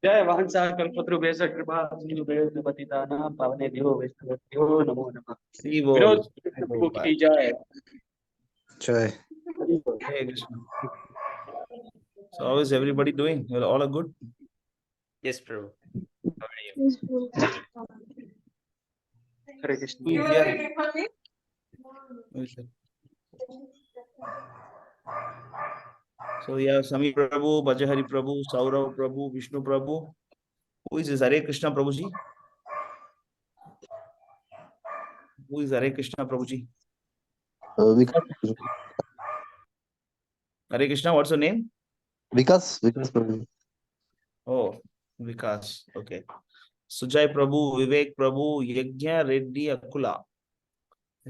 जय वांसा कल्पतरुभ्यश्च कृपा सिन्धुभ्यो पतितानां पावनेभ्यो वैष्णवेभ्यो नमो नमः। श्री बोल विनोद प्रभु की जय। जय। Hare Krishna. So how is everybody doing? You all are good? Yes, Prabhu. How are you? Yes, Prabhu. Hare Krishna. Who is there? Who is there? So we have Sami Prabhu, Bajahari Prabhu, Saurav Prabhu, Vishnu Prabhu. Who is this? Hare Krishna Prabhu ji? Who is Hare Krishna Prabhu ji? Vikas. Hare Krishna, what's your name? Vikas Prabhu. Oh, Vikas. Okay. Sujay Prabhu, Vivek Prabhu, Yajna Reddy Akula.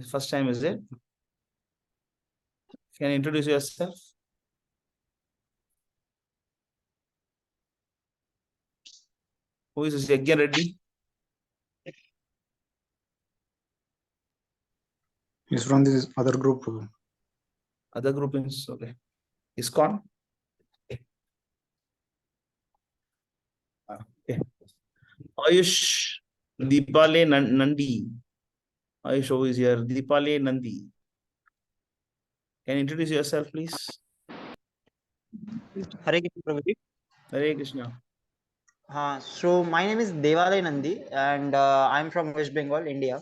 First time, is it? Can you introduce yourself? Who is this Yajna Reddy? He's from this other group. Other groupings, okay. ISKCON? Okay. Ayush Deepale Nandi. Ayush, who is here? Deepale Nandi. Can you introduce yourself, please? Hare Krishna Prabhuji. Hare Krishna. So my name is Devalay Nandi and I'm from West Bengal, India.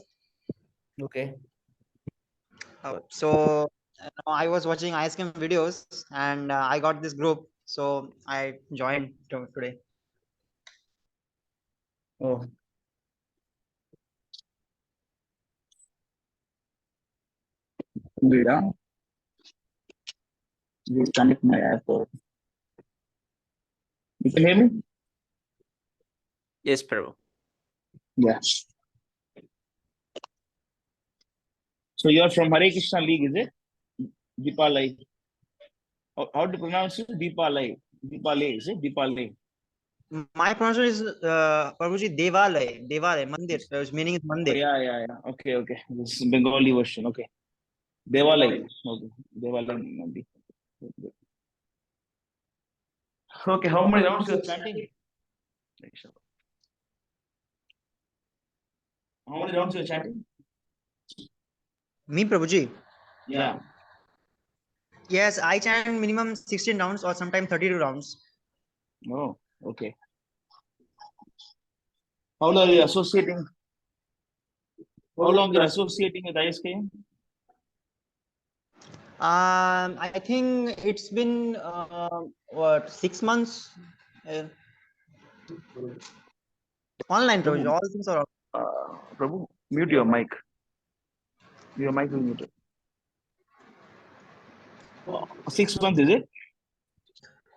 Okay. So I was watching ice cream videos and I got this group, so I joined today. Oh. Vida. Disconnect my app. You can hear me? Yes, Prabhu. Yes. So you're from Hare Krishna League, is it? Deepalai. How to pronounce it? Deepalai. Deepalai, is it? Deepalai. My pronunciation is Prabhuji Devalay, Mandir, whose meaning is Mandir. Yeah. Okay. This is Bengali version. Okay. Devalai. Okay. Devalai. Okay, how many rounds you're chanting? How many rounds you're chanting? Me, Prabhuji? Yeah. Yes, I chant minimum 16 rounds or sometimes 32 rounds. Oh, okay. How long are you associating? How long you're associating with ISKM? I think it's been 6 months. Online, Prabhuji. All things are Prabhu, mute your mic. Your mic is muted. 6 months, is it?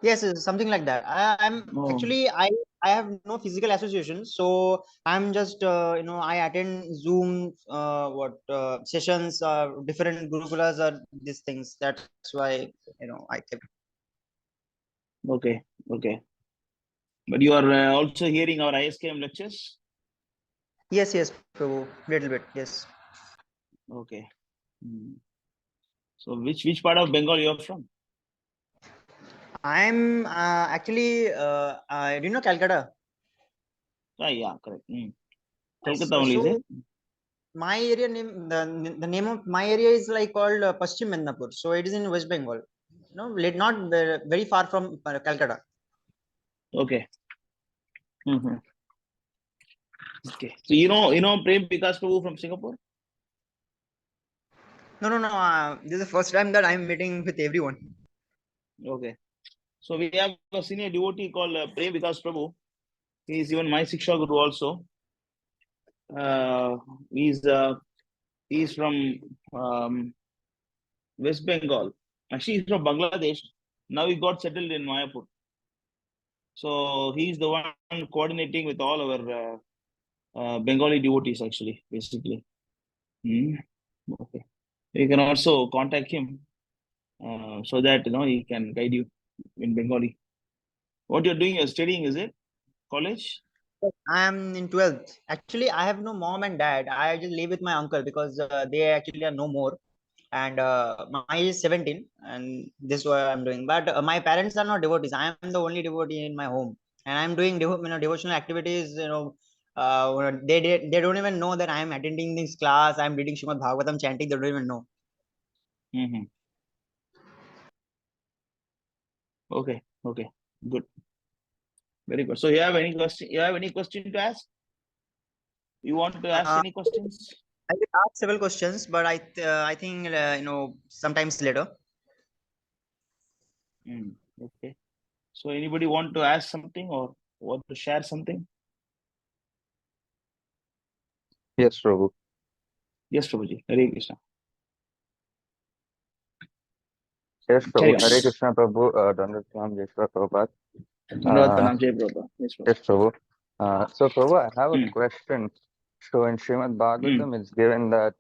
Yes, something like that. Actually I have no physical association, so I'm just I attend Zoom sessions, different gurukulas or these things. That's why I kept. Okay. But you are also hearing our ISKM lectures? Yes, Prabhu, little bit, yes. Okay. So which part of Bengal you are from? I'm actually do you know Calcutta? Yeah, correct. Kolkata only, is it? My area name, the name of my area is like called Paschim Mednapur. So it is in West Bengal. Not very far from Calcutta. Okay. Okay. So you know Prem Vikas Prabhu from Singapore? No. This is the first time that I'm meeting with everyone. Okay. So we have a senior devotee called Prem Vikas Prabhu. He is even my Siksha Guru also. He's from West Bengal. Actually, he's from Bangladesh. Now he got settled in Mayapur. So he's the one coordinating with all our Bengali devotees, actually, basically. Okay. You can also contact him so that he can guide you in Bengali. What you're doing, you're studying, is it? College? I am in 12th. Actually, I have no mom and dad. I just live with my uncle because they actually are no more. And my age is 17, and this is what I'm doing. But my parents are not devotees. I am the only devotee in my home. and I'm doing devotional activities. They don't even know that I am attending this class. I'm reading Srimad Bhagavatam, chanting. They don't even know. Mm-hmm. Okay. Okay. Good. Very good. So you have any question? You have any question to ask? You want to ask Uh, any questions? I will ask several questions, but I think sometimes later. Okay. So anybody want to ask something or want to share something? Yes, Prabhu. Yes, Prabhuji. Hare Krishna. Yes, Carry Prabhu. on. Hare Krishna, Prabhu. Dandavat Pranam, Jai Shri Prabhupada. Dhanyavad Pranam, Jai Prabhupada. Yes, Prabhu. Yes, Prabhu. So, Prabhu, I have a Mm. question. So, in Srimad Mm. Bhagavatam, it's given that,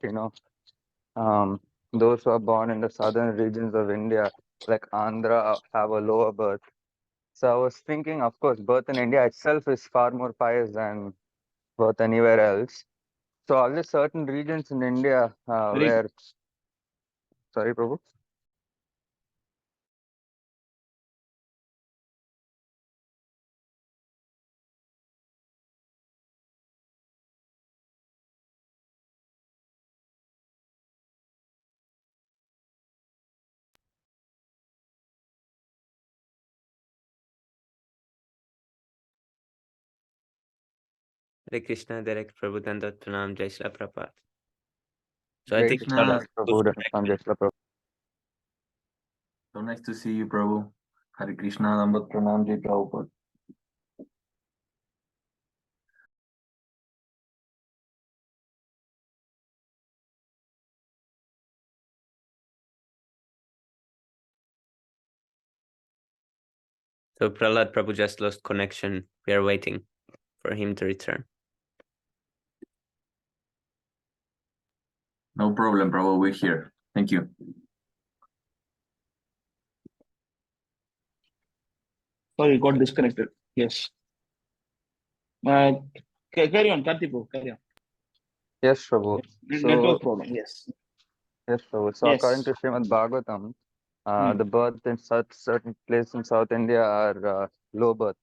those who are born in the southern regions of India, like Andhra, have a lower birth. So, I was thinking, of course, birth in India itself is far more pious than birth anywhere else. So, are there certain regions in India Very where, sorry, Prabhu? Hare Krishna, direct Prabhu Dandot Pranam, Jai Shri Prabhupada. So I Hare think Krishna, Prabhu. Dandavat Jai Shri Prabhu. So nice to see you, Prabhu. Hare Krishna, Nambat Pranam, Jai Prabhupada. so Prahlad Prabhu just lost connection. We are waiting for him to return. No problem, Prabhu. We're here. Thank you. sorry, got disconnected. Yes. Carry on, Kartipu. Carry on. Yes, Prabhu. So, Network problem. Yes. yes, Prabhu. So, according Yes. to Srimad Bhagavatam, Mm. the birth in such certain places in South India are low birth.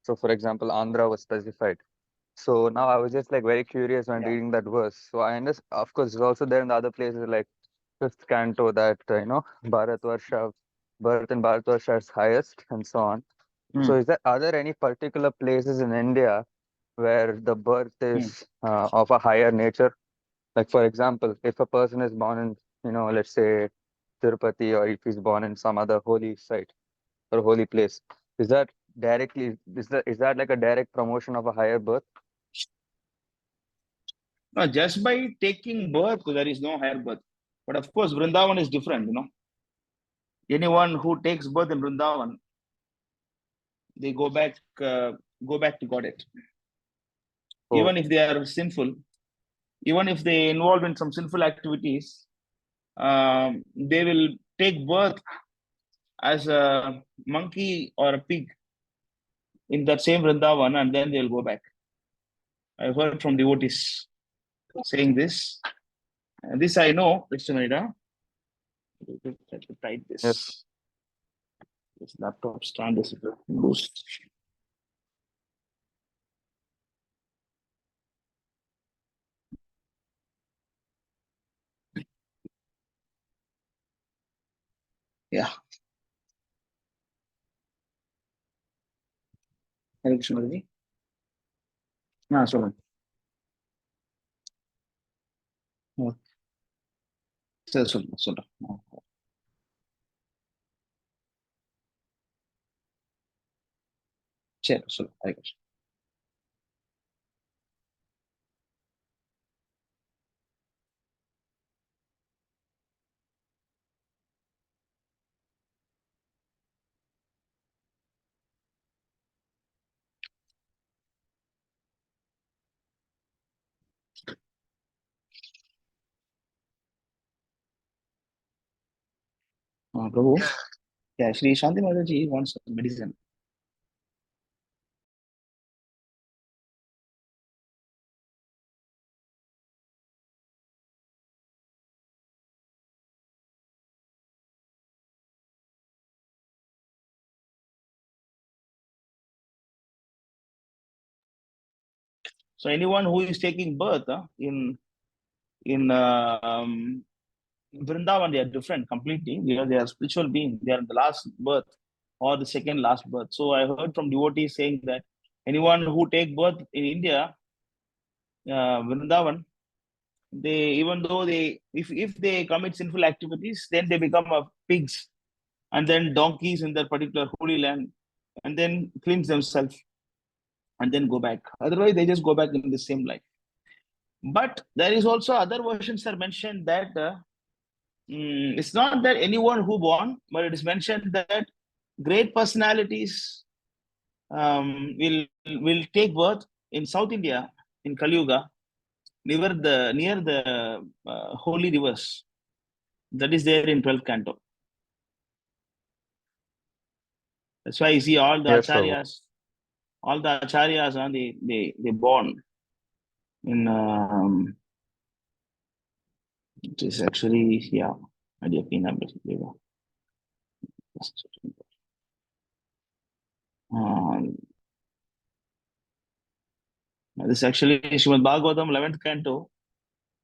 So, for example, Andhra was specified. So now I was just like very curious when Yeah. reading that verse. So I understand, of course, it's also there in the other places like fifth canto that Bharatvarsha, birth in Bharatvarsha is highest and so on. So Mm. are there any particular places in India where the birth Mm. is of a higher nature? Like for example, if a person is born in, let's say Tirupati, or if he's born in some other holy site or holy place, is that is that like a direct promotion of a higher birth? No, just by taking birth, there is no higher birth. But of course, Vrindavan is different. Anyone who takes birth in Vrindavan, they go back to Godhead. Oh, Even if they are sinful, even if they involve in some sinful activities, they will take birth as a monkey or a pig in that same Vrindavan, and then they'll go back. I've heard from devotees saying this. And this I know, Mr. Maida. Let me type yes. this. This laptop stand is loose. Yeah. Hare Krishna Ji. Sorry. சொல்றேன். சரி சொல்லு. Hare Krishna. Prabhu. Yeah, Shri Shanti Mataji wants medicine. So anyone who is taking birth in Vrindavan, they are different completely. They are spiritual beings. They are the last birth or the second last birth. So I heard from devotees saying that anyone who take birth in India, Vrindavan, they, even though they, if they commit sinful activities, then they become pigs and then donkeys in that particular holy land, and then cleanse themselves and then go back. Otherwise, they just go back in the same life. But there is also other versions are mentioned that it's not that anyone who born, but it is mentioned that great personalities will take birth in South India, in Kali Yuga, near the holy rivers. That is there in 12th canto. That's why you see all the Yes, Prabhu. acharyas, they born in it is actually, yeah, this is actually Srimad Bhagavatam 11th canto,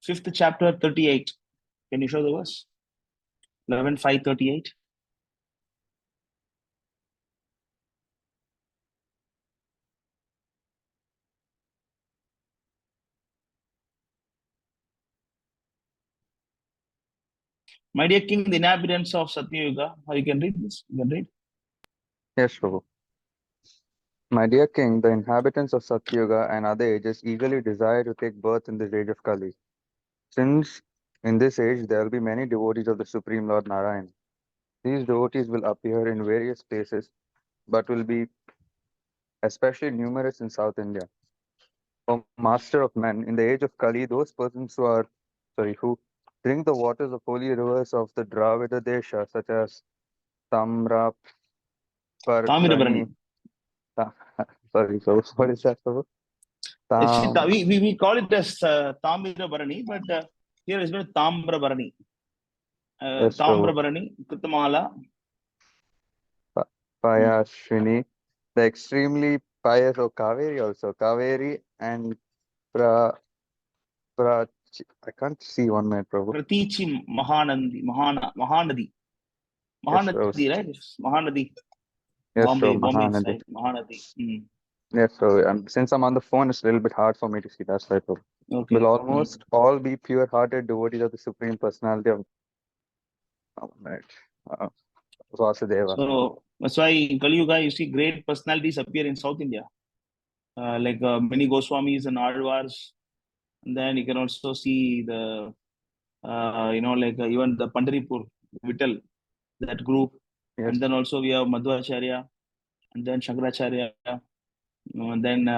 5th chapter 38. Can you show the verse? 11:5:38. My dear king, the inhabitants of Satya Yuga. You can read this. You can read. Yes, Prabhu. My dear king, the inhabitants of Satyuga and other ages eagerly desire to take birth in this age of Kali. Since in this age there will be many devotees of the Supreme Lord Narayan. These devotees will appear in various places, but will be especially numerous in South India. O Master of men, in the age of Kali, those persons who drink the waters of holy rivers of the Dravida Desha, such as Tamra, Tamirabarani. Sorry, so what is that? Prabhu? Actually, we call it as Tamirabarani, but here is where Tamrabarani. Yes, Prabhu. Tamrabarani, Kutamala. Payashwini, the extremely pious of Kaveri also. Kaveri and I can't see one minute, Prabhu. Pratichi Mahanadi. Yes, Mahanadi, right? It's Mahanadi. yes, Bombay Mahanadi. side. Mahanadi. Yes, so since I'm on the phone, it's a little bit hard for me to see. That's right, Prabhu. Okay. Will almost all be pure-hearted devotees of the Supreme Personality of Vasudeva. So that's why in Kali Yuga you see great personalities appear in South India, like many Goswamis and Alvars. And then you can also see the even the Pandaripur Vittal, that group. Yes. And then also we have Madhvacharya, and then Shankaracharya, and then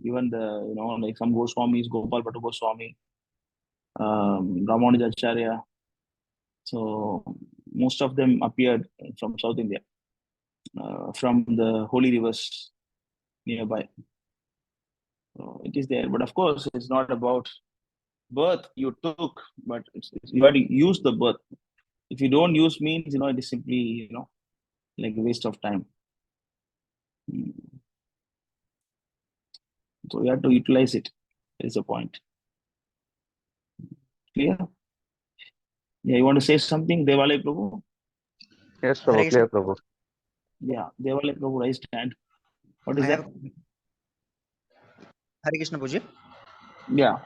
even the like some Goswamis, Gopal Bhattu Goswami, Ramanujacharya. So most of them appeared from South India, from the holy rivers nearby. So it is there, but of course it's not about birth you took, but you have to use the birth. If you don't use means, it is simply like a waste of time. So you have to utilize it. Is the point. Clear? Yeah, you want to say something, Devale Prabhu? Yes, Prabhu. Clear, Prabhu. Yeah, Devale Prabhu, raise hand. What is that? Hare Krishna Prabhuji. Yeah.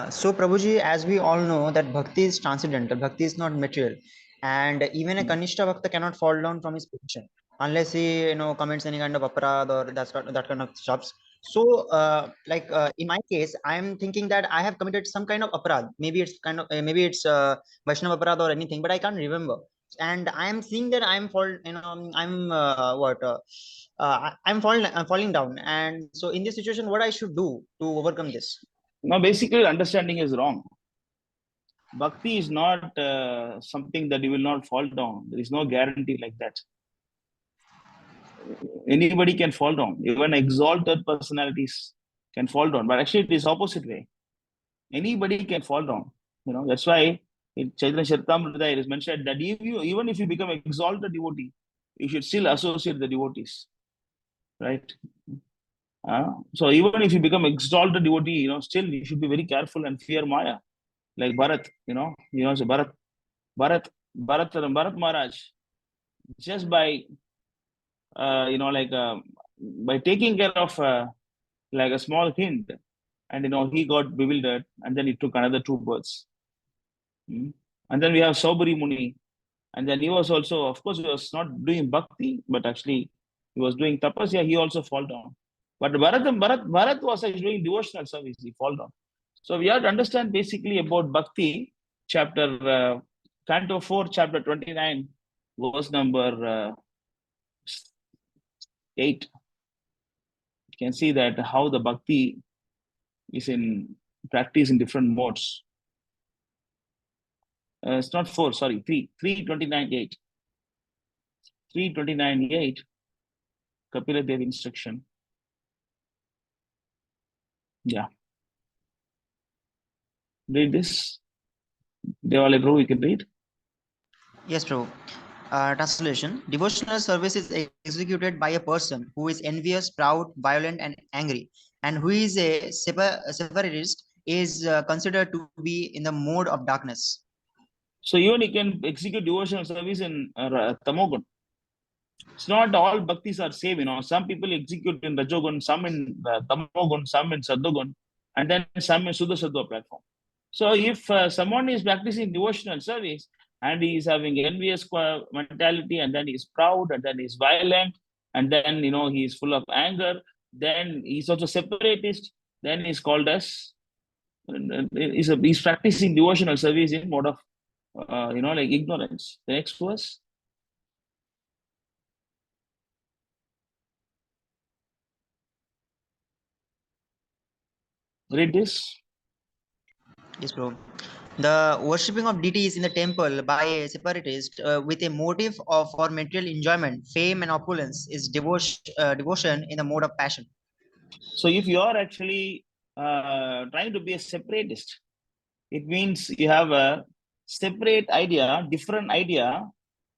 So Prabhuji, as we all know that bhakti is transcendental, bhakti is not material, and even a Kanishta Bhakta cannot fall down from his position unless he commits any kind of aparad or that kind of stuff. So in my case, I am thinking that I have committed some kind of aparad. Maybe it's Vaishnava aparad or anything, but I can't remember. And I am seeing that I'm falling down. And so in this situation, what I should do to overcome this? Now, basically, understanding is wrong. Bhakti is not something that you will not fall down. There is no guarantee like that. Anybody can fall down. Even exalted personalities can fall down. But actually, it is opposite way. Anybody can fall down. That's why in Chaitanya Charitamrita it is mentioned that even if you become exalted devotee, you should still associate the devotees. Right? So even if you become exalted devotee, still you should be very careful and fear Maya. Like Bharat, so Bharat Maharaj, just by by taking care of like a small hint, and he got bewildered, and then he took another two births. And then we have Saubari Muni, and then he was also, of course, he was not doing bhakti, but actually he was doing tapasya. He also fall down. But Bharat was actually doing devotional service. He fall down. So we have to understand basically about bhakti, Canto 4, chapter 29, verse number 8. You can see that how the bhakti is in practice in different modes. It's not 4, sorry, 329.8. 329.8, Kapila Dev instruction. Yeah. Read this. Devale Prabhu, you can read. Yes, Prabhu. Translation: Devotional service is executed by a person who is envious, proud, violent, and angry, and who is a separatist is considered to be in the mode of darkness. So even you can execute devotional service in Tamogun. It's not all bhaktis are same, Some people execute in Rajogun, some in Tamogun, some in Sadogun, and then some in Suddha Sattva platform. So if someone is practicing devotional service and he is having envious mentality, and then he's proud, and then he's violent, and then he is full of anger, then he's also separatist, then he's called as he's practicing devotional service in mode of like ignorance. The next verse. Read this. Yes, bro. The worshipping of deities in the temple by a separatist with a motive for material enjoyment, fame, and opulence is devotion in the mode of passion. So if you are actually trying to be a separatist, it means you have a separate idea, different idea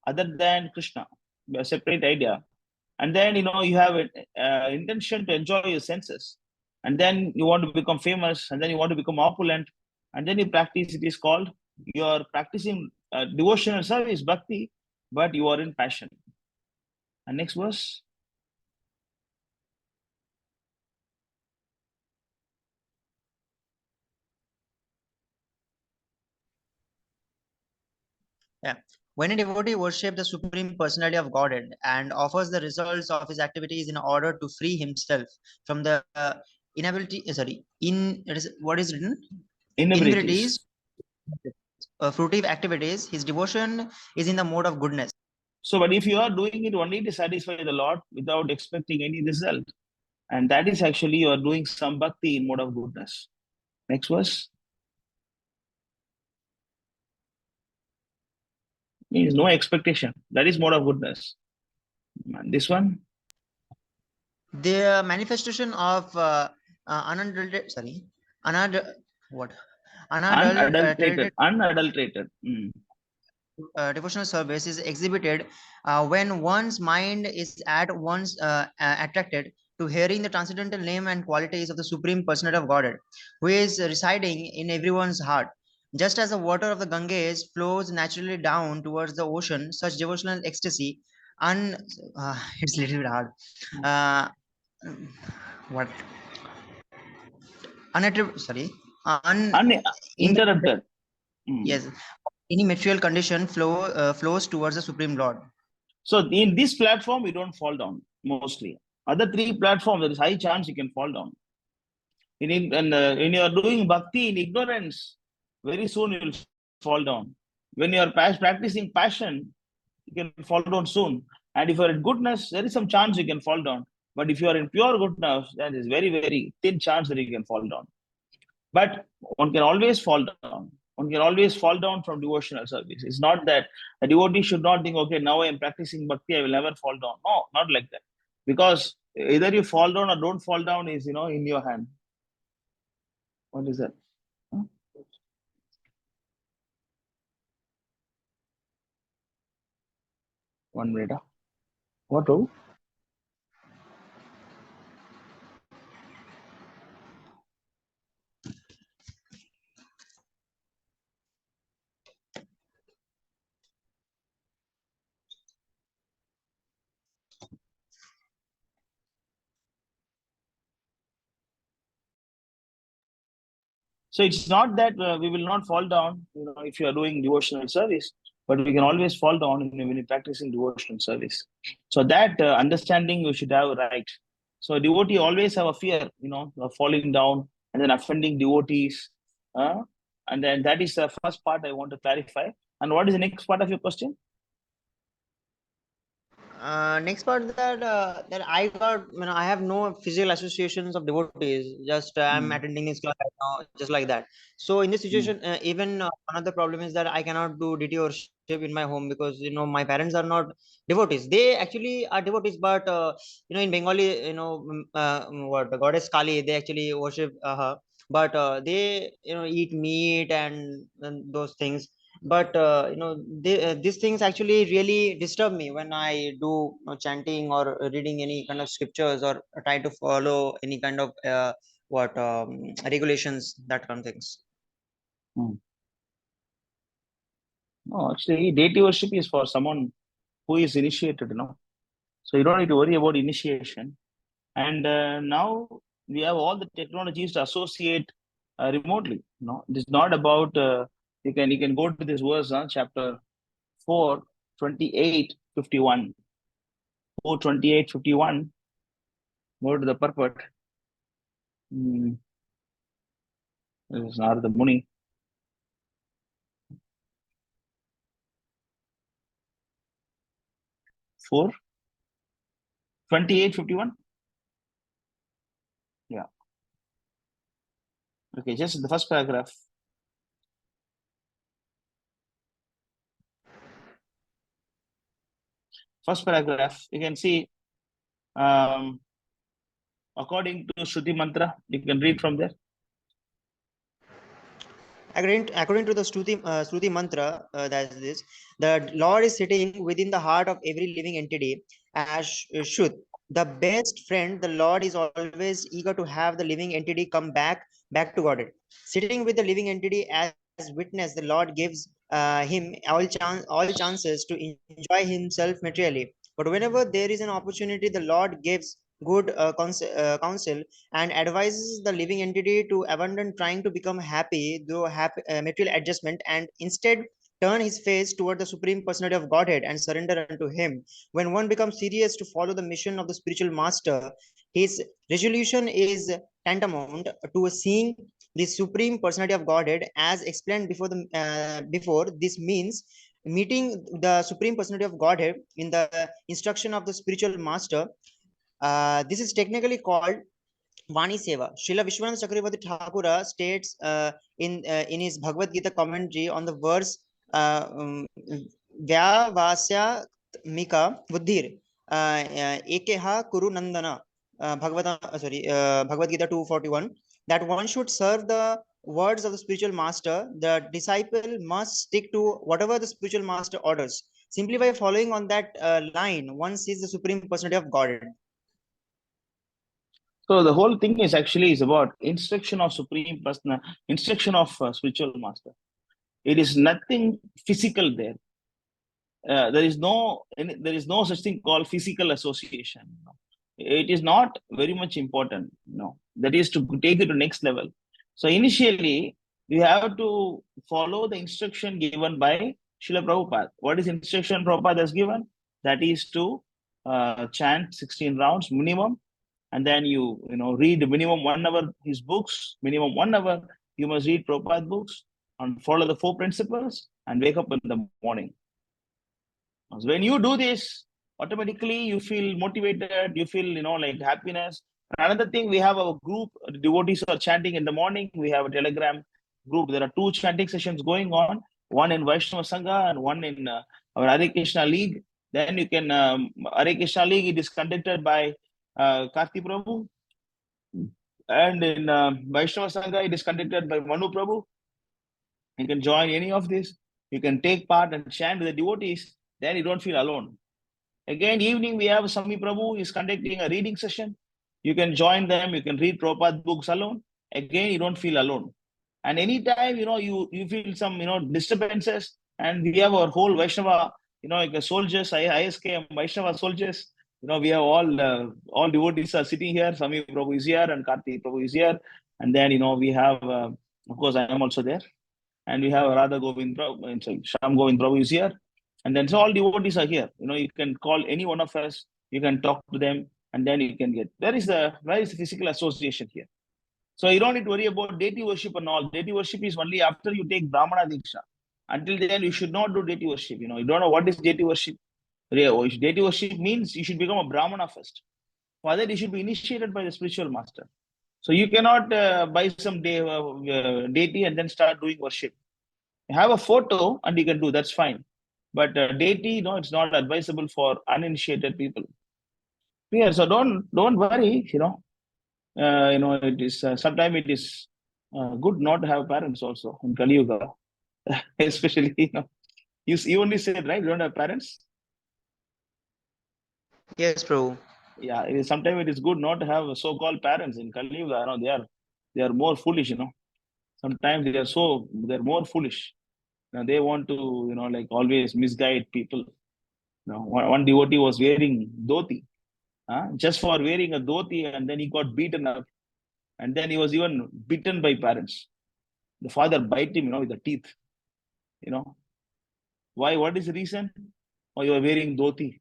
other than Krishna, a separate idea. And then, you have an intention to enjoy your senses. And then you want to become famous, and then you want to become opulent. And then you practice, it is called, you are practicing devotional service, bhakti, but you are in passion. And next verse. Yeah. When a devotee worships the Supreme Personality of Godhead and offers the results of his activities in order to free himself from the what is written? Inabilities. Fruitive activities, his devotion is in the mode of goodness. So, but if you are doing it only to satisfy the Lord without expecting any result, and that is actually you are doing some bhakti in mode of goodness. Next verse. Means no expectation. That is mode of goodness. And this one. The manifestation of unadulterated. Devotional service is exhibited when one's mind is at once attracted to hearing the transcendental name and qualities of the Supreme Personality of Godhead, who is residing in everyone's heart. Just as the water of the Ganges flows naturally down towards the ocean, such devotional ecstasy, it's a little bit hard. What? Uninterrupted. Yes, any material condition flows towards the Supreme Lord. So in this platform, you don't fall down mostly. Other three platforms, there is high chance you can fall down. When you are doing bhakti in ignorance, very soon you will fall down. When you are practicing passion, you can fall down soon. And if you are in goodness, there is some chance you can fall down. But if you are in pure goodness, there is very, very thin chance that you can fall down. But one can always fall down. One can always fall down from devotional service. It's not that a devotee should not think, okay, now I am practicing bhakti, I will never fall down. No, not like that. Because either you fall down or don't fall down is, in your hand. What is that? Huh? One minute. What? Oh? So it's not that we will not fall down, if you are doing devotional service, but we can always fall down when you're practicing devotional service. So that understanding you should have, right. So devotee always have a fear, of falling down and then offending devotees. And then that is the first part I want to clarify. And what is the next part of your question? Next part that I got, I have no physical associations of devotees. Just I'm attending this class right now, just like that. So in this situation, even one of the problem is that I cannot do deity worship in my home because my parents are not devotees. They actually are devotees, but in Bengali, what the goddess Kali, they actually worship her, but they eat meat and those things. But these things actually really disturb me when I do chanting or reading any kind of scriptures or try to follow any kind of regulations, that kind of things. No, actually, deity worship is for someone who is initiated, So you don't need to worry about initiation. And now we have all the technologies to associate remotely. It is not about you can go to this verse, chapter 4, 28, 51. 4, 28, 51. Go to the purport. This is Narada Muni. Four 28, 51. Yeah. Okay, just the first paragraph. First paragraph, you can see according to Shruti Mantra, you can read from there. According to the Shruti mantra, that is this: the Lord is sitting within the heart of every living entity, as should. The best friend, the Lord is always eager to have the living entity come back to Godhead. Sitting with the living entity as witness, the Lord gives him all chances to enjoy himself materially. But whenever there is an opportunity, the Lord gives good counsel and advises the living entity to abandon trying to become happy through material adjustment and instead turn his face toward the supreme personality of Godhead and surrender unto him. When one becomes serious to follow the mission of the spiritual master, his resolution is tantamount to seeing the supreme personality of Godhead, as explained before. This means meeting the supreme personality of Godhead in the instruction of the spiritual master. This is technically called Vani Seva. Srila Vishwanath Chakravarti Thakura states in his Bhagavad Gita commentary on the verse Vyavasya Mika Buddhir Ekeha Kuru Nandana Bhagavad Gita 241, that one should serve the words of the spiritual master. The disciple must stick to whatever the spiritual master orders. Simply by following on that line, one sees the supreme personality of Godhead. So the whole thing is about instruction of supreme personal, instruction of spiritual master. It is nothing physical there. There is no such thing called physical association. It is not very much important. That is to take it to next level. So initially, we have to follow the instruction given by Srila Prabhupada. What is instruction Prabhupada has given? That is to chant 16 rounds minimum, and then you read minimum 1 hour his books. Minimum 1 hour you must read Prabhupada books and follow the 4 principles and wake up in the morning. So when you do this, automatically you feel motivated, you feel like happiness. Another thing, we have a group, devotees are chanting in the morning. We have a Telegram group. There are 2 chanting sessions going on, one in Vaishnava Sangha and one in our Hare Krishna League. Then you can Hare Krishna League, it is conducted by Karti Prabhu, and in Vaishnava Sangha it is conducted by Manu Prabhu. You can join any of this. You can take part and chant with the devotees. Then you don't feel alone. Again, evening we have Sami Prabhu is conducting a reading session. You can join them. You can read Prabhupada books alone. Again, you don't feel alone. And anytime you feel some disturbances, and we have our whole Vaishnava, like soldiers, ISK and Vaishnava soldiers. We have all devotees are sitting here. Sami Prabhu is here and Karti Prabhu is here. And then we have Of course, I am also there. And we have Radha Govind Prabhu, Sham Govind Prabhu is here. And then so all devotees are here. You can call any one of us, you can talk to them, and then you can get. Where is the physical association here? So you don't need to worry about deity worship and all. Deity worship is only after you take Brahmana Diksha. Until then, you should not do deity worship. You don't know what is deity worship. Deity worship means you should become a Brahmana first. For that, you should be initiated by the spiritual master. So you cannot buy some deity and then start doing worship. You have a photo and you can do, that's fine. But deity, it's not advisable for uninitiated people. Yeah, so don't worry. It is sometimes it is good not to have parents also in Kali Yuga, especially you only said, right, you don't have parents. Yes, Prabhu. Yeah, sometimes it is good not to have so-called parents in Kali Yuga. They are more foolish. Sometimes they're more foolish. They want to like always misguide people. One devotee was wearing dhoti, just for wearing a dhoti, and then he got beaten up, and then he was even bitten by parents. The father bite him, with the teeth. Why? What is the reason? Or you are wearing dhoti.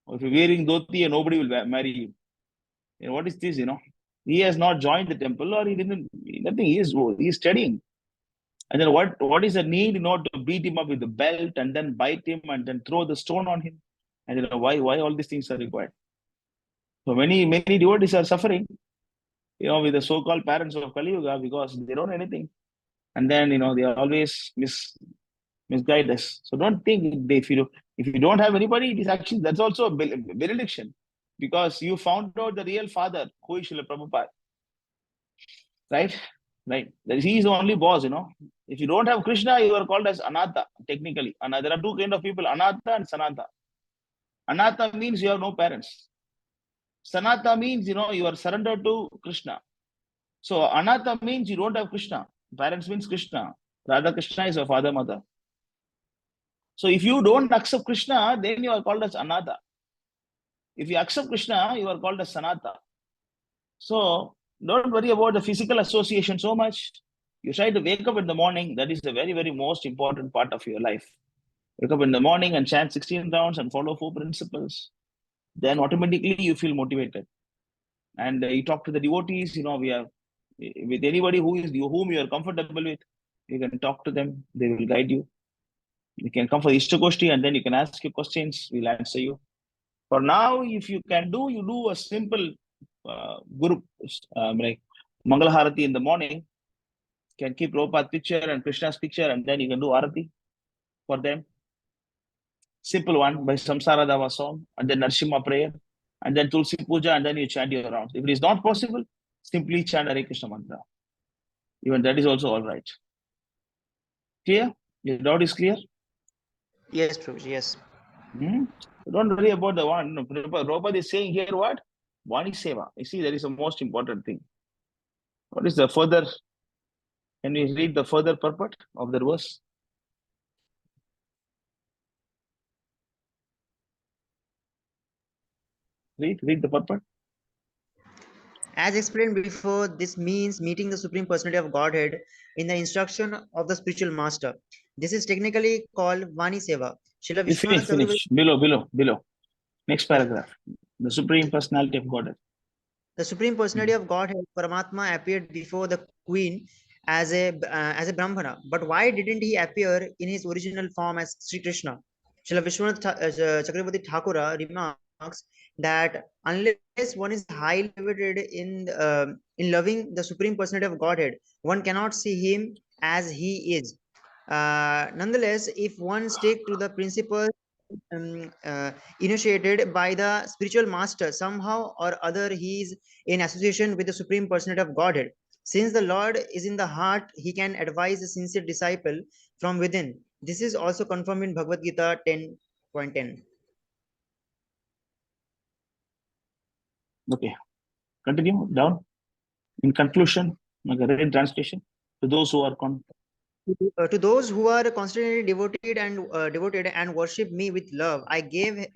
Or if you're wearing dhoti, nobody will marry you. What is this? He has not joined the temple, or he didn't. Nothing. He is studying. And then what is the need to beat him up with the belt and then bite him and then throw the stone on him? And why all these things are required? So many devotees are suffering, with the so-called parents of Kali Yuga because they don't know anything. And then they always misguide us. So don't think if you don't have anybody, it is actually that's also a benediction, because you found out the real father, who is Srila Prabhupada. Right? He is the only boss. If you don't have Krishna, you are called as Anatha, technically. And there are two kinds of people, Anatha and Sanatha. Anatha means you have no parents. Sanatha means, you are surrendered to Krishna. So Anatha means you don't have Krishna. Parents means Krishna. Radha Krishna is your father, mother. So if you don't accept Krishna, then you are called as Anatha. If you accept Krishna, you are called as Sanatha. So don't worry about the physical association so much. You try to wake up in the morning. That is the very, very most important part of your life. Wake up in the morning and chant 16 rounds and follow 4 principles. Then automatically you feel motivated. And you talk to the devotees, we are with anybody whom you are comfortable with, you can talk to them, they will guide you. You can come for Istagoshti and then you can ask your questions, we'll answer you. For now, if you can you do a simple Guru, like Mangala Harati in the morning. Can keep Prabhupada's picture and Krishna's picture, and then you can do Arati for them. Simple one by Samsara Dava song, and then Narsimha prayer, and then Tulsi Puja, and then you chant your rounds. If it is not possible, simply chant Hare Krishna mantra. Even that is also all right. Clear? Your doubt is clear? Yes, Prabhu. Yes. Don't worry about the one. Prabhupada is saying here what? Vani Seva. You see, that is the most important thing. What is the further? Can you read the further purport of the verse? Read the purport. As explained before, this means meeting the Supreme Personality of Godhead in the instruction of the spiritual master. This is technically called Vani Seva. Srila Vishwanath Finish. Below. Next paragraph. The Supreme Personality of Godhead. The Supreme Personality of Godhead, Paramatma, appeared before the queen as a Brahmana. But why didn't he appear in his original form as Sri Krishna? Srila Vishwanath Chakravarti Thakura remarks that unless one is highly elevated in loving the Supreme Personality of Godhead, one cannot see him as he is. Nonetheless, if one stick to the principles initiated by the spiritual master, somehow or other he is in association with the Supreme Personality of Godhead. Since the Lord is in the heart, he can advise a sincere disciple from within. This is also confirmed in Bhagavad Gita 10.10. Okay, continue down. In conclusion, like a written translation to those who are To those who are constantly devoted and worship me with love, I gave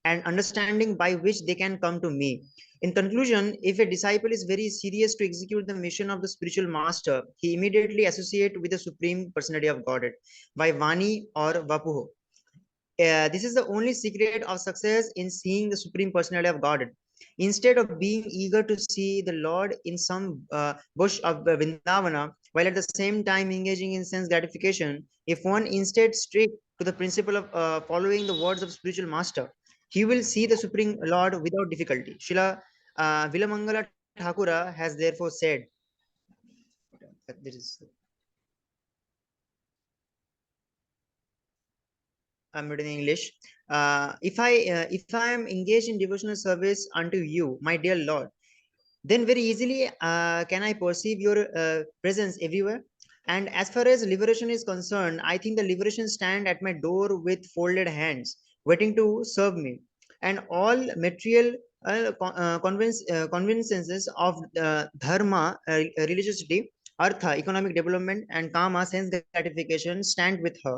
an understanding by which they can come to me. In conclusion, if a disciple is very serious to execute the mission of the spiritual master, he immediately associate with the supreme personality of Godhead by Vani or Vapuho. This is the only secret of success in seeing the supreme personality of God. Instead of being eager to see the Lord in some bush of Vrindavana, while at the same time engaging in sense gratification, if one instead strict to the principle of following the words of spiritual master, he will see the supreme Lord without difficulty. Srila Vilamangala Thakura has therefore said, this is I'm reading in English. If I am engaged in devotional service unto you, my dear Lord, then very easily can I perceive your presence everywhere. And as far as liberation is concerned, I think the liberation stand at my door with folded hands, waiting to serve me. And all material conveniences of dharma, religiosity, artha, economic development, and kama, sense gratification, stand with her.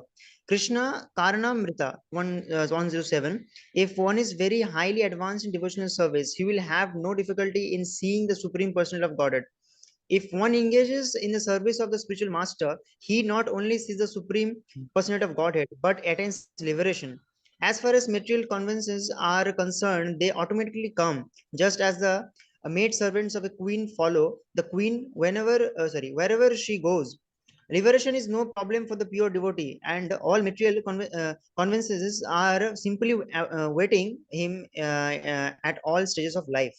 Krishna Karanamrita 107. If one is very highly advanced in devotional service, he will have no difficulty in seeing the Supreme Personality of Godhead. If one engages in the service of the spiritual master, he not only sees the Supreme Personality of Godhead, but attains liberation. As far as material conventions are concerned, they automatically come, just as the maid servants of a queen follow the queen wherever she goes. Liberation is no problem for the pure devotee, and all material convenances are simply waiting him at all stages of life.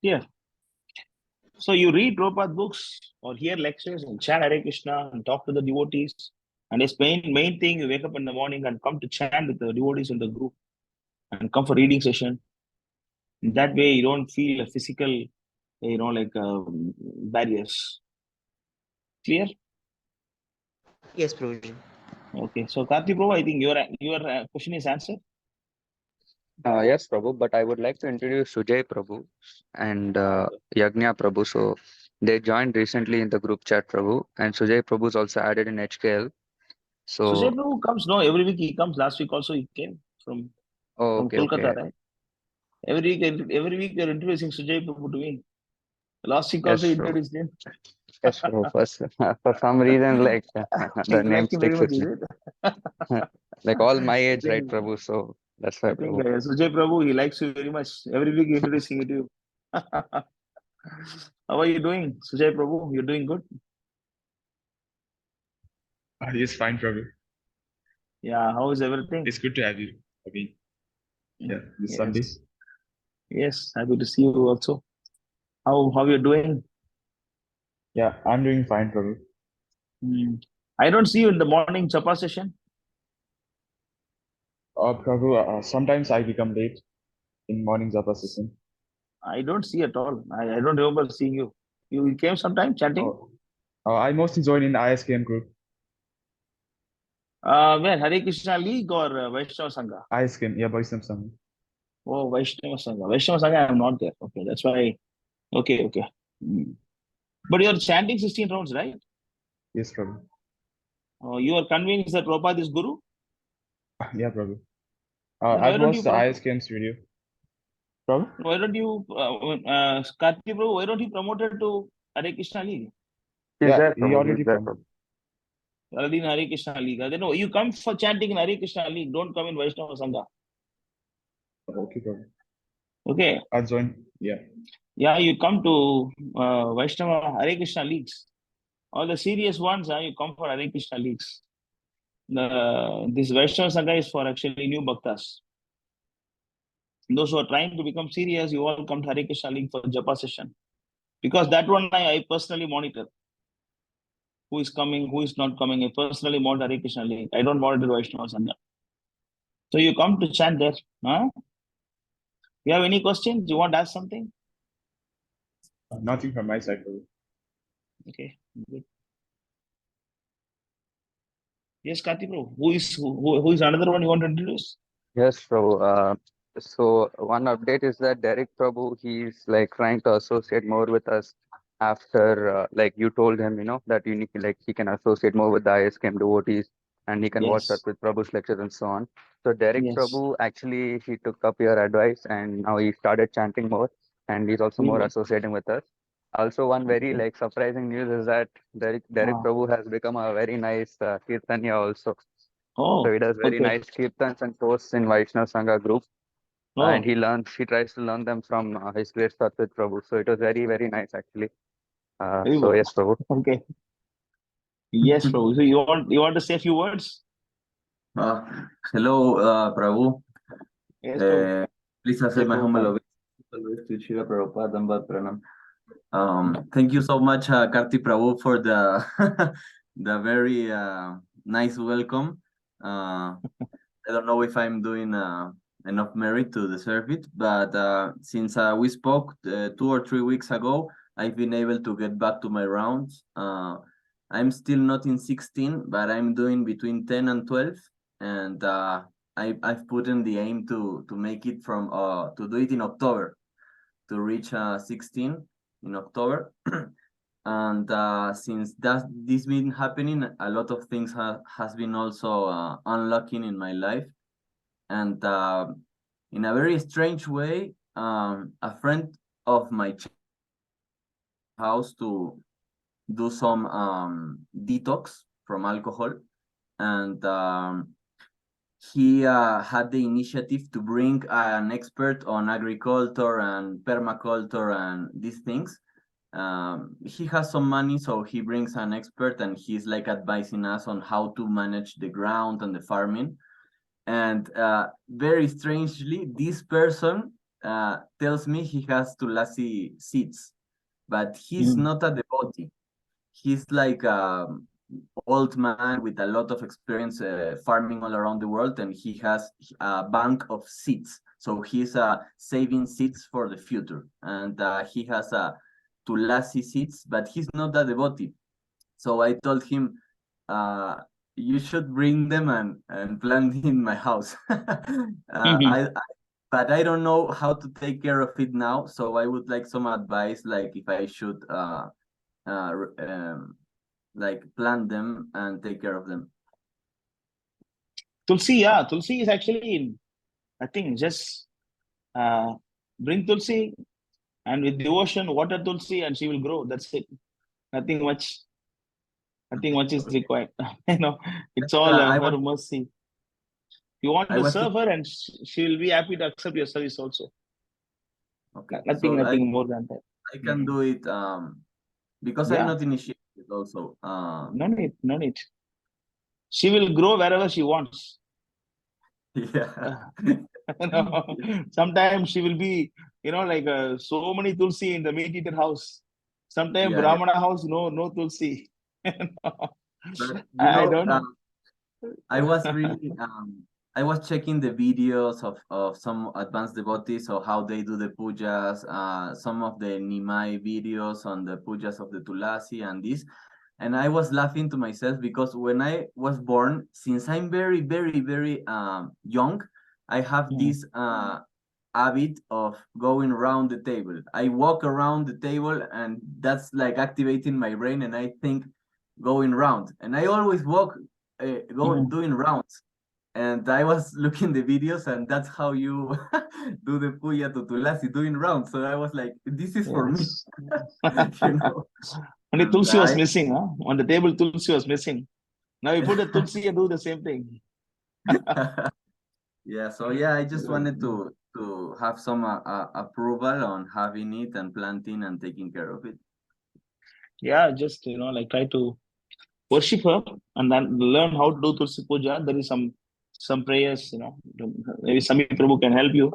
Yeah. So you read Prabhupada books or hear lectures and chant Hare Krishna and talk to the devotees. And his main thing, you wake up in the morning and come to chant with the devotees in the group and come for reading session. In that way, you don't feel a physical, barriers. Clear? Yes, Prabhuji. Okay. So Karthi Prabhu, I think your question is answered. Yes, Prabhu, but I would like to introduce Sujay Prabhu and Yagnya Prabhu. So they joined recently in the group chat, Prabhu, and Sujay Prabhu is also added in HKL. Sujay So, Prabhu comes, no, every week he comes. Last week also he came from okay, Kolkata, okay. right? Every week you're introducing Sujay Prabhu to me. Last week Yes, also you Prabhu. introduced him. Yes, Prabhu. For some reason, like the You name like him very sticks much, with is me. it? Like all my I age, right, think Prabhu? So that's why, I think Prabhu. Sujay Prabhu, he likes you very much. Every week introducing you to you. How are you doing, Sujay Prabhu? You're doing good? Yes, fine, Prabhu. Yeah, how is everything? It's good to have you again. Yeah, this Sunday. Yes. Yes, happy to see you also. How you doing? Yeah, I'm doing fine, Prabhu. I don't see you in the morning chapa session. Prabhu, sometimes I become late in morning japa session. I don't see at all. I don't remember seeing you. You came sometime chanting? I mostly join in ISKM group. Where? Hare Krishna League or Vaishnava Sangha? ISKM, yeah, Vaishnava Sangha. Oh, Vaishnava Sangha. Vaishnava Sangha, I'm not there. Okay, that's why. Okay. But you're chanting 16 rounds, right? Yes, Prabhu. You are convinced that Prabhupada is Guru? Yeah, Prabhu. Then why I've don't you watched the ISKM's video. Prabhu? Why don't you, Karthi Prabhu, why don't you promote it to Hare Krishna League? He's Yeah, there, he Prabhu. already He's there, promoted. Prabhu. Already in Hare Krishna League. Then you come for chanting in Hare Krishna League. Don't come in Vaishnava Sangha. Okay, Prabhu. Okay. I'll join. Yeah. Yeah, you come to Vaishnava Hare Krishna Leagues. All the serious ones, you come for Hare Krishna Leagues. This Vaishnava Sangha is for actually new bhaktas. Those who are trying to become serious, you all come to Hare Krishna League for Japa session. Because that one I personally monitor. Who is coming, who is not coming. I personally monitor Hare Krishna League. I don't monitor Vaishnava Sangha. So you come to chant there. Huh? You have any questions? You want to ask something? Nothing from my side, Prabhu. Okay, good. Yes, Karthi Prabhu. Who is another one you want to introduce? Yes, Prabhu. So one update is that Derek Prabhu, he's like trying to associate more with us after like you told him, that you need like he can associate more with the ISKM devotees and he can watch Yes. Satwit Prabhu's lectures and so on. So Derek Yes. Prabhu actually he took up your advice and now he started chanting more and he's also more Very associating with us. Also, one very Okay. like surprising news is that Derek Ah. Prabhu has become a very nice Kirtanya also. So Oh, he does very okay. nice Kirtans and posts in Vaishnav Sangha group. And Oh, he tries to learn them from his great Satwit Prabhu. So it was very, very nice actually. very So good. yes, Prabhu. Okay. Yes, Prabhu. So you want to say a few words? Uh, Hello, Prabhu. Yes, Prabhu. Please accept Say my humble Prabhupada. obeisance to Srila Prabhupada and Bhat Pranam. Thank you so much, Karti Prabhu, for the the very nice welcome. I don't know if I'm doing enough merit to deserve it, but since we spoke 2 or 3 weeks ago, I've been able to get back to my rounds. I'm still not in 16, but I'm doing between 10 and 12, and I've put in the aim to make it from to do it in October, to reach 16 in October. And since this been happening, a lot of things has been also unlocking in my life, and in a very strange way, a friend of my house to do some detox from alcohol, and he had the initiative to bring an expert on agriculture and permaculture and these things. He has some money, so he brings an expert, and he's like advising us on how to manage the ground and the farming. And very strangely, this person tells me he has tulasi seeds, but he's Mm. not a devotee. He's like old man with a lot of experience farming all around the world, and he has a bank of seeds. So he's saving seeds for the future, and he has tulasi seeds, but he's not a devotee. So I told him, you should bring them and plant in my house. But I don't know how to take care of it now. So I would like some advice, like if I should uh, like plant them and take care of them. Tulsi, yeah. Tulsi is actually, I think, just bring Tulsi and with devotion, water Tulsi, and she will grow. That's it. Nothing much. Nothing much is required. It's all I her was mercy. You want I to was serve her, and she will be happy to accept your service also. okay. Nothing, So nothing more than that. I can do it because I'm Yeah, not initiated also. no need, no need. She will grow wherever she wants. Yeah. Sometimes she will be, like so many tulsi in the meat eater house. Sometimes Yeah, yeah. Brahmana house, no tulsi. But I don't know. I was really I was checking the videos of some advanced devotees of how they do the pujas, some of the Nimai videos on the pujas of the Tulasi and this. And I was laughing to myself because when I was born, since I'm very, very, very young, I have Mm. this habit of going around the table. I walk around the table, and that's like activating my brain, and I think going round. And I always walk doing rounds. And I was looking the videos, and that's how you do the puya to tulasi, doing rounds. So I was like, this is for me, Yes. you know. Only And tulsi was missing, huh? On the table, tulsi was missing. Now you put a tulsi and do the same thing. yeah, so yeah, I just wanted to have some approval on having it and planting and taking care of it. Yeah, just like try to worship her and then learn how to do tulsi puja. There is some prayers, maybe Sami Prabhu can help you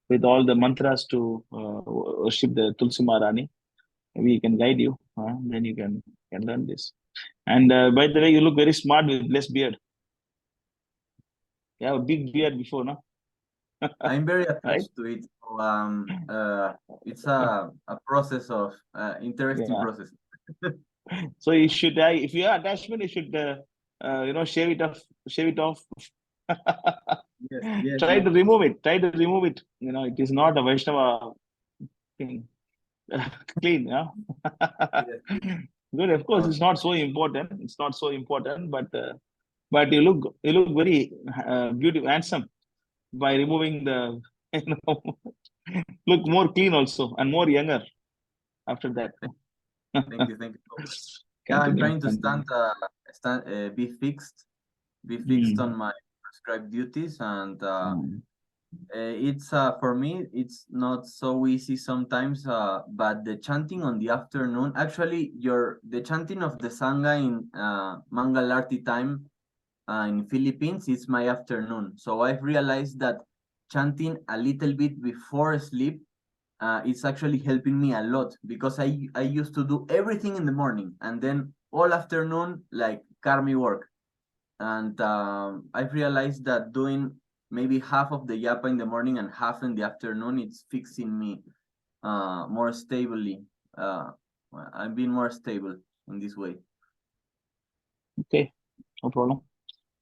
with all the mantras to worship the Tulsi Maharani. Maybe he can guide you. Then you can learn this. And by the way, you look very smart with less beard. You have a big beard before, no? I'm very Right? attached to it. So, it's a process of interesting Yeah. process. So you should, if you have attachment, you should, shave it off. Shave it off. Yes, Try yes. to remove it. Try to remove it. It is not a Vaishnava thing. Clean, yeah. Good. Of course, it's not so important. It's not so important, but you look very beautiful, handsome by removing the you know look more clean also and more younger after that. Thank you so much. Yeah, I'm Continue, trying to continue. be fixed on my prescribed duties, and it's for me it's not so easy sometimes. But the chanting on the afternoon, actually, the chanting of the sangha in Mangalarti time in Philippines, it's my afternoon. So I've realized that chanting a little bit before sleep, it's actually helping me a lot, because I used to do everything in the morning and then all afternoon like karmi work. And I've realized that doing maybe half of the yapa in the morning and half in the afternoon, it's fixing me more stably. I'm being more stable in this way. Okay, no problem.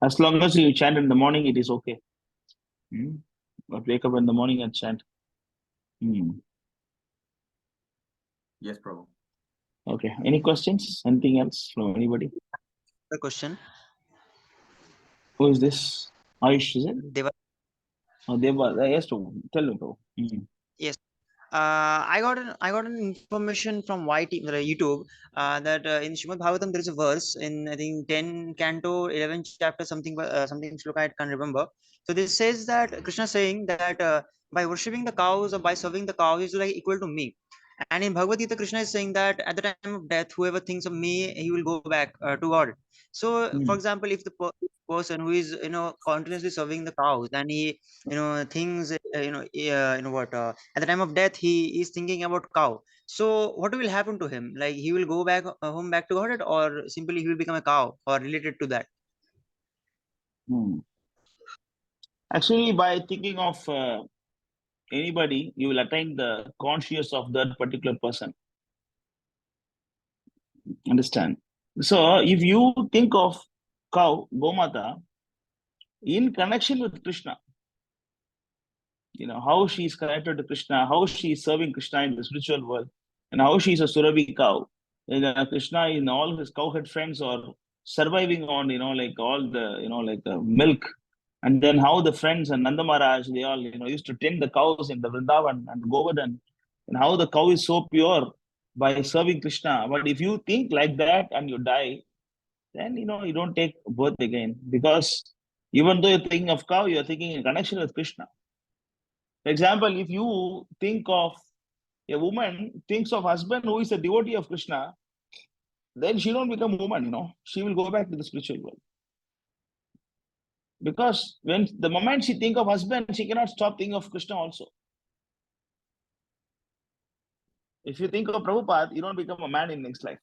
As long as you chant in the morning, it is okay. But wake up in the morning and chant. Yes, Prabhu. Okay. Any questions? Anything else from anybody? The question. Who is this? Ayush, is it? Deva. Oh, Deva. Yes, Prabhu. Tell me, Prabhu. Yes. I got an information from YouTube that in Srimad Bhagavatam there is a verse in, I think, 10 canto 11 chapter something shloka, I can't remember. So this says that Krishna is saying that by worshipping the cows or by serving the cows is like equal to me. And in Bhagavad Gita, Krishna is saying that at the time of death, whoever thinks of me, he will go back to God. So, for example, if the person who is continuously serving the cows and he thinks at the time of death he is thinking about cow, so what will happen to him? Like he will go back home back to God, or simply he will become a cow or related to that? Actually, by thinking of anybody, you will attain the consciousness of that particular person. Understand? So, if you think of cow, Gomata, in connection with Krishna, how she is connected to Krishna, how she is serving Krishna in the spiritual world, and how she is a Surabhi cow. Krishna and all his cowhead friends are surviving on, like all the, like milk. And then how the friends and Nanda Maharaj, they all, used to tend the cows in the Vrindavan and Govardhan, and how the cow is so pure by serving Krishna. But if you think like that and you die, then, you don't take birth again, because even though you're thinking of cow, you're thinking in connection with Krishna. For example, if you think of a woman thinks of husband who is a devotee of Krishna, then she don't become a woman, she will go back to the spiritual world. Because when the moment she think of husband, she cannot stop thinking of Krishna also. If you think of Prabhupada, you don't become a man in next life.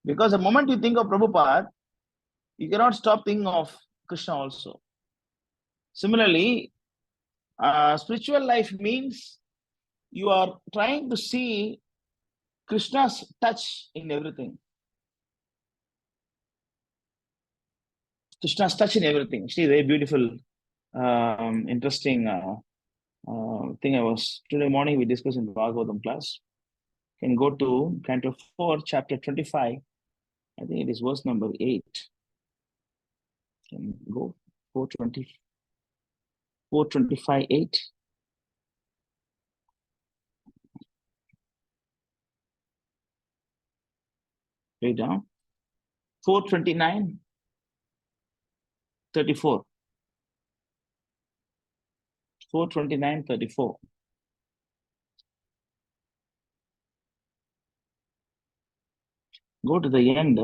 Because the moment you think of Prabhupada, you cannot stop thinking of Krishna also. Similarly, spiritual life means you are trying to see Krishna's touch in everything. Krishna's touch in everything. See, very beautiful, interesting thing today morning we discussed in Bhagavatam class. Can go to Canto 4, chapter 25. I think it is verse number 8. Can go 425, 8. Right down. 429, 34. 429, 34. Go to the end.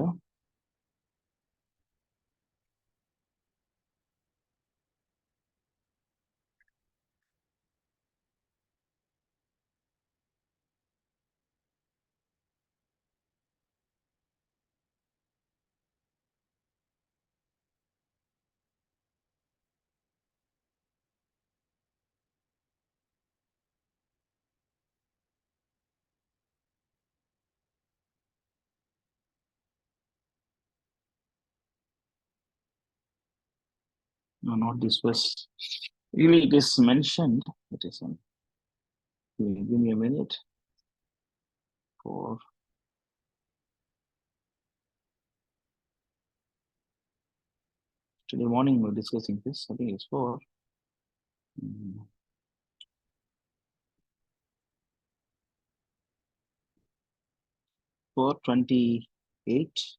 No, not this verse. Really, it is mentioned. It is on. Give me a minute. 4. Today morning we're discussing this. I think it's 4. 4:28.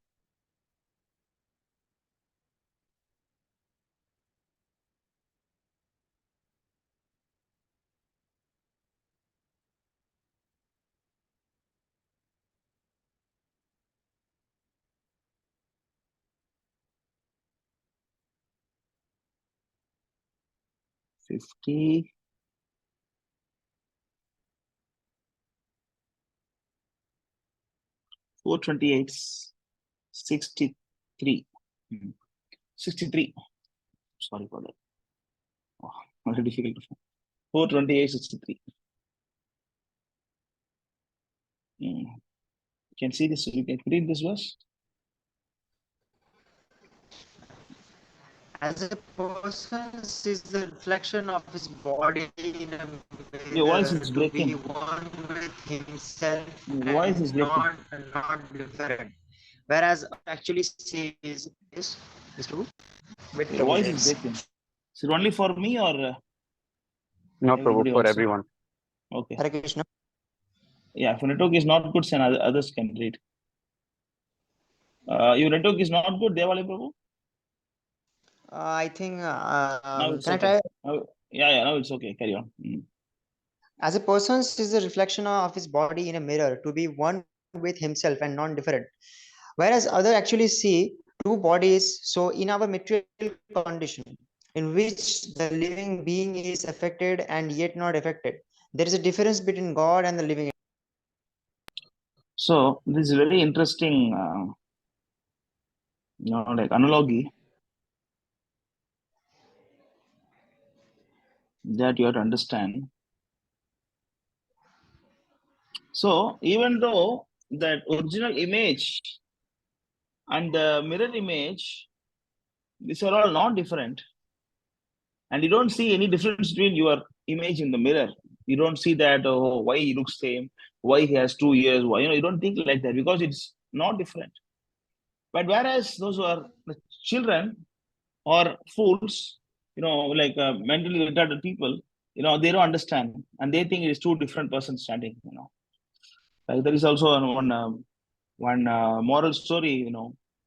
$50. 4:28. 63. 63. Sorry for that. Oh, very difficult to find. 4:28. 63. You can see this. You can read this verse. As a person sees the reflection of his body in a Your voice mirror is to breaking. be one with himself Your voice is and breaking. not different. Whereas actually says is true. Wait, Your voice is yes. breaking. Is it only for me or No, Prabhu, everybody for also? everyone. Okay. Hare Krishna. Yeah, if network is not good, then others can read. Your network is not good, Devali Prabhu? I think Now it's can okay. I try? Yeah, now it's okay. Carry on. As a person sees the reflection of his body in a mirror to be one with himself and non-different, whereas other actually see two bodies. So in our material condition, in which the living being is affected and yet not affected, there is a difference between God and the living. So this is very interesting, like analogy that you have to understand. So even though that original image and the mirror image, these are all not different, and you don't see any difference between your image in the mirror. You don't see that, oh, why he looks same, why he has 2 ears, why, you don't think like that because it's not different. But whereas those who are the children or fools, like mentally retarded people, they don't understand and they think it is two different persons standing. Like there is also one moral story,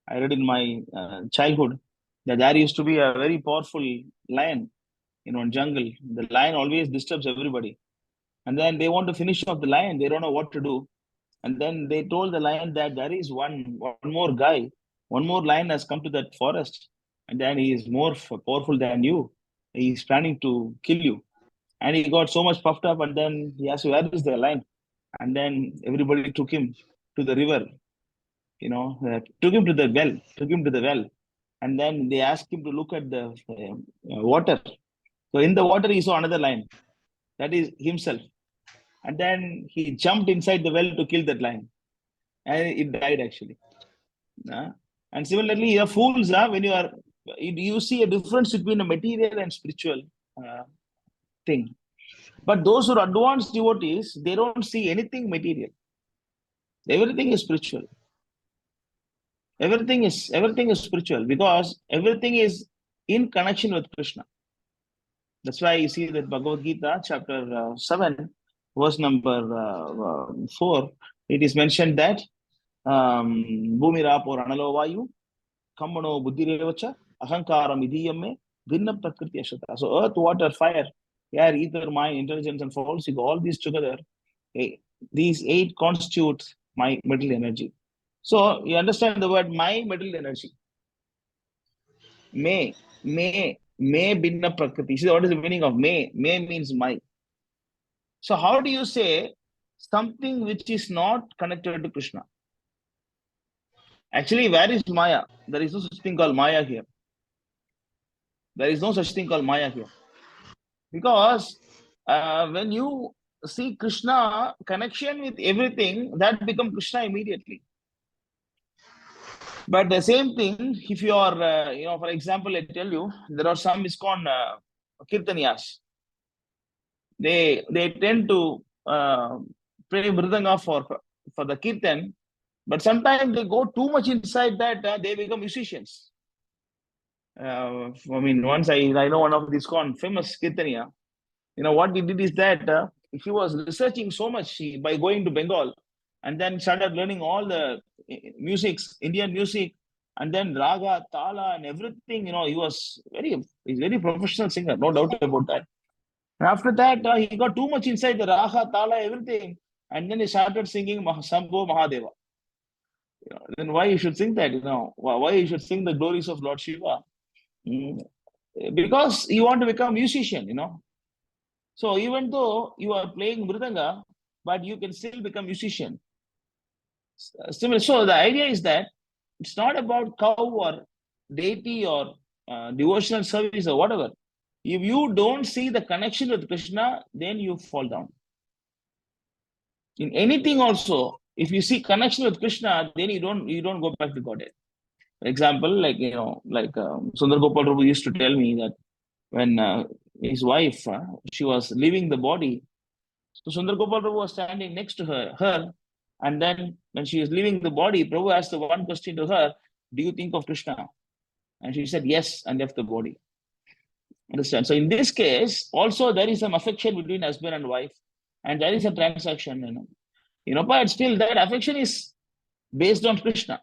I read in my childhood, that there used to be a very powerful lion in one jungle. The lion always disturbs everybody, and then they want to finish off the lion. They don't know what to do, and then they told the lion that there is one more guy, one more lion has come to that forest, and then he is more powerful than you. He is planning to kill you, and he got so much puffed up, and then he asked, "Where is the lion?" And then everybody took him to the river, took him to the well, and then they asked him to look at the water. So in the water, he saw another lion, that is himself, and then he jumped inside the well to kill that lion, and it died actually. And similarly, you're fools, when you see a difference between a material and spiritual thing. But those who are advanced devotees, they don't see anything material. Everything is spiritual. Everything is spiritual because everything is in connection with Krishna. That's why you see that Bhagavad Gita, chapter 7, verse number 4, it is mentioned that Bhumira por analo vayu, kammano buddhirevacha, ahankaram idiyame, vinna prakriti ashata. So earth, water, fire, air, ether, mind, intelligence, and false ego, all these together, these 8 constitute my material energy. So you understand the word my material energy. May binna prakriti. See, what is the meaning of may? May means my. So how do you say something which is not connected to Krishna? Actually, where is Maya? There is no such thing called Maya here. There is no such thing called Maya here. Because when you see Krishna connection with everything, that becomes Krishna immediately. But the same thing, if you are, for example, I tell you, there are some ISKCON Kirtaniyas. They tend to play mridanga for for the kirtan, but sometimes they go too much inside that they become musicians. I mean, once I know one of these famous kirtaniya. What he did is that he was researching so much by going to Bengal, and then started learning all the musics, Indian music, and then raga, tala, and everything. He's very professional singer, no doubt about that. And after that, he got too much inside the raga, tala, everything, and then he started singing Sambho Mahadeva. Then why you should sing that? Why you should sing the glories of Lord Shiva? Because you want to become a musician. So even though you are playing mridanga, but you can still become musician. Similar. So the idea is that it's not about cow or deity or devotional service or whatever. If you don't see the connection with Krishna, then you fall down. In anything also, if you see connection with Krishna, then you don't go back to Godhead. For example, Sundar Gopal Prabhu used to tell me that when his wife, she was leaving the body, so Sundar Gopal Prabhu was standing next to her, and then when she was leaving the body, Prabhu asked the one question to her, do you think of Krishna? And she said, yes, and left the body. Understand? So in this case, also there is some affection between husband and wife, and there is a transaction, but still that affection is based on Krishna.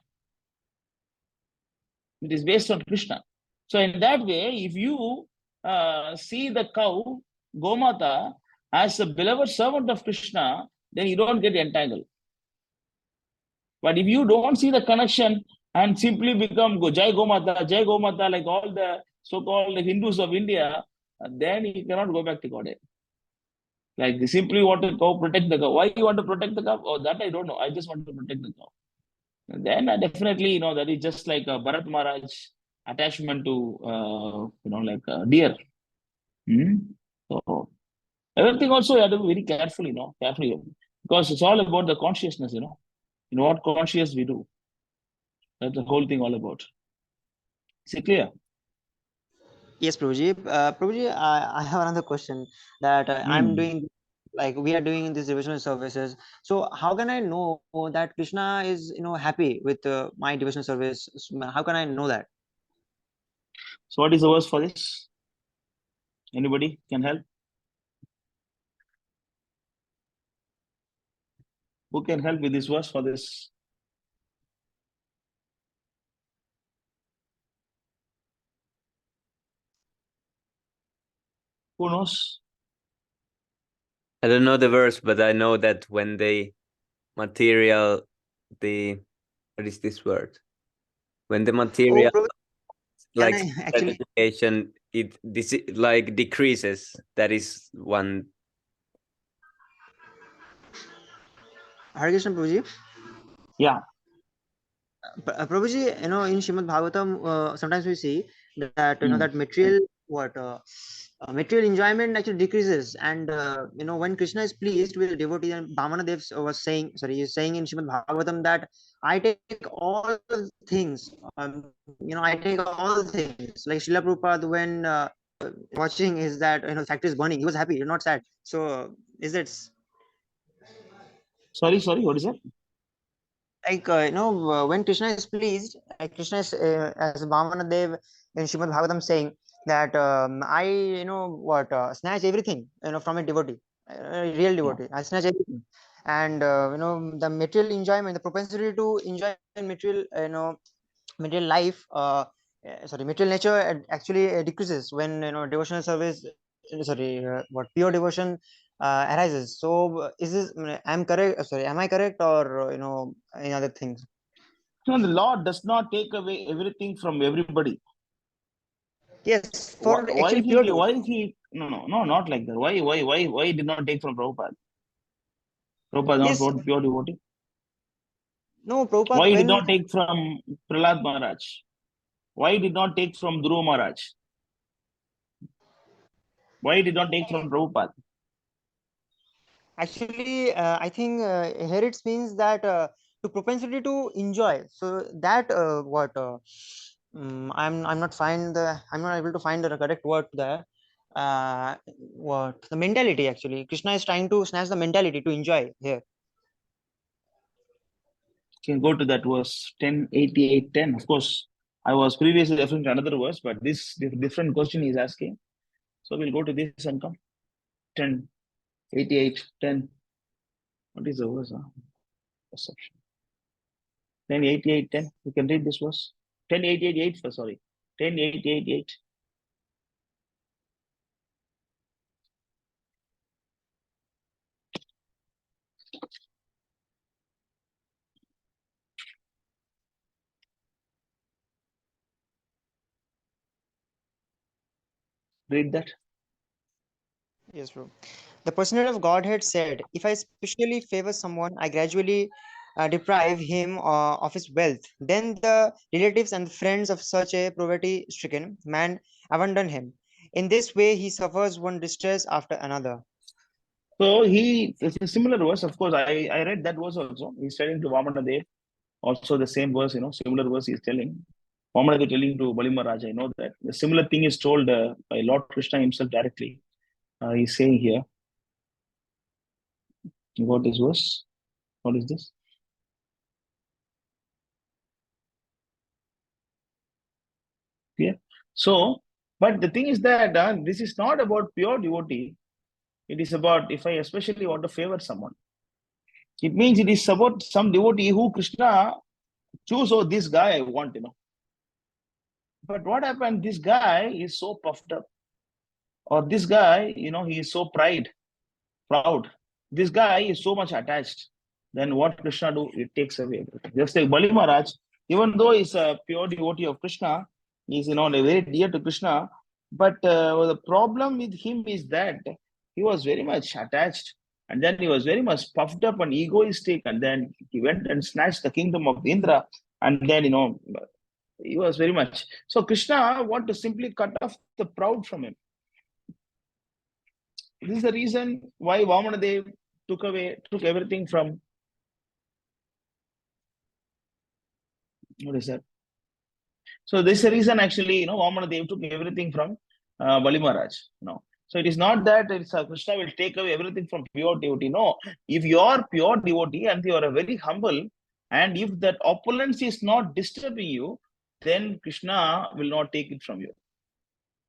It is based on Krishna. So in that way, if you see the cow, Gomata, as a beloved servant of Krishna, then you don't get entangled. But if you don't see the connection and simply become Jai Gomata, like all the so-called Hindus of India, then you cannot go back to Godhead. Like they simply want to go protect the cow. Why you want to protect the cow? Oh, that I don't know. I just want to protect the cow. And then definitely, that is just like a Bharat Maharaj attachment to, deer. So everything also you have to be very careful, carefully, because it's all about the consciousness, what conscious we do. That's the whole thing all about. Is it clear? Yes, Prabhuji. Prabhuji, I have another question that I'm doing, like we are doing in these devotional services. So how can I know that Krishna is, happy with my devotional service? How can I know that? So what is the verse for this? Anybody can help? Who can help with this verse for this? Who knows? I don't know the verse, but I know that when they material, what is this word? When the material, like gratification, this like decreases. That is one. Hare Krishna, Prabhuji. Yeah. Prabhuji, in Srimad Bhagavatam, sometimes we see that that material material enjoyment actually decreases, and when Krishna is pleased with the devotee, and Bhamana Dev was saying, he is saying in Srimad Bhagavatam that I take all things, I take all things. Like Srila Prabhupada, when watching is that factory is burning, he was happy, not sad. So is it? Sorry, what is that? Like when Krishna is pleased, like Krishna is as Vamana Dev in Srimad Bhagavatam saying that I snatch everything from a devotee, real devotee. I snatch everything, and the material enjoyment, the propensity to enjoy material material life, material nature actually decreases when devotional service, pure devotion arises. So is this I'm correct? Sorry, am I correct, or any other things? No, the Lord does not take away everything from everybody. Yes, for actually pure devotion. No, not like that. Why he did not take from Prabhupada? Prabhupada Yes. not pure devotee. No, Prabhupada. Why he did not take from Prahlad Maharaj? Why he did not take from Dhruva Maharaj? Why he did not take from Prabhupada? Actually, I think here it means that to propensity to enjoy. So that I'm not able to find the correct word there. What the mentality actually? Krishna is trying to snatch the mentality to enjoy here. Can go to that verse 10:88:10. Of course, I was previously referring to another verse, but this different question is asking. So we'll go to this and come 10:88:10. What is the verse? Perception. 10:88:10. You can read this verse. 10:88:8. Sorry, 10:88:8. Read that. Yes, bro. The personhood of Godhead said, if I specially favor someone, I gradually deprive him of his wealth. Then the relatives and friends of such a poverty stricken man abandon him. In this way, he suffers one distress after another. So it's a similar verse. Of course, I read that verse also. He's telling to Vamanadev. Also the same verse, similar verse he's telling. Vamanadev telling to Balima Raja. I know that. The similar thing is told by Lord Krishna himself directly. He's saying here. You got this verse? What is this? Yeah. So, but the thing is that this is not about pure devotee. It is about if I especially want to favor someone. It means it is about some devotee who Krishna choose, oh, this guy I want, But what happened? This guy is so puffed up. Or this guy, he is so proud. This guy is so much attached. Then what Krishna do? It takes away everything. Just like Bali Maharaj, even though he's a pure devotee of Krishna, he's very dear to Krishna. But the problem with him is that he was very much attached, and then he was very much puffed up and egoistic, and then he went and snatched the kingdom of Indra, and then he was very much. So Krishna want to simply cut off the proud from him. This is the reason why Vamanadev took everything from, what is that? So this is the reason actually, Vamanadev took everything from Bali Maharaj. So it is not that Krishna will take away everything from pure devotee. No, if you are pure devotee and you are very humble, and if that opulence is not disturbing you, then Krishna will not take it from you.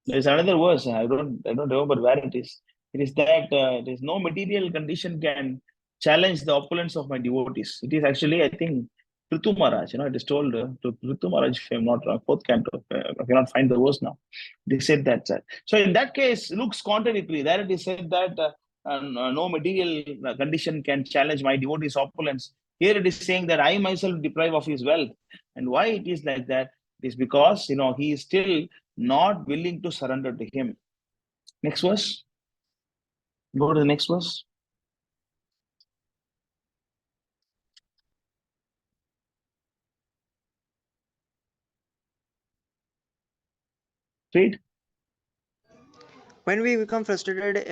There is another verse. I don't remember where it is. It is that there is no material condition can challenge the opulence of my devotees. It is actually, I think, Prithu Maharaj. It is told to Prithu Maharaj, if I'm not wrong, fourth canto. I cannot find the verse now. They said that. So in that case, looks contradictory. There it is said that no material condition can challenge my devotees' opulence. Here it is saying that I myself deprive of his wealth. And why it is like that? It is because he is still not willing to surrender to him. Next verse. Go to the next verse. Read. When we become frustrated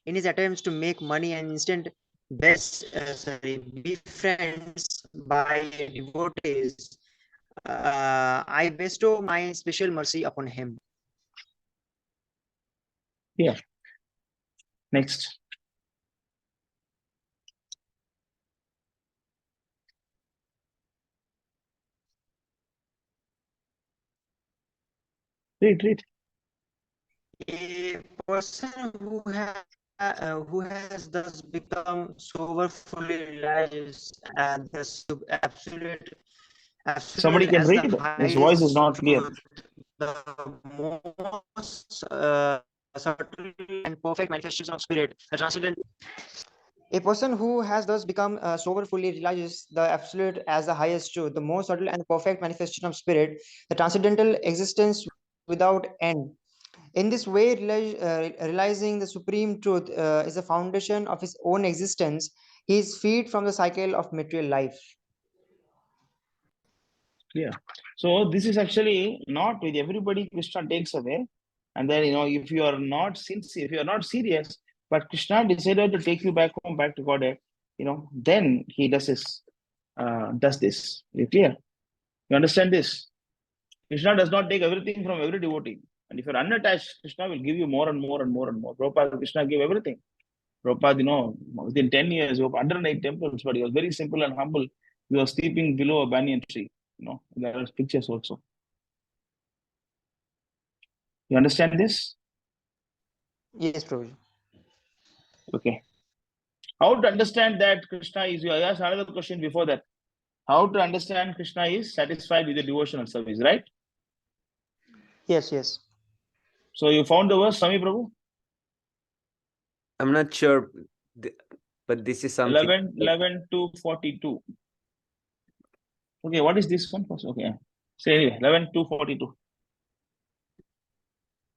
in his attempts to make money and instant be friends by devotees, I bestow my special mercy upon him. Yeah. Next. Read. A person who has thus become sober fully realizes the absolute Somebody can as the read. His voice is highest not clear. truth, the most subtle and perfect manifestation of spirit, the transcendental. A person who has thus become sober fully realizes the absolute as the highest truth, the most subtle and perfect manifestation of spirit, the transcendental existence without end. In this way, realizing the supreme truth is the foundation of his own existence. He is freed from the cycle of material life. Yeah. So this is actually not with everybody Krishna takes away. And then, if you are not sincere, if you are not serious, but Krishna decided to take you back home, back to Godhead, then he does this. You clear? You understand this? Krishna does not take everything from every devotee. And if you're unattached, Krishna will give you more and more and more and more. Prabhupada, Krishna gave everything. Prabhupada, within 10 years, he opened 108 temples, but he was very simple and humble. You are sleeping below a banyan tree. There are pictures also. You understand this? Yes, Prabhuji. Okay. How to understand that Krishna is? I asked another question before that. How to understand Krishna is satisfied with the devotional service, right? Yes, yes. So you found the verse, Swami Prabhu? I'm not sure, but this is something. 11 to 42. Okay, what is this one first? Okay. So anyway, 11 to 42.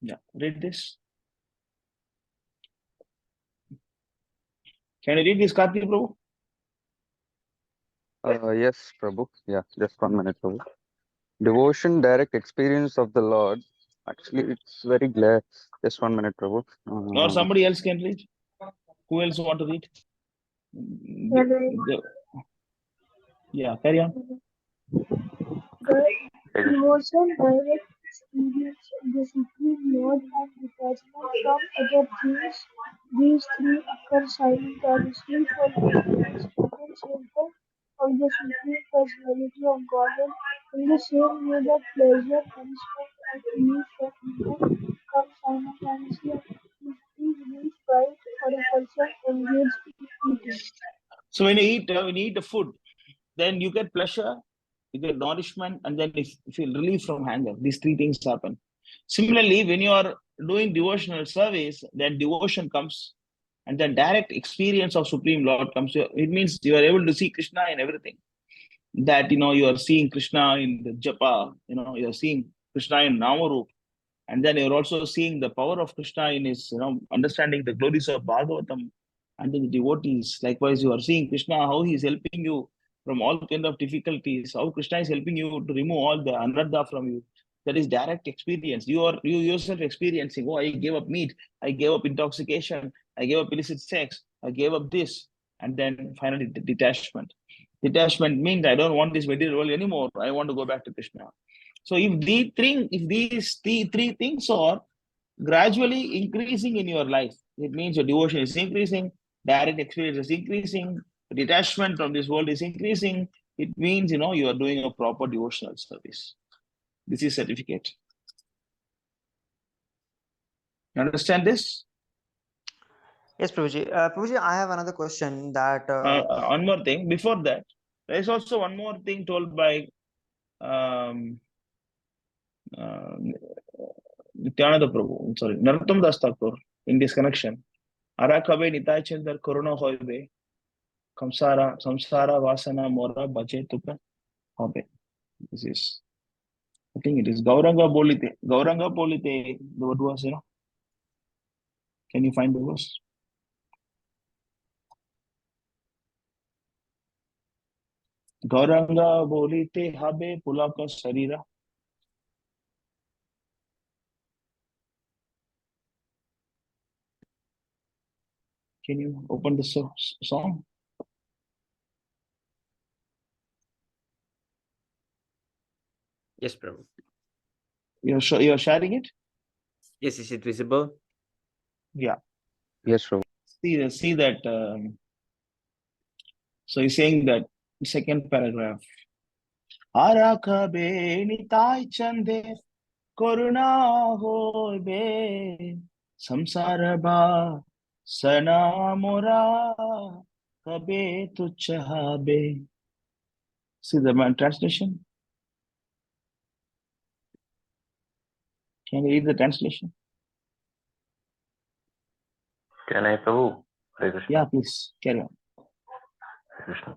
Yeah, read this. Can you read this, Karthi Prabhu? Yes, Prabhu. Yeah, just 1 minute, Prabhu. Devotion, direct experience of the Lord. Actually, it's very glad. Just 1 minute, Prabhu. Or somebody else can read? Who else want to read? Yeah, carry on. The devotion, direct experience of the Supreme Lord and detachment from other things. These three occur simultaneously for the students of the Supreme Personality of Godhead. In the same way that pleasure, punishment, and relief from evil come simultaneously and is released by for a person engaged in eating. So when you eat the food, then you get pleasure, you get nourishment, and then you feel relief from hunger. These three things happen. Similarly, when you are doing devotional service, then devotion comes, and then direct experience of Supreme Lord comes. It means you are able to see Krishna in everything. That you are seeing Krishna in the japa, you are seeing Krishna in Namarup, and then you're also seeing the power of Krishna in his, understanding the glories of Bhagavatam and the devotees. Likewise, you are seeing Krishna, how he is helping you from all kind of difficulties, how Krishna is helping you to remove all the anartha from you. That is direct experience. You yourself experiencing, oh, I gave up meat, I gave up intoxication, I gave up illicit sex, I gave up this, and then finally the detachment. Detachment means I don't want this material world anymore. I want to go back to Krishna. So if these three things are gradually increasing in your life, it means your devotion is increasing, direct experience is increasing, detachment from this world is increasing. It means you are doing a proper devotional service. This is certificate. You understand this? Yes, Prabhuji. Prabhuji, I have another question that One more thing. Before that, there is also one more thing told by Nityananda Prabhu, sorry, Narottam Das Thakur in this connection. Arakabe Nitai Chandar Corona Hoibe Samsara Vasana Mora Bache Tuka Hobe. This is, I think it is Gauranga Bolite. Gauranga Bolite, what was, can you find the verse? Gauranga Bolite Habe Pulaka Sarira. Can you open the song? Yes, Prabhu. You're sharing it? Yes, is it visible? Yeah. Yes, Prabhu. See that. So he's saying that second paragraph. Arakabe Nitai Chande Corona Hobe Samsara Ba Sana Mora Kabe Tuchahabe. See the translation? Can you read the translation? Can I, Prabhu? Hare Krishna. Yeah, please carry on. Hare Krishna.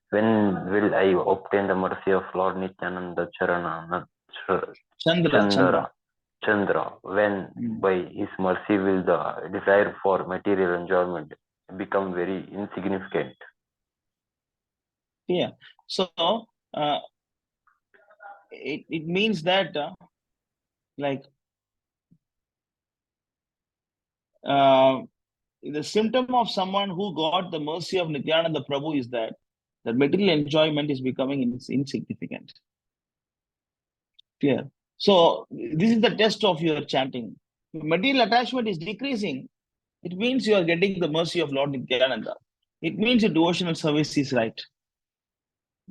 When will I obtain the mercy of Lord Nityananda Chandra? When by his mercy will the desire for material enjoyment become very insignificant? Yeah. So it means that the symptom of someone who got the mercy of Nityananda Prabhu is that material enjoyment is becoming insignificant. Clear. So this is the test of your chanting. If material attachment is decreasing, it means you are getting the mercy of Lord Nityananda. It means your devotional service is right.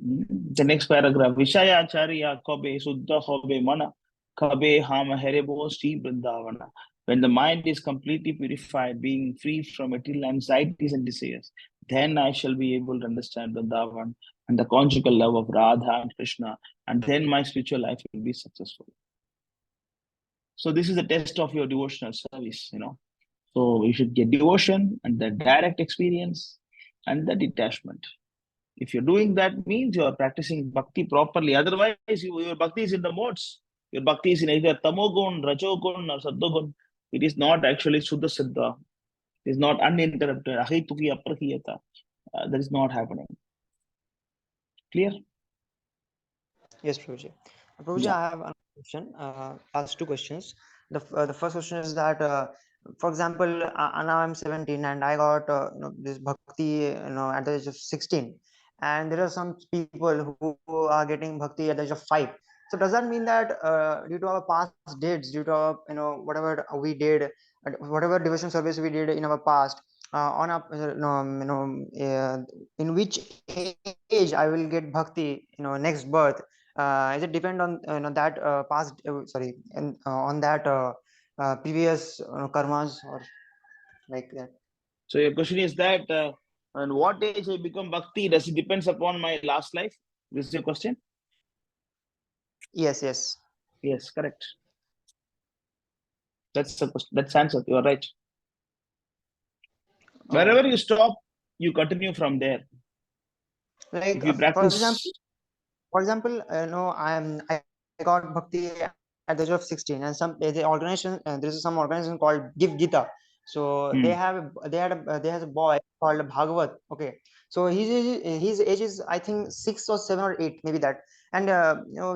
The next paragraph. Vishaya Acharya Kobe Suddha Hobe Mana Kabe Hama Herebo Sri Vrindavana. When the mind is completely purified, being free from material anxieties and desires, then I shall be able to understand Vrindavan and the conjugal love of Radha and Krishna, and then my spiritual life will be successful. So this is a test of your devotional service, So you should get devotion and the direct experience and the detachment. If you're doing that, means you are practicing bhakti properly. Otherwise, your bhakti is in the modes. Your bhakti is in either tamogun, rajogun, or saddogun. It is not actually Shuddha Siddha. It is not uninterrupted. Ahituki aprahiyata. That is not happening. Clear? Yes, Prabhuji. Prabhuji, Yeah. I have another question. Ask two questions. The first question is that, for example, now I'm 17 and I got this bhakti at the age of 16, and there are some people who are getting bhakti at the age of 5. So does that mean that due to our past deeds, due to our, whatever we did, whatever devotion service we did in our past, on a in which age I will get bhakti, next birth? Is it depend on that past sorry and on that previous karmas or like that? So your question is that, and what age I become bhakti? Does it depends upon my last life? This is your question? Yes. Yes, correct. That's the question. That's answer. You are right. Wherever you stop, you continue from there. Like if you practice, for example, I got bhakti at the age of 16, and the organization, there is some organization called Give Gita. So they has a boy called Bhagavat. Okay, so his age is, I think, 6 or 7 or 8, maybe that, and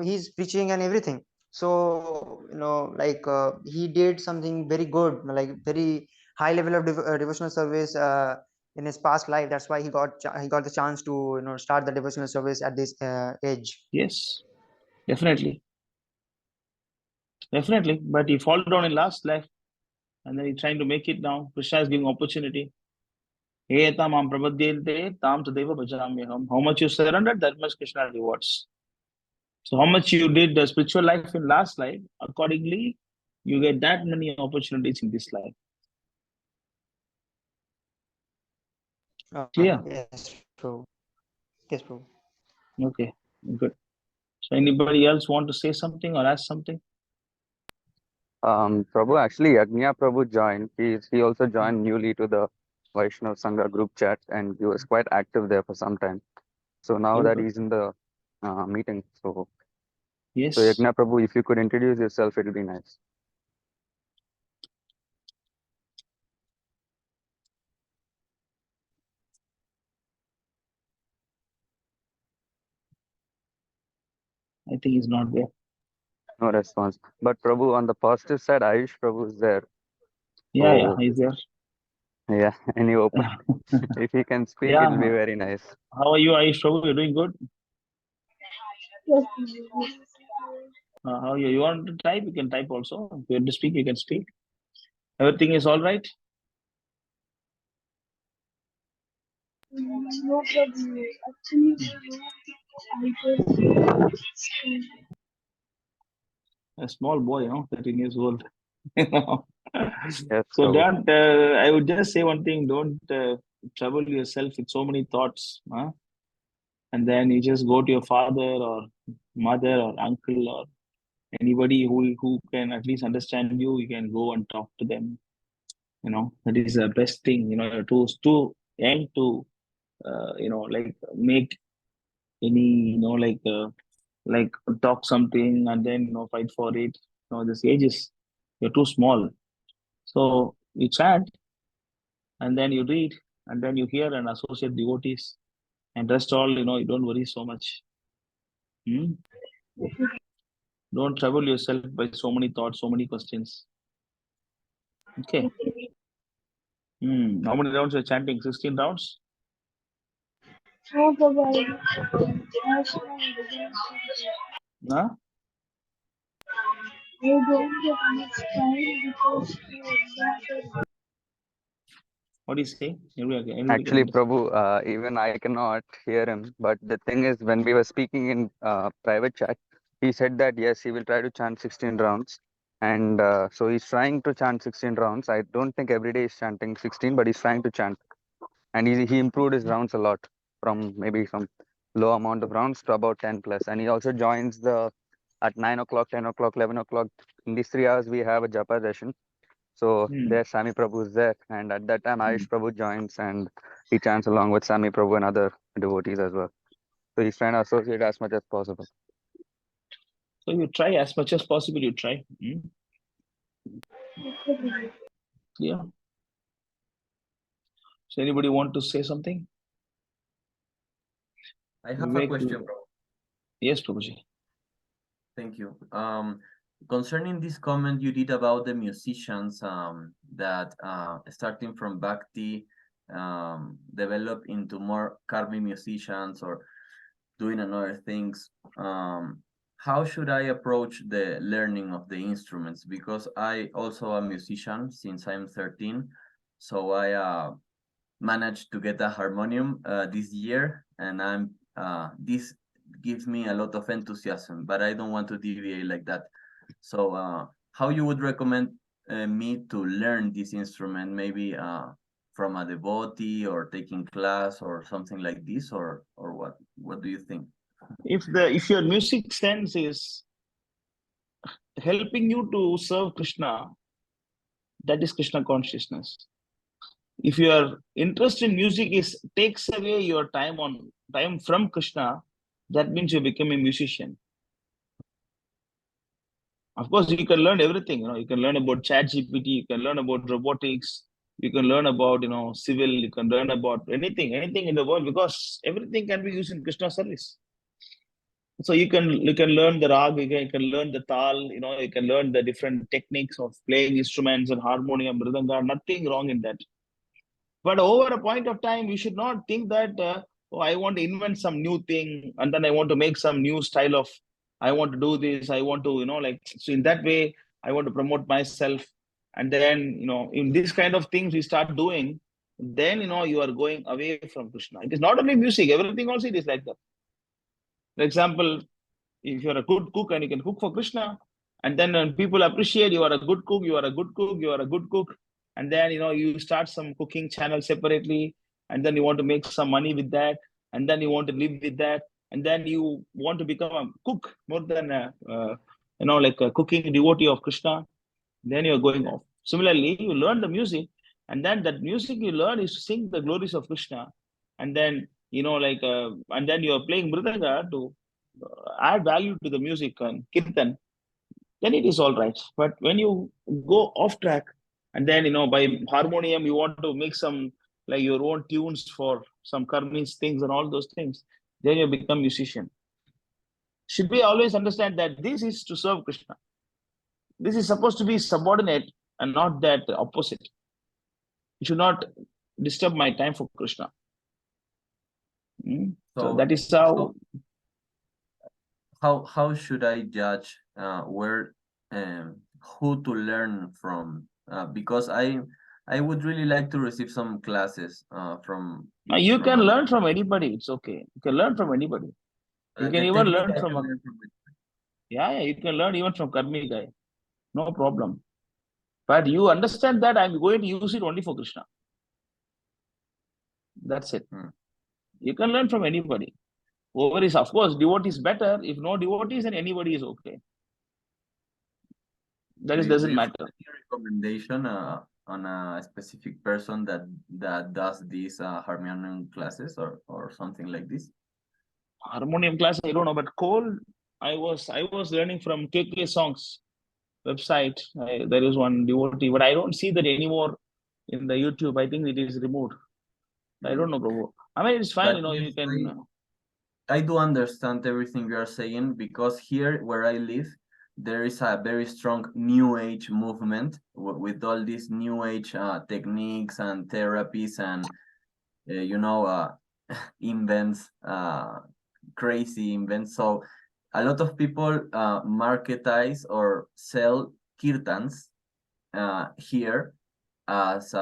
he's preaching and everything. So he did something very good, like very high level of devotional service in his past life. That's why he got the chance to start the devotional service at this age. yes, definitely. But he fall down in last life, and then he's trying to make it now. Krishna is giving opportunity. How much you surrendered, that much Krishna rewards. So how much you did the spiritual life in last life, accordingly, you get that many opportunities in this life. Clear? Yes, true. Yes, true. Okay, good. So anybody else want to say something or ask something? Prabhu, actually, Agnya Prabhu joined. He also joined newly to the Vaishnav Sangha group chat, and he was quite active there for some time. So now that he's in the meeting, so Agnya Prabhu, if you could introduce yourself, it'll be nice. I think he's not there. No response. But Prabhu, on the positive side, Ayush Prabhu is there. Yeah, he's there. Yeah, and he opened. If he can speak, it'll be very nice. How are you, Ayush Prabhu? You're doing good? Yes. How are you? You want to type? You can type also. If you want to speak, you can speak. Everything is all right? No problem. Actually, A small boy, 13 years old. Yes, So don't, I would just say one thing, don't trouble yourself with so many thoughts. And then you just go to your father or mother or uncle or anybody who can at least understand you. You can go and talk to them. That is the best thing. You're too young to make any like talk something and then fight for it. This age is, you're too small. So you chant and then you read and then you hear and associate devotees, and rest all, you don't worry so much. Don't trouble yourself by so many thoughts, so many questions. Okay. How many rounds you're chanting? 16 rounds? no problem. Huh? I don't get much time because What do you say? Anybody can Actually, understand. Prabhu, even I cannot hear him. But the thing is, when we were speaking in private chat, he said that yes, he will try to chant 16 rounds. And so he's trying to chant 16 rounds. I don't think every day he's chanting 16, but he's trying to chant. And he improved his rounds a lot from maybe some low amount of rounds to about 10 plus. And he also joins the at 9 o'clock, 10 o'clock, 11 o'clock. In these 3 hours, we have a japa session. So there Sami Prabhu is there, and at that time Ayush Prabhu joins and he chants along with Sami Prabhu and other devotees as well. So he's trying to associate as much as possible. So you try as much as possible. You try. Yeah. So anybody want to say something? I have a question, bro. Yes, Prabhuji. Thank you. Concerning this comment you did about the musicians that starting from Bhakti develop into more karmic musicians or doing another things, how should I approach the learning of the instruments? Because I also a musician since I'm 13, so I managed to get a harmonium this year, and I'm this gives me a lot of enthusiasm, but I don't want to deviate like that. So how you would recommend me to learn this instrument? Maybe from a devotee or taking class or something like this, or what? What do you think? If your music sense is helping you to serve Krishna, that is Krishna consciousness. If your interest in music takes away your time from Krishna, that means you become a musician. Of course, you can learn everything. You can learn about ChatGPT, you can learn about robotics, you can learn about civil, you can learn about anything in the world, because everything can be used in Krishna service. So you can learn the rag, you can learn the tal, you can learn the different techniques of playing instruments and harmonium, mridanga, nothing wrong in that. But over a point of time, we should not think that, oh, I want to invent some new thing, and then I want to make some new style of, I want to do this, I want to, so in that way, I want to promote myself. And then, in this kind of things we start doing, then, you are going away from Krishna. It is not only music, everything also it is like that. For example, if you're a good cook and you can cook for Krishna, and then when people appreciate you are a good cook, you are a good cook, you are a good cook, and then you start some cooking channel separately, and then you want to make some money with that, and then you want to live with that, and then you want to become a cook more than like a cooking devotee of Krishna, then you're going off. Similarly, you learn the music, and then that music you learn is to sing the glories of Krishna, and then and then you are playing mridanga to add value to the music and kirtan, then it is all right. But when you go off track, and then by harmonium you want to make some like your own tunes for some karmis things and all those things, then you become musician. Should we always understand that this is to serve Krishna? This is supposed to be subordinate and not that opposite. You should not disturb my time for Krishna. So that is how should I judge where who to learn from? Because I would really like to receive some classes from. You can learn from anybody. It's okay. You can learn from anybody. You can even learn from yeah, you can learn even from Karmi guy. No problem. But you understand that I'm going to use it only for Krishna. That's it. You can learn from anybody. Whoever is, of course, devotee is better. If no devotees, then anybody is okay. That doesn't matter. Recommendation on a specific person that does these harmonium classes or something like this? Harmonium class, I don't know, but Cole, I was learning from KK Songs website. There is one devotee, but I don't see that anymore in the YouTube. I think it is removed. I don't know, Prabhu. I mean, it's fine, But you can. I do understand everything you are saying, because here where I live, there is a very strong New Age movement with all these New Age techniques and therapies and invents, crazy invents. So a lot of people marketize or sell kirtans here as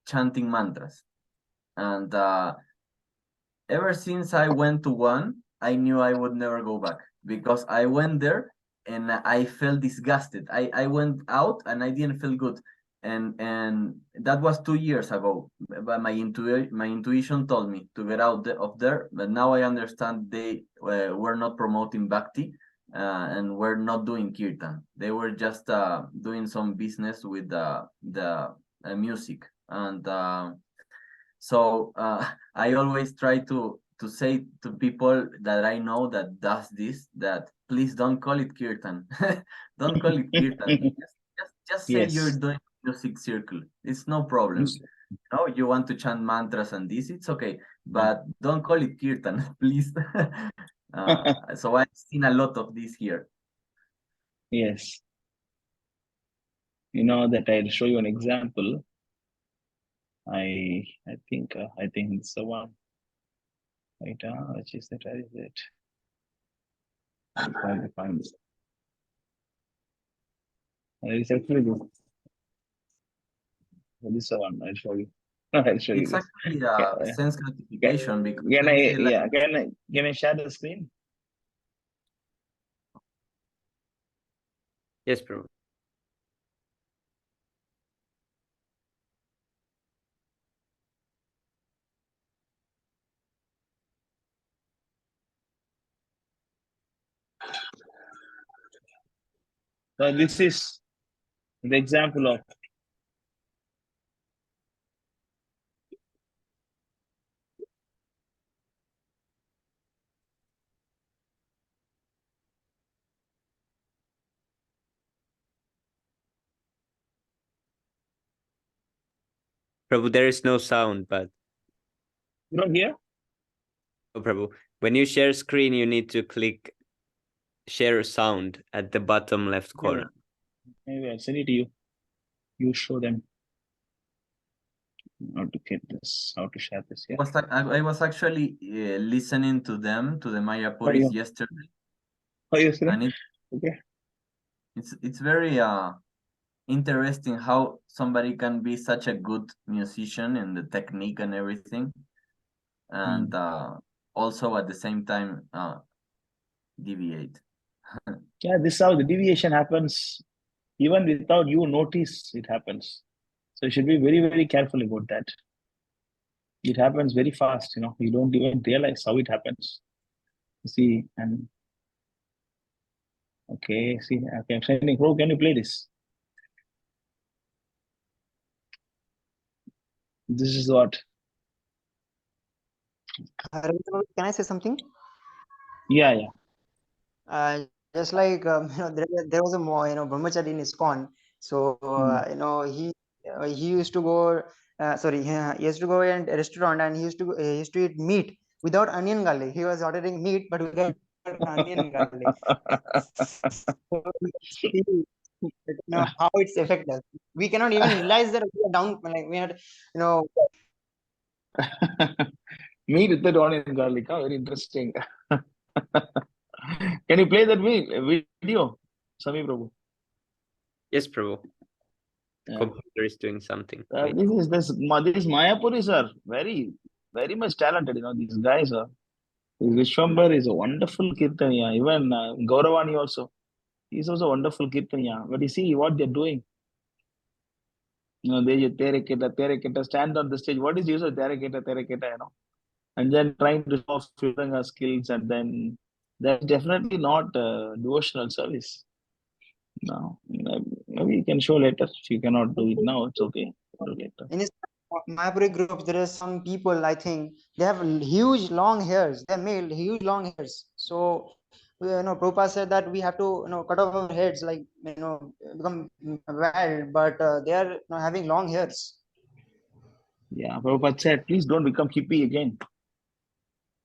chanting mantras. And ever since I went to one, I knew I would never go back, because I went there and I felt disgusted. I went out and I didn't feel good. And that was 2 years ago. But my intuition told me to get out of there. But now I understand they were not promoting bhakti, and were not doing kirtan. They were just doing some business with the music. And so I always try to say to people that I know that does this, that please don't call it kirtan. Don't call it kirtan. Just say you're Yes. doing music circle. It's no problem. No, you want to chant mantras and this, it's okay, but don't call it kirtan, please. So I've seen a lot of this here. Yes. You know that I'll show you an example. I think it's the one. Right, which is that? Where is it? I'm trying to find it. It's actually this. This one. I'll show you. I'll show you It's this. actually sense gratification, because Can I I? feel like Yeah. Can I share the screen? Yes, Prabhu. So this is the example of Prabhu, there is no sound, but you don't hear? oh, Prabhu, when you share screen, you need to click share sound at the bottom left corner. Maybe I'll send it to you. You show them how to get this, how to share this. Yeah. I was actually listening to them, to the Mayapuris yesterday. Oh, yes, and okay. It's very interesting how somebody can be such a good musician in the technique and everything, and also at the same time deviate. Yeah, this is how the deviation happens. Even without you notice, it happens. So you should be very, very careful about that. It happens very fast, you don't even realize how it happens. See, and okay, see, okay, I'm sending. Bro, can you play this? This is what. Can I say something? Yeah. Just like there was a brahmachari in ISKCON. So he used to go. He used to go in a restaurant, and he used to eat meat without onion garlic. He was ordering meat, but without onion garlic. How it's affected. We cannot even realize that we are down. Like we had, Meat with the onion and garlic. Very interesting. Can you play that video, Sami Prabhu? Yes, Prabhu. Computer is doing something. These Mayapuris are very, very much talented. These guys are. Vishwambar is a wonderful kirtaniya. Even Gauravani also. He's also a wonderful kirtaniya. But you see what they're doing. They tereketa, stand on the stage. What is the use of tereketa, and then trying to show off our skills, and then that's definitely not devotional service. No, maybe you can show later. If you cannot do it now, it's okay. Do later. In his Mayapuri groups, there are some people, I think, they have huge long hairs. They're male, huge long hairs. So, Prabhupada said that we have to, cut off our heads, like, become wild, but they are having long hairs. Yeah, Prabhupada said, please don't become hippie again.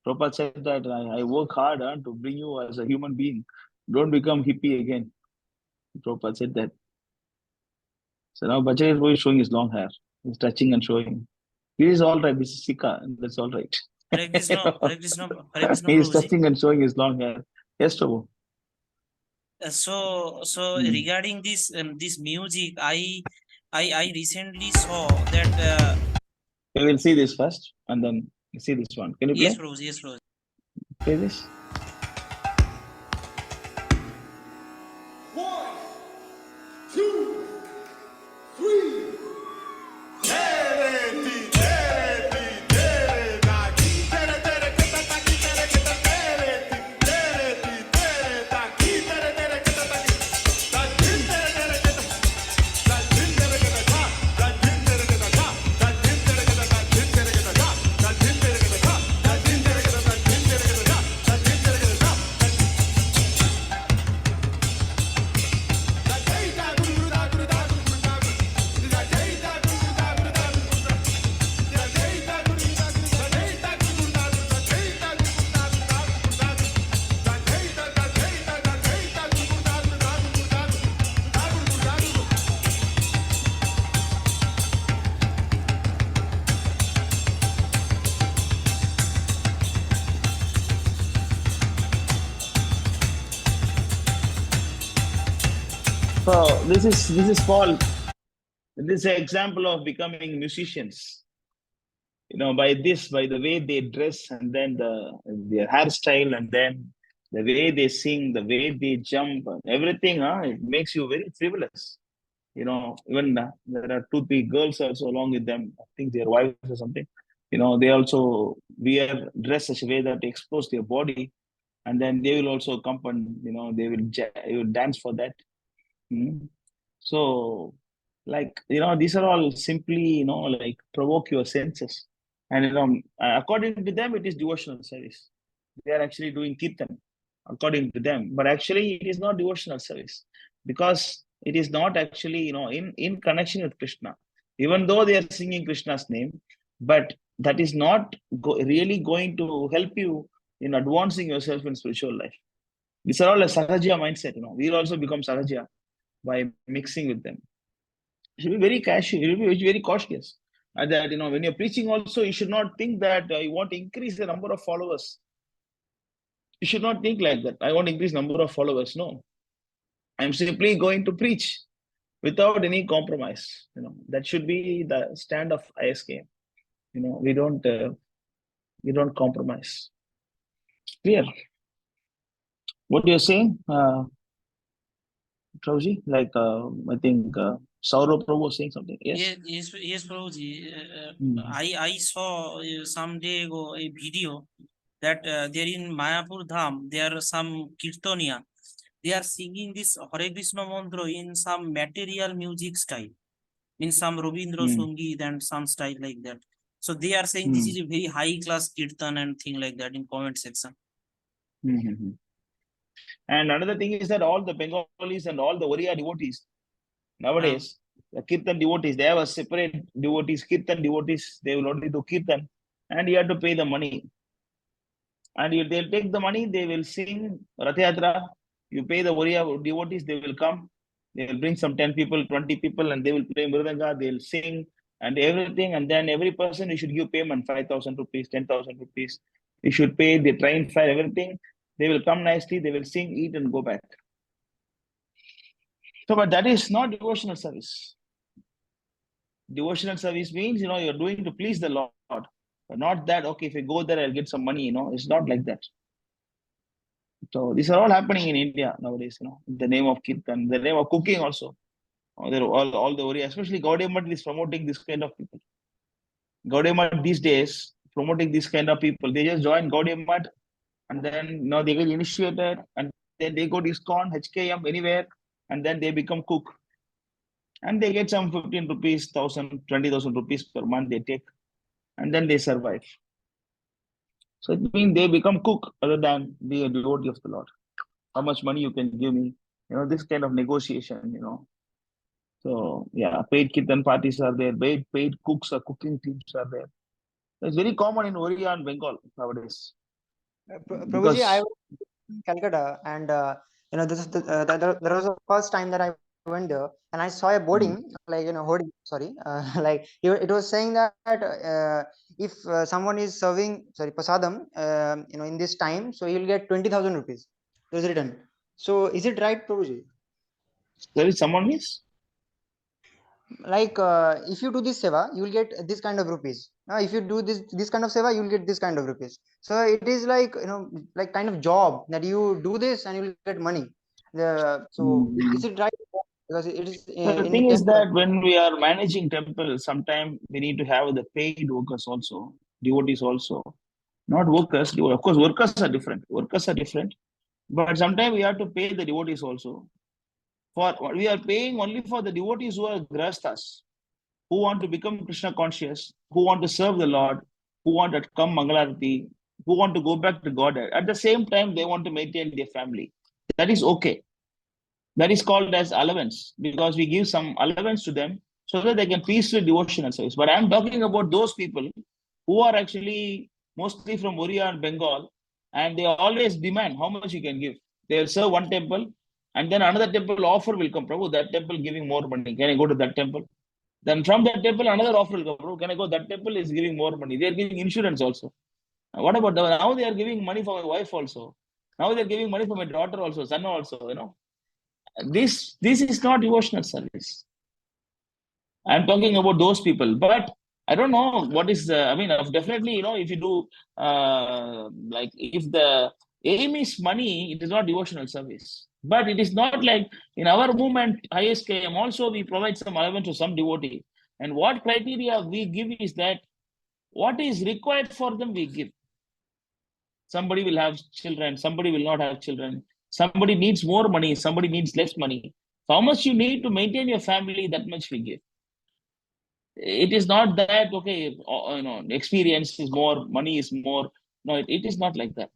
Prabhupada said that I work hard to bring you as a human being. Don't become hippie again. Prabhupada said that. So now Bajaj is showing his long hair. He's touching and showing. This is all right. This is Sika. That's all right. Hare Krishna, He's Prabhuji. touching and showing his long hair. Yes, Prabhu. So regarding this music, I recently saw that We will see this first, and then see this one. Can you play? Yes, Prabhuji. Yes, Prabhuji. Play this. So this is called, this is an example of becoming musicians. You know, by the way they dress, and then their hairstyle, and then the way they sing, the way they jump, and everything, it makes you very frivolous. You know, even there are 2-3 girls also along with them. I think their wives or something. You know, they also wear dress such a way that expose their body, and then they will also come and, you know, they will dance for that. So, like, you know, these are all simply, you know, like provoke your senses. And, you know, according to them, it is devotional service. They are actually doing kirtan, according to them. But actually, it is not devotional service, because it is not actually, you know, in connection with Krishna. Even though they are singing Krishna's name, but that is not really going to help you in advancing yourself in spiritual life. These are all a Sahaja mindset. You know, we will also become Sahaja by mixing with them. You should be very cautious. You should be very cautious. And that, you know, when you're preaching also, you should not think that you want to increase the number of followers. You should not think like that. I want to increase number of followers. No, I'm simply going to preach without any compromise. You know, that should be the stand of ISK. You know, we don't compromise. Clear? What you're saying, Prabhuji? Like, I think Saurav Prabhu was saying something. Yes. Yes, Prabhuji. I saw some day ago a video that there in Mayapur Dham, there are some Kirtaniya. They are singing this Hare Krishna mantra in some material music style, in some Rabindra Sangeet and some style like that. So they are saying this is a very high class kirtan and thing like that in comment section. And another thing is that all the Bengalis and all the Oriya devotees nowadays, the Kirtan devotees, they have a separate devotees, Kirtan devotees, they will only do Kirtan, and you have to pay the money. And they'll take the money, they will sing Rath Yatra, you pay the Oriya devotees, they will come, they will bring some 10 people, 20 people, and they will play Mridanga, they'll sing and everything, and then every person you should give payment, 5,000 rupees, 10,000 rupees. You should pay the train fare, everything. They will come nicely, they will sing, eat, and go back. So, but that is not devotional service. Devotional service means, you know, you're doing to please the Lord. But not that, okay, if I go there, I'll get some money, you know, it's not like that. So these are all happening in India nowadays, you know, in the name of Kirtan, the name of cooking also. All the Oriya, especially Gaudiya Math is promoting this kind of people. Gaudiya Math these days, promoting this kind of people. They just join Gaudiya Math, and then, you know, they get initiated, and then they go to ISKCON, HKM, anywhere, and then they become cook. And they get some 15 rupees, 1,000, 20,000 rupees per month they take, and then they survive. So it means they become cook other than be a devotee of the Lord. How much money you can give me? You know, this kind of negotiation, you know. So yeah, paid kirtan parties are there, paid cooks or cooking teams are there. It's very common in Oriya and Bengal nowadays. Prabhuji, I was in Calcutta, and you know, there was the first time that I went there, and I saw a boarding, like, you know, hoarding, sorry, like it was saying that if someone is serving, sorry, prasadam, you know, in this time, so you'll get 20,000 rupees. It was written. So is it right, Prabhuji? Sorry, someone is? Like if you do this seva, you will get this kind of rupees. If you do this kind of seva, you'll get this kind of rupees. So it is like, like kind of job that you do this and you'll get money. So is it right? Because it is The in the thing is temple. that when we are managing temple, sometimes we need to have the paid workers also, devotees also, not workers. Of course, workers are different. Workers are different, but sometimes we have to pay the devotees also. We are paying only for the devotees who are grastas, who want to become Krishna conscious, who want to serve the Lord, who want to come Mangalarati, who want to go back to God. At the same time, they want to maintain their family. That is okay. That is called as allowance, because we give some allowance to them so that they can peacefully devotional service. But I'm talking about those people who are actually mostly from Oriya and Bengal, and they always demand how much you can give. They'll serve one temple, and then another temple offer will come. Prabhu, that temple giving more money. Can I go to that temple? Then from that temple, another offer will come. Prabhu, can I go? That temple is giving more money. They are giving insurance also. What about now? They are giving money for my wife also. Now they're giving money for my daughter also, son also. This is not devotional service. I'm talking about those people, but I don't know what is the. I mean, definitely, if you do like if the aim is money, it is not devotional service. But it is not like in our movement, ISKM. Also, we provide some allowance to some devotee, and what criteria we give is that what is required for them we give. Somebody will have children, somebody will not have children. Somebody needs more money, somebody needs less money. So how much you need to maintain your family, that much we give. It is not that, okay, experience is more, money is more. No, it is not like that.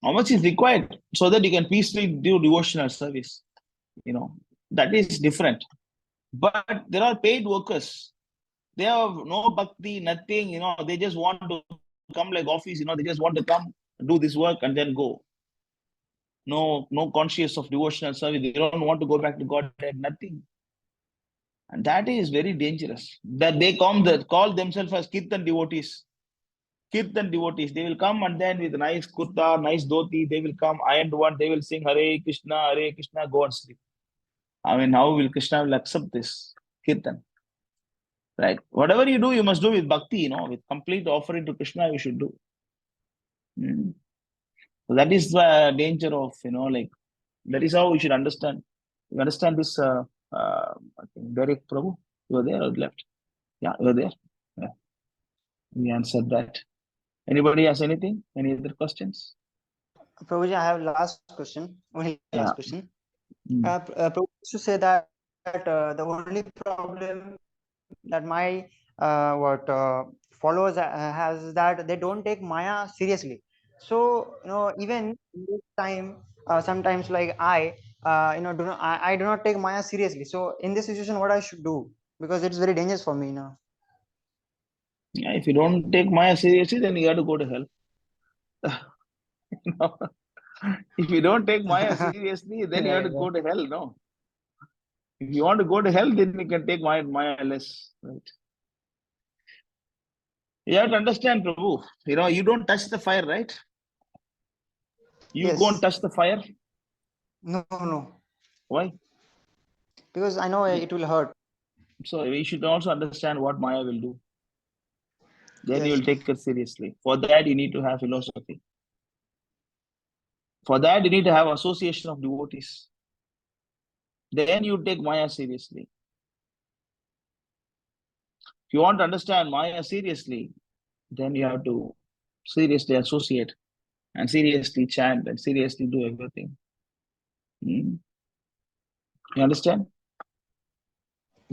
How much is required so that you can peacefully do devotional service? That is different. But there are paid workers. They have no bhakti, nothing, they just want to come like office, they just want to come, do this work and then go. No conscious of devotional service. They don't want to go back to God, nothing. And that is very dangerous. That they call themselves as Kirtan devotees. Kirtan devotees. They will come and then with nice kurta, nice dhoti, they will come, ironed one, they will sing Hare Krishna, go and sleep. I mean, how will Krishna will accept this Kirtan? Right? Whatever you do, you must do with bhakti, with complete offering to Krishna, you should do. So that is the danger of, that is how we should understand. You understand this, I think Derek Prabhu, you were there or left? Yeah, you were there. Yeah. We answered that. Anybody has anything? Any other questions? Prabhuji, I have last question. Only last question. Prabhu used to say that the only problem that my followers has is that they don't take Maya seriously. So even in this time, sometimes like I do not take Maya seriously. So in this situation, what I should do, because it's very dangerous for me now. Yeah, if you don't take Maya seriously, then you have to go to hell. If you don't take Maya seriously, then you have to go to hell. No. If you want to go to hell, then you can take Maya less. Right. You have to understand, Prabhu. You don't touch the fire, right? You go and touch the fire. No. Why? Because I know it will hurt. So we should also understand what Maya will do. Then you will take it seriously. For that, you need to have philosophy. For that, you need to have association of devotees. Then you take Maya seriously. If you want to understand Maya seriously, then you have to seriously associate and seriously chant and seriously do everything. You understand?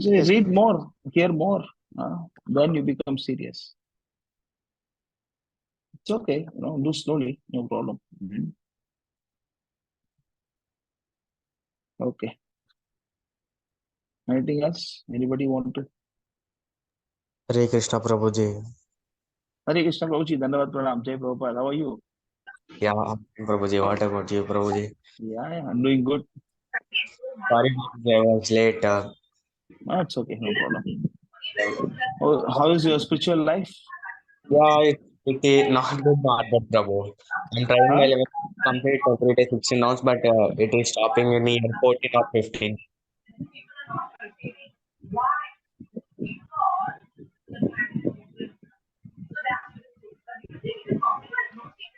So read more, hear more, then you become serious. It's okay, do slowly, no problem. Okay. Anything else? Anybody want to? Hare Krishna Prabhuji. Hare Krishna Prabhuji, Dhanavad Pranam, Jai Prabhupada. How are you? Yeah, Prabhuji. What about you, Prabhuji? Yeah, I'm doing good. Sorry, I was late. No, it's okay, no problem. How is your spiritual life? Yeah, it is not good, not good, Prabhu. I'm trying my level to complete every day 16 hours, but it is stopping me at 14 or 15.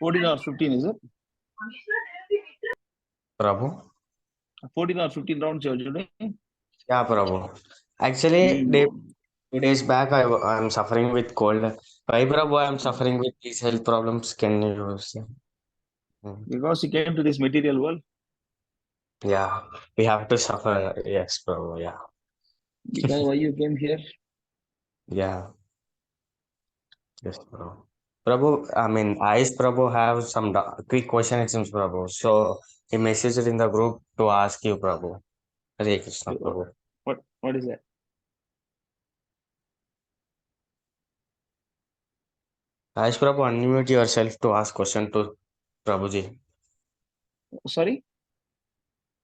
14 or 15, is it? Prabhu? 14 or 15 rounds you're doing? Yeah, Prabhu. Actually, Hmm. 2 days back, I'm suffering with cold. Why, Prabhu, I'm suffering with these health problems? Can you say? Because you came to this material world. Yeah, we have to suffer. Yes, Prabhu. Yeah. Because why you came here? Yeah. Yes, Prabhu. Prabhu, I mean, Prabhu have some quick question, it seems, Prabhu. So he messaged in the group to ask you, Prabhu. Hare Krishna, Prabhu. What is that? Ayush Prabhu, unmute yourself to ask question to Prabhuji. Sorry?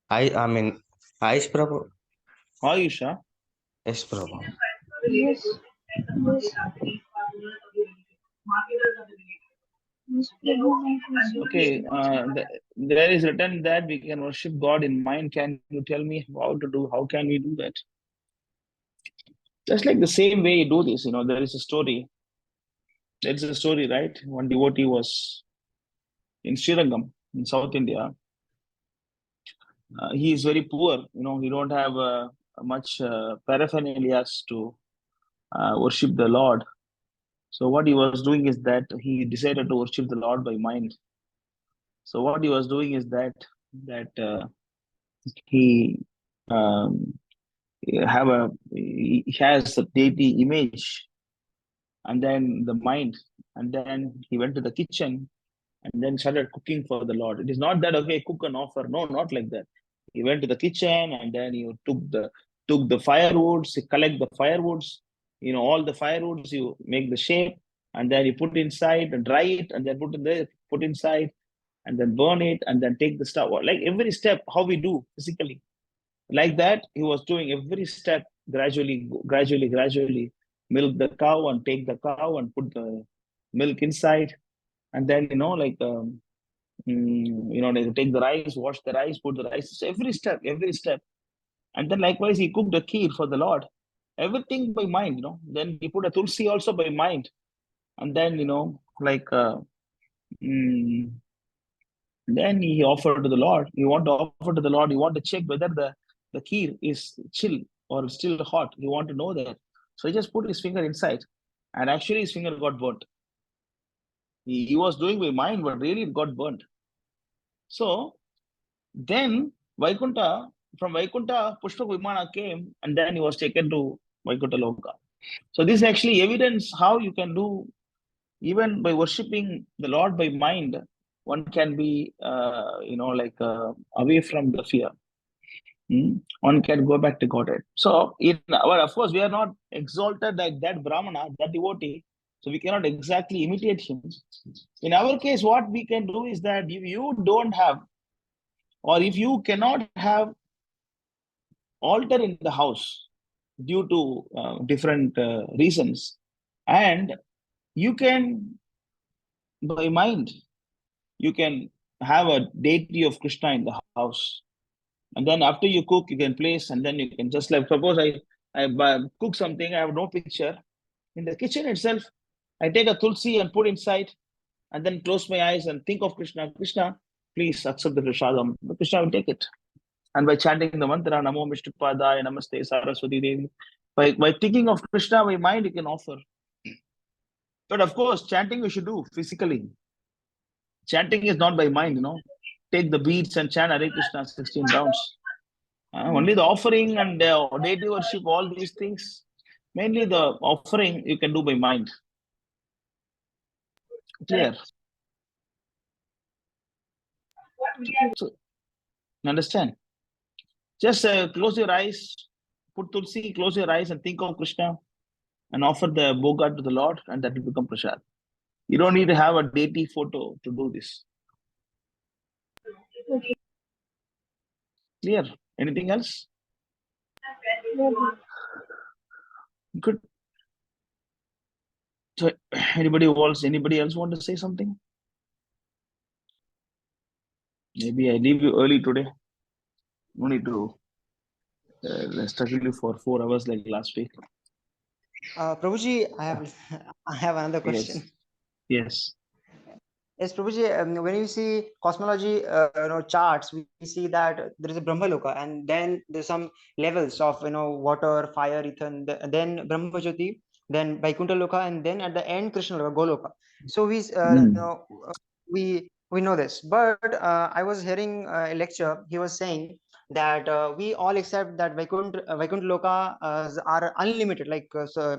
I mean, Ayush Prabhu. Ayush, huh? Yes, Prabhu. Yes. Yes. Yes, Prabhu, my question. Okay, there is written that we can worship God in mind. Can you tell me how can we do that? Just like the same way you do this, there is a story. There's a story, right? One devotee was in Srirangam in South India. He is very poor, he don't have much paraphernalia to worship the Lord. So what he was doing is that he decided to worship the Lord by mind. So what he was doing is that he he has a deity image, and then the mind, and then he went to the kitchen and then started cooking for the Lord. It is not that okay, cook and offer. No, not like that. He went to the kitchen and then he took the firewoods, he collect the firewoods, all the firewoods, you make the shape, and then you put inside and dry it, and then put inside, and then burn it, and then take the stuff. Like every step, how we do physically. Like that, he was doing every step gradually. Milk the cow and take the cow and put the milk inside, and then they take the rice, wash the rice, put the rice. So every step, and then likewise he cooked a kheer for the Lord. Everything by mind, Then he put a tulsi also by mind, and then then he offered to the Lord. You want to offer to the Lord. You want to check whether the kheer is chill or still hot. You want to know that. So he just put his finger inside, and actually his finger got burnt. He was doing by mind, but really it got burnt. So then from Vaikunta, Pushpak Vimana came, and then he was taken to Vaikunta Loka. So this is actually evidence how you can do, even by worshipping the Lord by mind, one can be, away from the fear. One can go back to Godhead. So, of course, we are not exalted like that Brahmana, that devotee, so we cannot exactly imitate him. In our case, what we can do is that if you don't have, or if you cannot have altar in the house due to different reasons, and you can, by mind, you can have a deity of Krishna in the house, and then after you cook, you can place, and then you can just like, suppose I cook something, I have no picture in the kitchen itself, I take a tulsi and put inside, and then close my eyes and think of Krishna. Krishna, please accept the prasadam. Krishna will take it. And by chanting the mantra, Namo Vishnupadaya, Namaste Saraswati Devi, by thinking of Krishna, by mind, you can offer. But of course, chanting you should do physically. Chanting is not by mind, Take the beads and chant Hare Krishna 16 rounds. Only the offering and deity worship, all these things, mainly the offering you can do by mind. Clear? So, understand? Just close your eyes, put tulsi, close your eyes and think of Krishna and offer the bhoga to the Lord, and that will become prasad. You don't need to have a deity photo to do this. Okay. Clear? Anything else? No. Good. So anybody else want to say something? Maybe I leave you early today. No need to struggle you for 4 hours like last week. Prabhuji, I have another question. Yes. Yes, Prabhuji, when you see cosmology, charts, we see that there is a Brahmaloka, and then there's some levels of, water, fire, ether, then Brahmajyoti, then Vaikuntha Loka, and then at the end Krishna Loka, Goloka. So we know this. But I was hearing a lecture. He was saying that we all accept that Vaikuntha Loka are unlimited.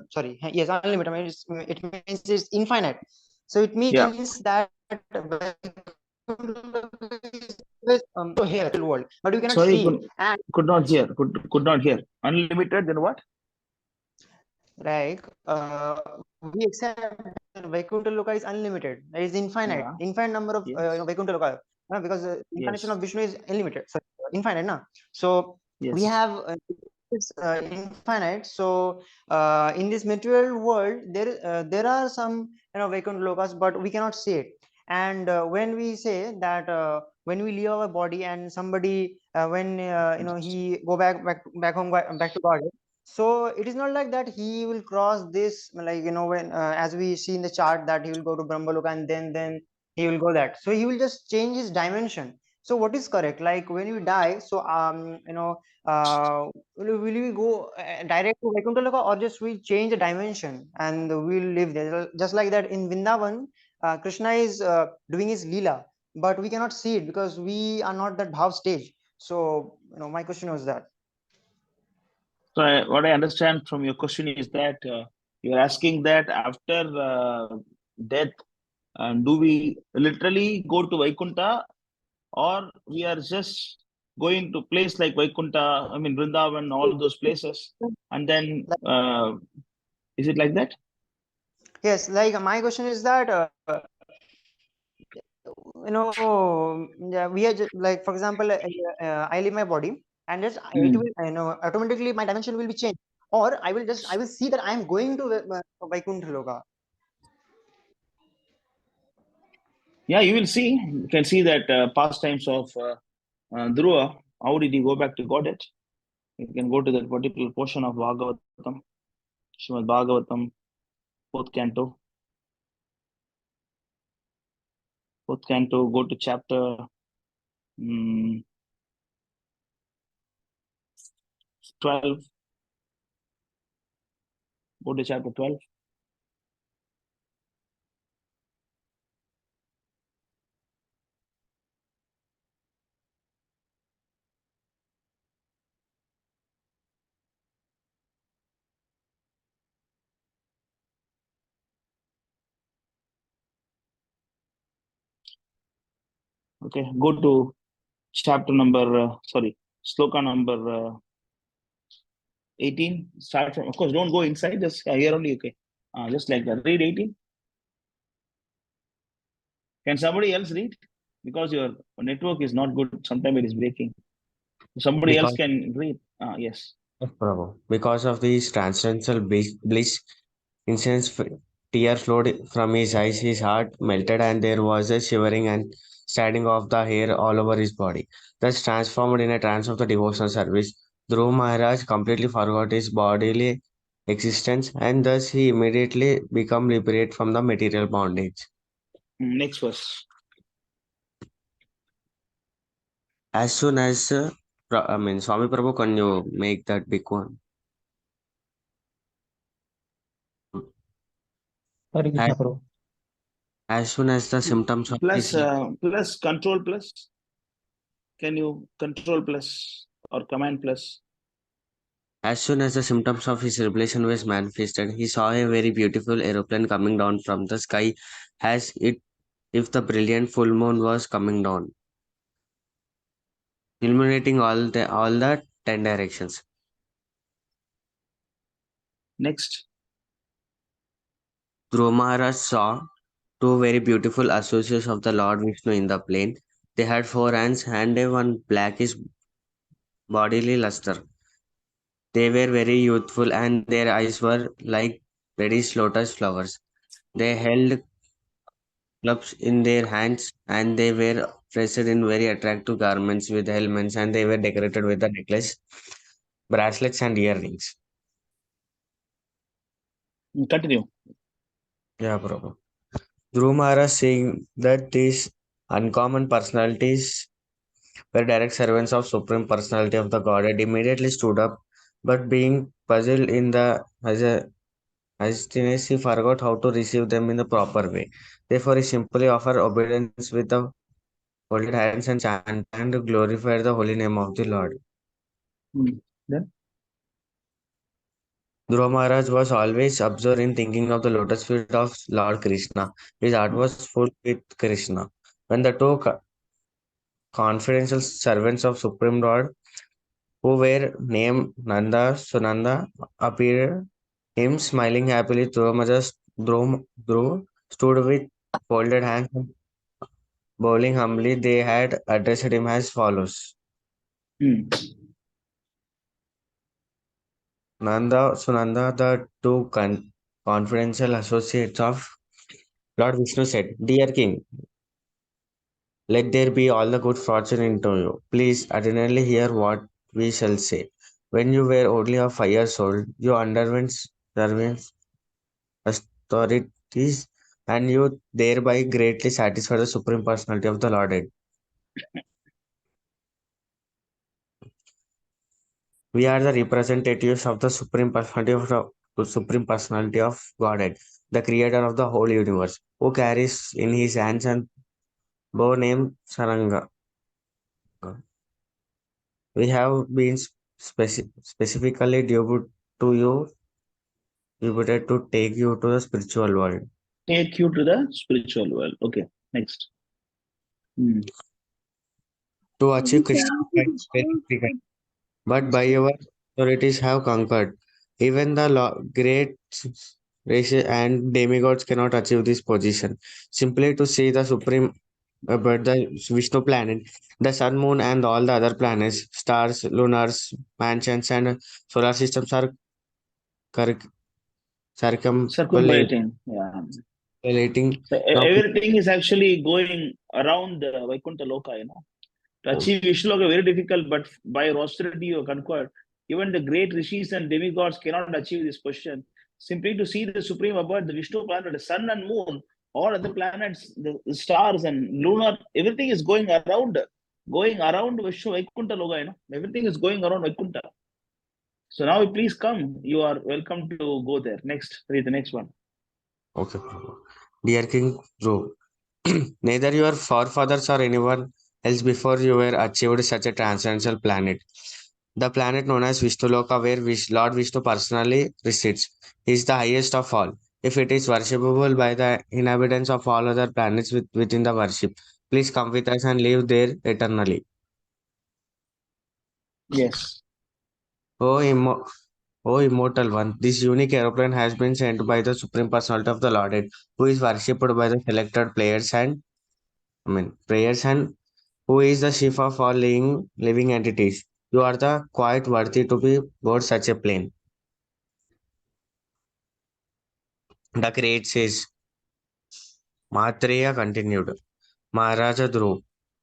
Sorry, yes, unlimited. I mean, it means it's infinite. So it Yeah. means that here world, but you cannot Sorry, see. And could not hear. Could not hear. Unlimited, then what? like we accept that Vaikuntha Loka is unlimited. It is infinite. Yeah. Infinite number of Yes. Vaikuntha Loka. Because the incarnation Yes. of Vishnu is unlimited. So infinite, na. So we Yes. have it's infinite. So in this material world, there are some Vaikuntha Lokas, but we cannot see it. And when we say that when we leave our body and somebody when he go back home, back to God, so it is not like that he will cross this, like when as we see in the chart that he will go to Brahmaloka and then he will go that. So he will just change his dimension. So what is correct? Like when we die, so will we go direct to Vaikuntha Loka, or just we change the dimension and we'll live there? Just like that in Vrindavan, Krishna is doing his Leela, but we cannot see it because we are not that bhav stage. So my question was that. So what I understand from your question is that you're asking that after death, do we literally go to Vaikuntha, or we are just going to place like Vaikuntha, I mean Vrindavan, all those places, and then is it like that? Yes, like my question is that yeah, we are just, like for example, I leave my body and just it will automatically my dimension will be changed, or I will see that I am going to Vaikuntha Loka. Yeah, you will see. You can see that pastimes of Dhruva. How did he go back to Godhead? You can go to that particular portion of Bhagavatam, Srimad Bhagavatam, fourth canto. Fourth canto, go to chapter 12. Go to chapter 12. Okay, go to chapter number, sloka number 18. Start from, of course, don't go inside, just here only, okay. Just like that. Read 18. Can somebody else read? Because your network is not good. Sometimes it is breaking. Somebody else can read. Yes. Yes, Prabhu. Because of these transcendental bliss, incense tear flowed from his eyes, his heart melted, and there was a shivering and standing of the hair all over his body. Thus transformed in a trance of the devotional service, Dhruv Maharaj completely forgot his bodily existence, and thus he immediately became liberated from the material bondage. Next verse. As soon as Swami Prabhu, can you make that big one? Hare Krishna, Prabhu. As soon as the symptoms of Plus, his plus, control plus. Can you control plus or command plus? As soon as the symptoms of his revelation was manifested, he saw a very beautiful aeroplane coming down from the sky as it if the brilliant full moon was coming down, illuminating all the 10 directions. Next. Dhruva Maharaj saw two very beautiful associates of the Lord Vishnu in the plane. They had 4 hands and a one blackish bodily luster. They were very youthful and their eyes were like reddish lotus flowers. They held clubs in their hands and they were dressed in very attractive garments with helmets and they were decorated with the necklace, bracelets and earrings. Continue. Yeah, Prabhu. Dhruv Maharaj, seeing that these uncommon personalities were direct servants of Supreme Personality of the Godhead, immediately stood up, but being puzzled in the hastiness, he forgot how to receive them in the proper way. Therefore, he simply offered obedience with the folded hands and chant and glorified the holy name of the Lord. Then Dhruva Maharaj was always absorbed in thinking of the lotus feet of Lord Krishna. His heart was full with Krishna. When the two confidential servants of Supreme Lord, who were named Nanda Sunanda, appeared, him smiling happily, Dhruva stood with folded hands and bowing humbly. They had addressed him as follows. Nanda Sunanda, the two confidential associates of Lord Vishnu said, Dear King, let there be all the good fortune into you. Please attentively hear what we shall say. When you were only of 5 years old, you underwent servants authorities and you thereby greatly satisfied the Supreme Personality of the Lord. We are the representatives of the Supreme Personality of the Supreme Personality of Godhead, the Creator of the whole universe, who carries in his hands and bow named Saranga. We have been specifically devoted to you, devoted to take you to the spiritual world. Take you to the spiritual world. Okay, next. To achieve Krishna is very difficult, but by your authorities have conquered. Even the great races and demigods cannot achieve this position. Simply to see the supreme about the Vishnu planet, the sun, moon, and all the other planets, stars, lunars, mansions, and solar systems are Circumambulating. Yeah. So everything is actually going around the Vaikuntha Loka, To achieve Vishnu Loka very difficult, but by your austerity you conquered. Even the great rishis and demigods cannot achieve this position. Simply to see the supreme abode, the Vishnu planet, the sun and moon, all other planets, the stars and lunar, everything is going around Vishnu Vaikuntha Loka, Everything is going around Vaikuntha. So now please come. You are welcome to go there. Next, read the next one. Okay, dear King Dhruv, neither your forefathers or anyone else before you were achieved such a transcendental planet. The planet known as Vishnuluka, where Lord Vishnu personally resides, is the highest of all. If it is worshipable by the inhabitants of all other planets within the worship, please come with us and live there eternally. Yes. Oh, immortal one, this unique aeroplane has been sent by the Supreme Personality of the Lord, who is worshipped by the selected prayers and who is the chief of all living entities. You are the quite worthy to be aboard such a plane. The great says, Mahatreya continued. Maharaja Dhruv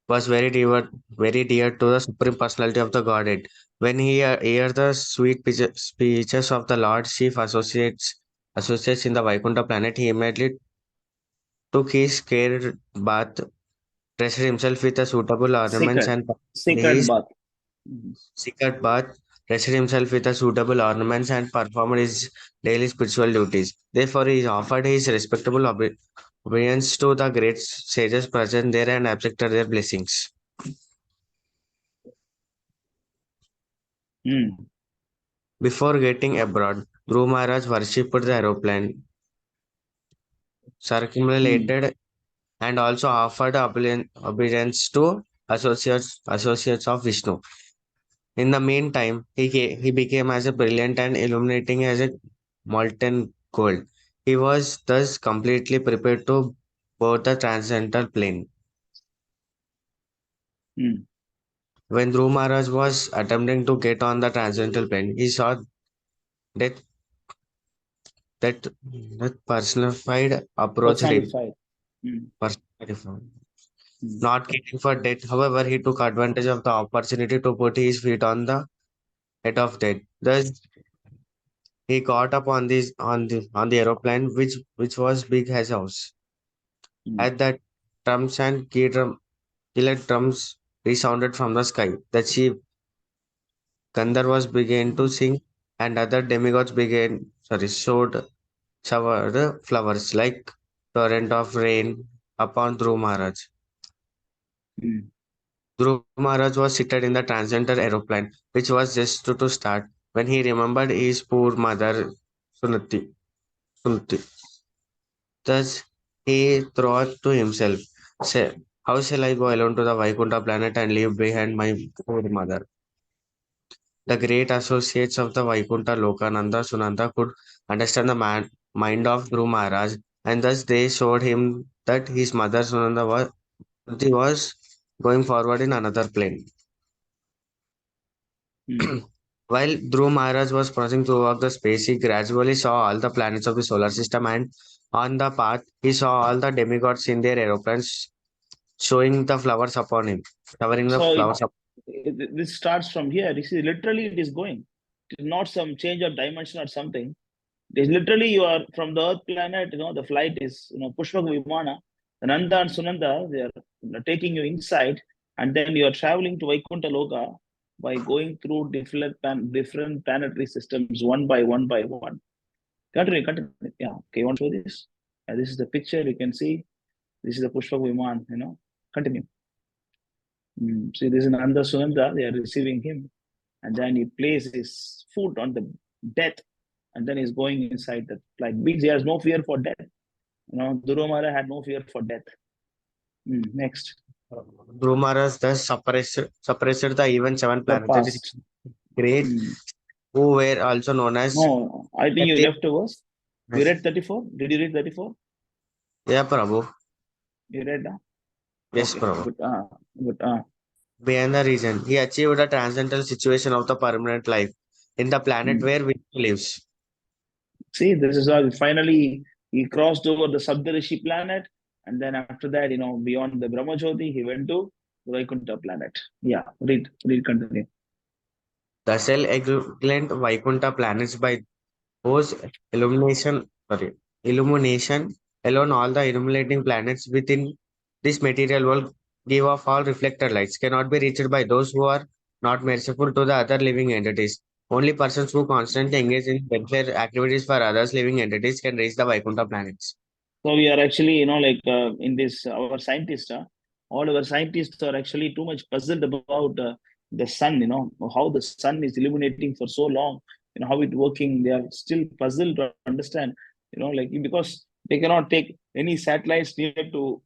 was very dear to the Supreme Personality of the Godhead. When he heard the sweet speeches of the Lord Chief associates in the Vaikuntha planet, he immediately took his care bath, dressed himself with a suitable ornaments and Sacred bath. secret bath, dressed himself with a suitable ornaments and performed his daily spiritual duties. Therefore, he offered his respectable obedience to the great sages present there and accepted their blessings. Before getting abroad, Dhruv Maharaj worshipped the aeroplane, circumambulated, and also offered obedience to associates of Vishnu. In the meantime, he became as a brilliant and illuminating as a molten gold. He was thus completely prepared to board the transcendental plane. When Dhruv Maharaj was attempting to get on the transcendental plane, he saw that personified approached him. Not caring for death, however, he took advantage of the opportunity to put his feet on the head of death. Thus, he got up on the aeroplane, which was big as a house. At that, drums and killer drums resounded from the sky. The chief Gandharvas began to sing, and other demigods showered flowers like torrent of rain upon Dhruv Maharaj. Dhruv Maharaj was seated in the transcendent aeroplane, which was just to start, when he remembered his poor mother, Sunati. Sunati. Thus, he thought to himself, say, how shall I go alone to the Vaikunta planet and leave behind my poor mother? The great associates of the Vaikunta Lokananda Sunanda could understand the mind of Dhruv Maharaj, and thus they showed him that his mother Sunanda was going forward in another plane. While Dhruv Maharaj was crossing throughout the space, he gradually saw all the planets of the solar system, and on the path, he saw all the demigods in their aeroplanes showing the flowers upon him, showering the So flowers this starts from here. You see, literally it is going. It is not some change of dimension or something. It is literally you are from the Earth planet, the flight is, Pushpak Vimana, Nanda and Sunanda, they are taking you inside, and then you are traveling to Vaikuntha Loka by going through different planetary systems one by one by one. Continue. Yeah, okay, you want to show this? This is the picture you can see. This is the Pushpak Viman, Continue. See, this is Nanda Sunanda, they are receiving him, and then he places his foot on the death, and then he's going inside the flight. Means he has no fear for death. Dhruva Maharaj had no fear for death. Next. Dhruv Maharaj thus suppressed the even seven The planetary past. great, who were also known as. No, I think you left a verse. You read 34? Did you read 34? Yeah, Prabhu. You read that? Yes, Okay, Prabhu. good. Beyond the region, he achieved a transcendental situation of the permanent life in the planet where Vishnu lives. See, this is how finally he crossed over the Saptarishi planet, and then after that, beyond the Brahmajyoti, he went to the Vaikuntha planet. Yeah, read, continue. The cell equivalent Vaikuntha planets by whose illumination alone, all the illuminating planets within this material world give off all reflected lights cannot be reached by those who are not merciful to the other living entities. Only persons who constantly engage in welfare activities for others living entities can reach the Vaikuntha planets. So we are actually, in this, our scientists, all our scientists are actually too much puzzled about the sun, how the sun is illuminating for so long, how it working. They are still puzzled to understand, because they cannot take any satellites near to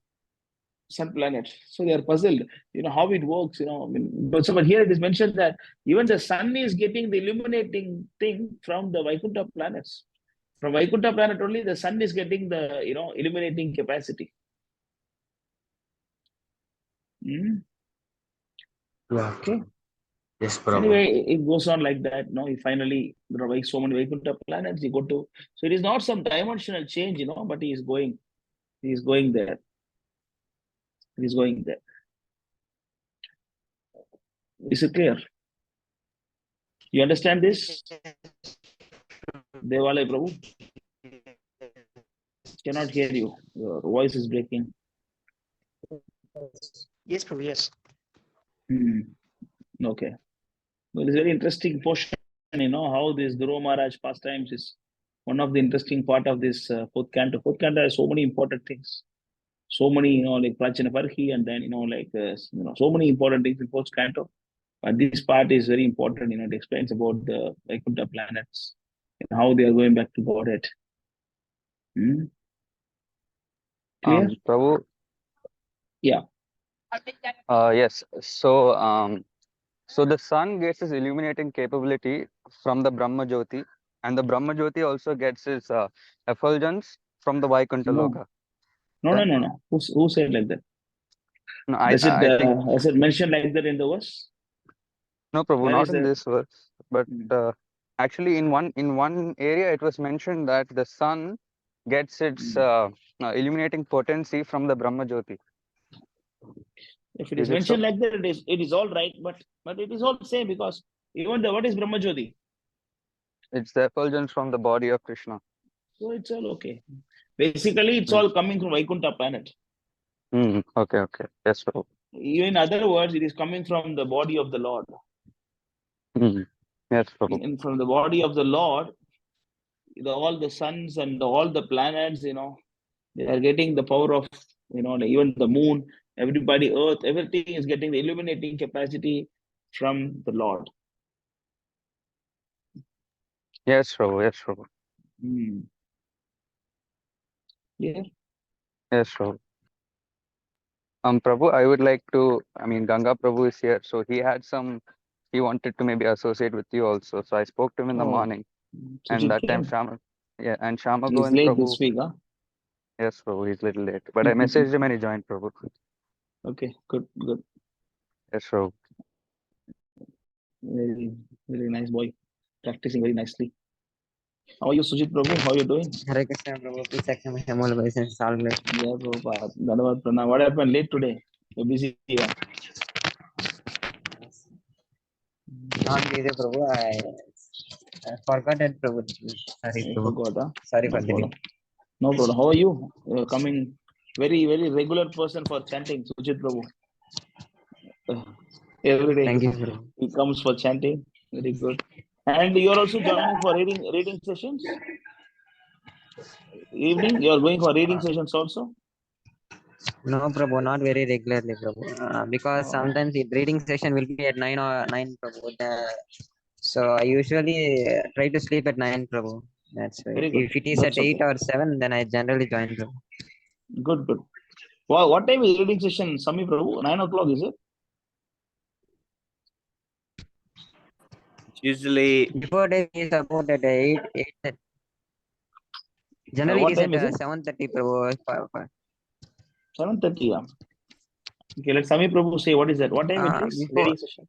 sun planet. So they are puzzled, how it works, but here it is mentioned that even the sun is getting the illuminating thing from the Vaikuntha planets. From Vaikuntha planet only, the sun is getting the illuminating capacity. Yeah. Okay. Yes, Prabhu. Anyway, it goes on like that. He finally, there are so many Vaikuntha planets. He go to, so it is not some dimensional change, but he is going there. He is going there. Is it clear? You understand this? Devalaya Prabhu? Cannot hear you. Your voice is breaking. Yes, Prabhu, yes. Okay. Well, it's very interesting portion, how this Dhruva Maharaj pastimes is one of the interesting part of this fourth canto. Fourth canto has so many important things. So many, like Prachina Parhi, and then, so many important things in fourth canto. But this part is very important, it explains about the Vaikuntha planets and how they are going back to Godhead. Clear? Prabhu. Yeah. Yes. So so the sun gets its illuminating capability from the Brahma Jyoti, and the Brahma Jyoti also gets its effulgence from the Vaikuntha Loka. No. Who said like that? No, I think is it mentioned like that in the verse? No, Prabhu, not in this verse, but actually in one area it was mentioned that the sun gets its illuminating potency from the Brahma Jyoti. If it is mentioned like that, it is all right, but it is all same, because even what is Brahma Jyoti? It's the effulgence from the body of Krishna. So it's all okay. Basically, it's all coming from Vaikuntha planet. Okay, okay. Yes, Prabhu. In other words, it is coming from the body of the Lord. Yes, Prabhu. And from the body of the Lord, all the suns and all the planets, they are getting the power of, even the moon, everybody, earth, everything is getting the illuminating capacity from the Lord. Yes, Prabhu. Yes, Prabhu. Yeah. Yes, Prabhu. Prabhu, I would like to, Ganga Prabhu is here, so he wanted to maybe associate with you also. So I spoke to him in the morning, and that time Shama He's Govind late Prabhu. this week, huh? Yes, Prabhu, he's a little late, but I messaged him and he joined, Prabhu. Okay, good. Yes, Prabhu. Very, very nice boy. Practicing very nicely. How are you, Sujit Prabhu? How are you doing? Hare Krishna, Prabhu. Please accept my humble obeisance. All good. Yeah, Prabhupada. Dhanavad Pranam. What happened late today? You're busy. Yeah. Not busy, Prabhu. I forgot it, Prabhu. Sorry, I Prabhu. forgot, huh? Sorry No for the problem. No problem. How are you? You're coming very, very regular person for chanting, Sujit Prabhu. Every day Thank you, Prabhu. he comes for chanting. Very good. And you're also joining for reading sessions? Evening, you're going for reading sessions also? No, Prabhu, not very regularly, Prabhu. Because sometimes the reading session will be at 9 or 9, Prabhu. So I usually try to sleep at 9, Prabhu. That's why. Very good. If it is That's at 8 okay. or 7, then I generally join, Prabhu. Good. Wow, what time is reading session, Sami Prabhu? 9 o'clock, is it? Usually Before day is about at 8. Generally, what it is time at is it? 7:30, Prabhu. 7:30, yeah. Okay, let Sami Prabhu say what is that? What time it is? Before. Reading session.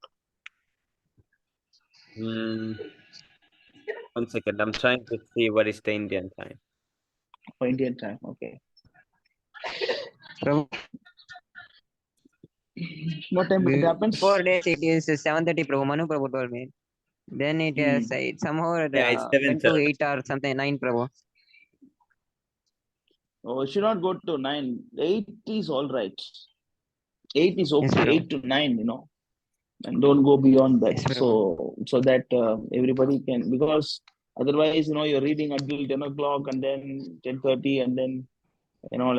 1 second. I'm trying to see what is the Indian time. For Indian time, okay. Prabhu. What time it happens? 4 days it is 7:30, Prabhu. Manu Prabhu told me. Then it is somehow Yeah, it's went to 7:30. 8 or something, 9, Prabhu. Oh, it should not go to 9. 8 is all right. 8 is okay. Yes, 8 to 9, and don't go beyond that. Yes, so that everybody can, because otherwise, you're reading until 10 o'clock and then 10:30, and then,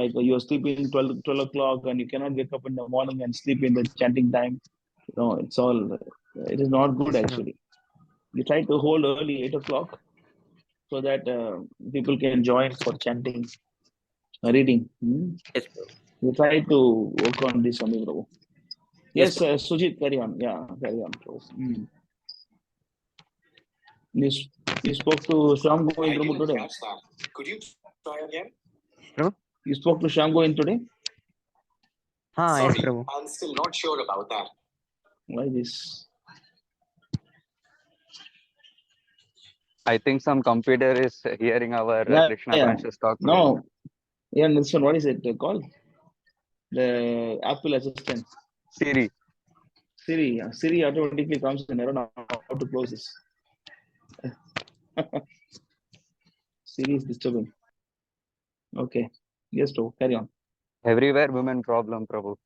like you're sleeping 12 o'clock and you cannot wake up in the morning and sleep in the chanting time. It is not good actually. You try to hold early 8 o'clock so that people can join for chanting, reading. Yes, You try to work on this, Sami Prabhu. Yes, Sujit, carry on. Yeah, carry on. You spoke to Shyam Govind Prabhu today. Could you try again? You spoke to Shyam Govind today? Yes, Sorry, Prabhu. I'm still not sure about that. Why this? I think some computer is hearing our Krishna conscious talk. No. Yeah, this one, what is it called? The Apple Assistant. Siri. Siri automatically comes in. I don't know how to close this. Siri is disturbing. Okay. Yes, Prabhu, carry on. Everywhere women problem, Prabhu.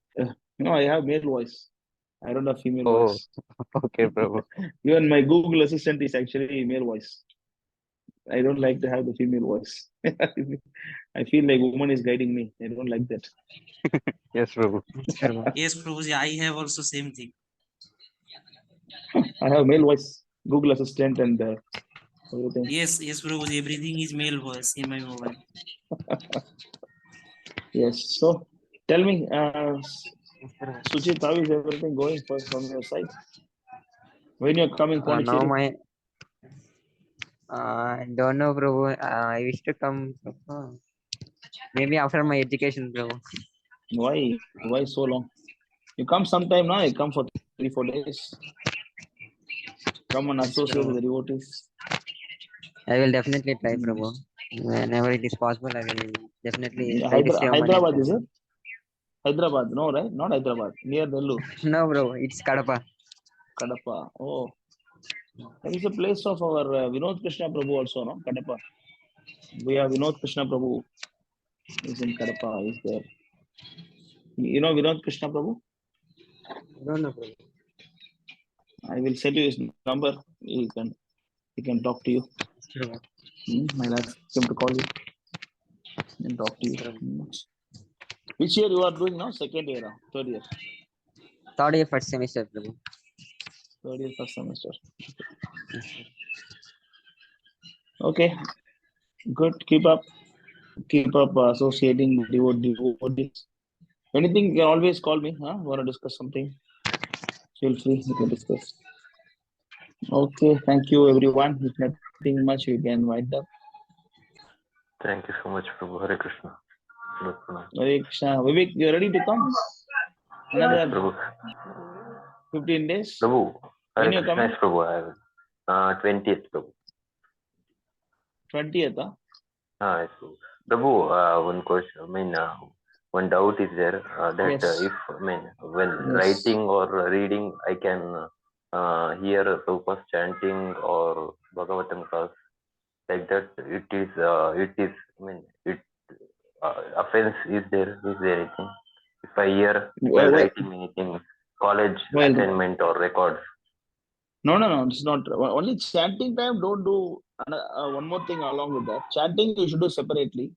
No, I have male voice. I don't have female voice. Okay, Prabhu. Even my Google Assistant is actually male voice. I don't like to have the female voice. I feel like woman is guiding me. I don't like that. Yes, Prabhu. Yes, Prabhuji, I have also same thing. I have male voice, Google Assistant, and everything. Yes, Prabhuji, everything is male voice in my mobile. Yes. So, tell me, Sujit, how is everything going from your side? When you're coming, Now Pondicherry? I don't know, Prabhu. I wish to come maybe after my education, Prabhu. Why? Why so long? You come sometime now. You come for 3-4 days. Come and associate with the devotees. I will definitely try, Prabhu. Whenever it is possible, I will definitely try to save Hyderabad, money. is it? Hyderabad, no, right? Not Hyderabad. Near Nellore. No, bro. It's Kadapa. Kadapa. Oh. That is a place of our Vinod Krishna Prabhu also, no? Kadapa. We have Vinod Krishna Prabhu is in Kadapa, is there. You know Vinod Krishna Prabhu? No, no, Prabhu. I will send you his number. He can talk to you. Prabhu. I'll ask him to call you and talk to you. Which year you are doing now? Second year or third year? Third year, first semester, Prabhu. Third year, first semester. Okay, good. Keep up associating with devotees. Anything, you can always call me. Want to discuss something? Feel free. We can discuss. Okay, thank you, everyone. If nothing much, we can wind up. Thank you so much, Prabhu. Hare Krishna. Hare Krishna. Vivek, you ready to come? Another Prabhu. 15 days? Prabhu. When Hare you Krishna, coming? Prabhu. I will. 20th, Prabhu. 20th, huh? Yes, Prabhu. Prabhu, one question. I mean, one doubt is there that Yes. if, I mean, when Yes. writing or reading, I can hear Prabhupada chanting or Bhagavatam class like that. It is, I mean, offense is there? Is there anything? If I hear while writing anything, college assignment or records. No, it's not. Only chanting time, don't do one more thing along with that. Chanting, you should do separately.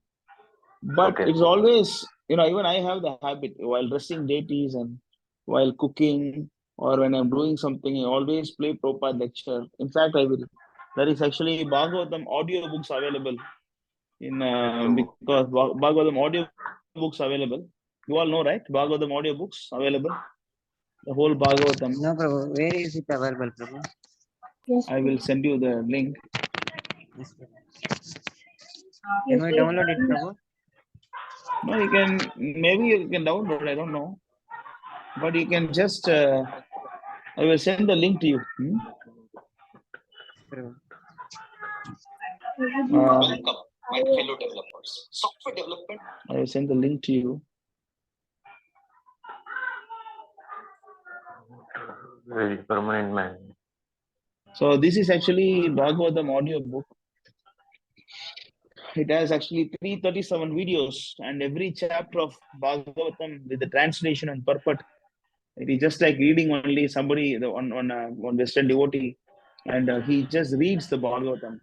But Okay. it's always, even I have the habit while dressing deities and while cooking or when I'm doing something, I always play Prabhupada lecture. In fact, there is actually Bhagavatam audio books available in because Bhagavatam audio books available. You all know, right? Bhagavatam audio books available. The whole Bhagavatam. No, Prabhu. Where is it available, Prabhu? Yes, I will send you the link. Yes, Prabhu. Can we download it, Prabhu? No, maybe you can download, I don't know. But you can just, I will send the link to you. Welcome, my fellow developers. Software development. I will send the link to you. Very permanent man. So this is actually Bhagavatam audio book. It has actually 337 videos, and every chapter of Bhagavatam with the translation and purport. It is just like reading only somebody on Western devotee, and he just reads the Bhagavatam.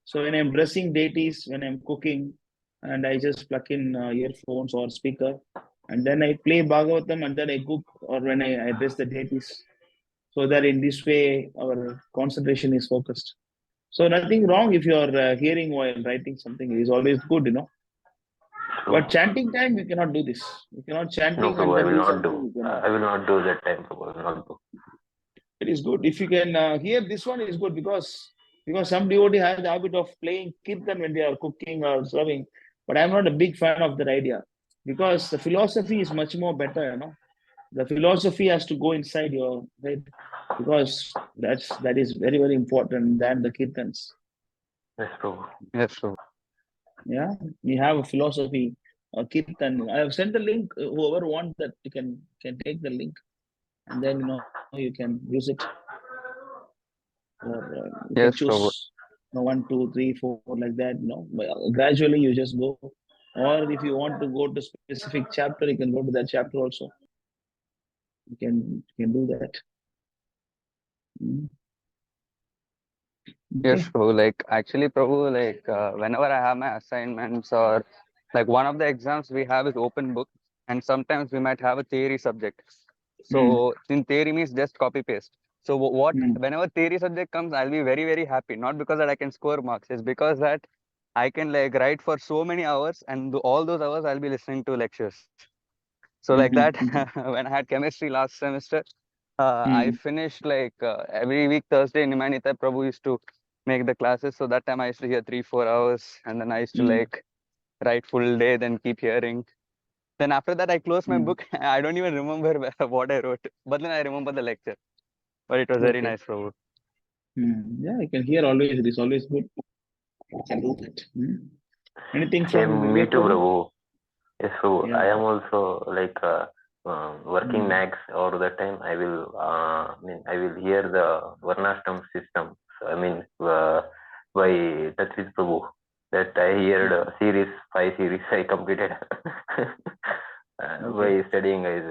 So when I'm dressing deities, when I'm cooking, and I just plug in earphones or speaker, and then I play Bhagavatam, and then I cook, or when I dress the deities, so that in this way our concentration is focused. So nothing wrong if you are hearing while writing something. It is always good, But chanting time, you cannot do this. You cannot chanting No, Prabhu, and I then will do not something. do. You cannot. I will not do that time, Prabhu. I will not do. It is good if you can hear this one is good because some devotee has the habit of playing kirtan when they are cooking or serving, but I'm not a big fan of that idea because the philosophy is much more better. The philosophy has to go inside your head because that is very, very important than the kirtans. Yes, Prabhu. Yes, Prabhu. Yeah, we have a philosophy, kirtan. I have sent the link. Whoever wants that, you can take the link, and then you can use it. Or you Yes, can choose 1, 2, 3, 4 like that. But gradually you just go. Or if you want to go to specific chapter, you can go to that chapter also. You can do that. Yes, Okay. Prabhu. Like actually, Prabhu, like whenever I have my assignments or like one of the exams we have is open book, and sometimes we might have a theory subject. So in theory means just copy paste. So whenever theory subject comes, I'll be very, very happy. Not because that I can score marks, it's because that I can like write for so many hours, and all those hours I'll be listening to lectures. So like that, when I had chemistry last semester, I finished like every week Thursday in Nimanita Prabhu used to make the classes. So that time I used to hear 3-4 hours, and then I used to like write full day, then keep hearing. Then after that, I closed my book. I don't even remember what I wrote, but then I remember the lecture. But it was very nice, Prabhu. Yeah, I can hear always. It is always good. You can do that. Anything from Me Vivek too, Prabhu? Prabhu. Yes, Prabhu. Yeah. I am also like working nags all the time. I will hear the Varnashram system. So, by Tatrit Prabhu. That I heard series 5 series I completed. by studying, guys.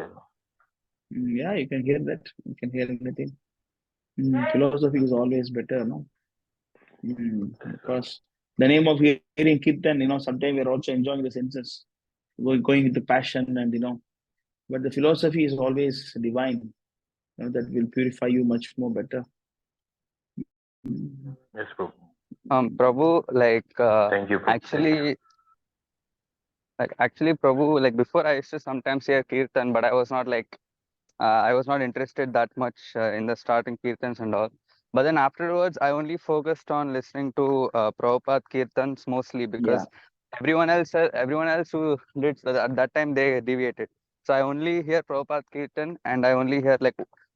Yeah, you can hear that. You can hear anything. Philosophy is always better, no? Because the name of hearing kirtan, sometimes we're also enjoying the senses, going into passion, and but the philosophy is always divine. That will purify you much more better. Yes, Prabhu. Prabhu, Thank you, Prabhu. actually, Prabhu, before I used to sometimes hear kirtan, but I was not interested that much in the starting kirtans and all. But then afterwards, I only focused on listening to Prabhupada kirtans mostly because everyone else who did at that time they deviated. So I only hear Prabhupada kirtan, and I only hear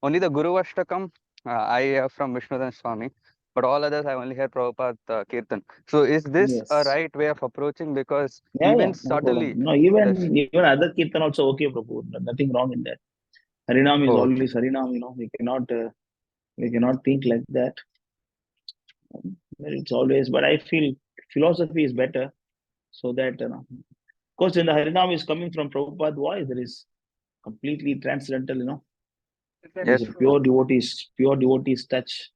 only the Guru Ashtakam I hear from Vishnudan Swami, but all others I only hear Prabhupada kirtan. So is this a right way of approaching? Because even No problem. subtly, No, even other kirtan also okay, Prabhu. Nothing wrong in that. Harinam is always Harinam. We cannot think like that. It's always, but I feel philosophy is better, so that of course, when the Harinam is coming from Prabhupada voice, there is completely transcendental. It's a pure devotee's touch.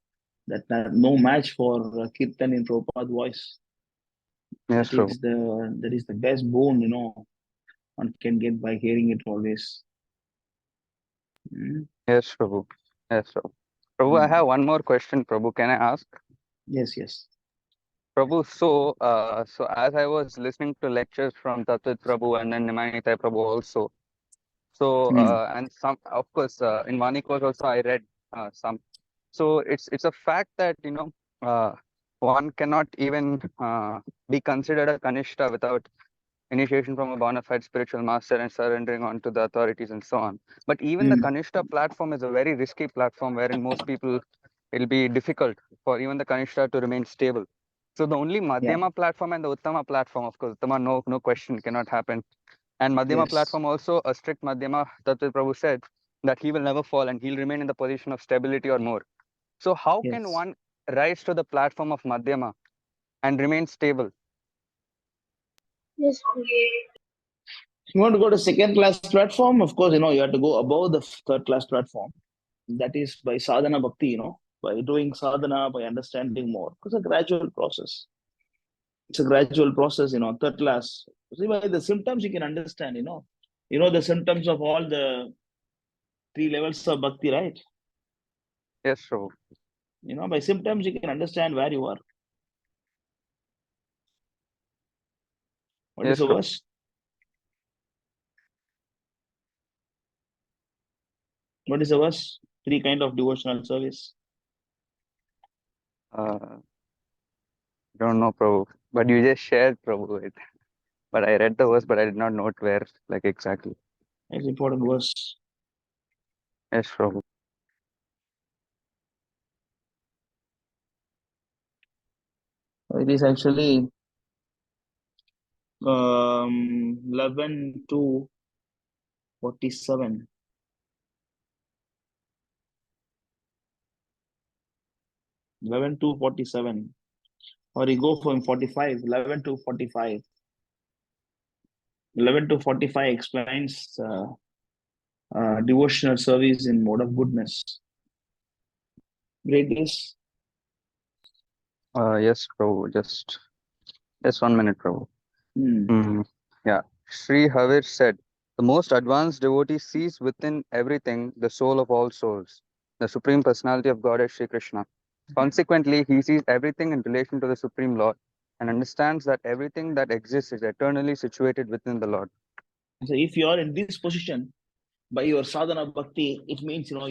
That no match for kirtan in Prabhupada voice. Yes, that is the best boon one can get by hearing it always. Yes, Prabhu. Yes, Prabhu. Prabhu, I have one more question, Prabhu. Can I ask? Yes. Prabhu, so as I was listening to lectures from Tattva Prabhu and then Nimainitai Prabhu also, so and some, of course, in Vani course also I read some. So it's a fact that one cannot even be considered a Kanishta without initiation from a bona fide spiritual master and surrendering on to the authorities and so on. But even the Kanishta platform is a very risky platform wherein most people, it'll be difficult for even the Kanishta to remain stable. So the only Madhyama platform and the Uttama platform, of course, Uttama, no question, cannot happen. And Madhyama platform also, a strict Madhyama, Tattva Prabhu said that he will never fall and he'll remain in the position of stability or more. So how can one rise to the platform of Madhyama and remain stable? Yes, You want to go to second class platform, of course, you have to go above the third class platform. That is by sadhana bhakti, by doing sadhana, by understanding more. It's a gradual process. Third class. See, by the symptoms you can understand, the symptoms of all the 3 levels of bhakti, right? Yes, Prabhu. By symptoms you can understand where you are. What is the verse? What is the verse? 3 kind of devotional service. Don't know, Prabhu. But you just shared, Prabhu, it. But I read the verse, but I did not note where, exactly. It's important verse. Yes, Prabhu. It is actually 11 to 47. 11 to 47. Or you go from 45, 11 to 45. 11 to 45 explains devotional service in mode of goodness. Greatness. Yes, Prabhu. Just 1 minute, Prabhu. Yeah. Sri Havir said, the most advanced devotee sees within everything the soul of all souls, the Supreme Personality of Godhead, Sri Krishna. Consequently, he sees everything in relation to the Supreme Lord and understands that everything that exists is eternally situated within the Lord. So if you are in this position by your sadhana bhakti, it means you are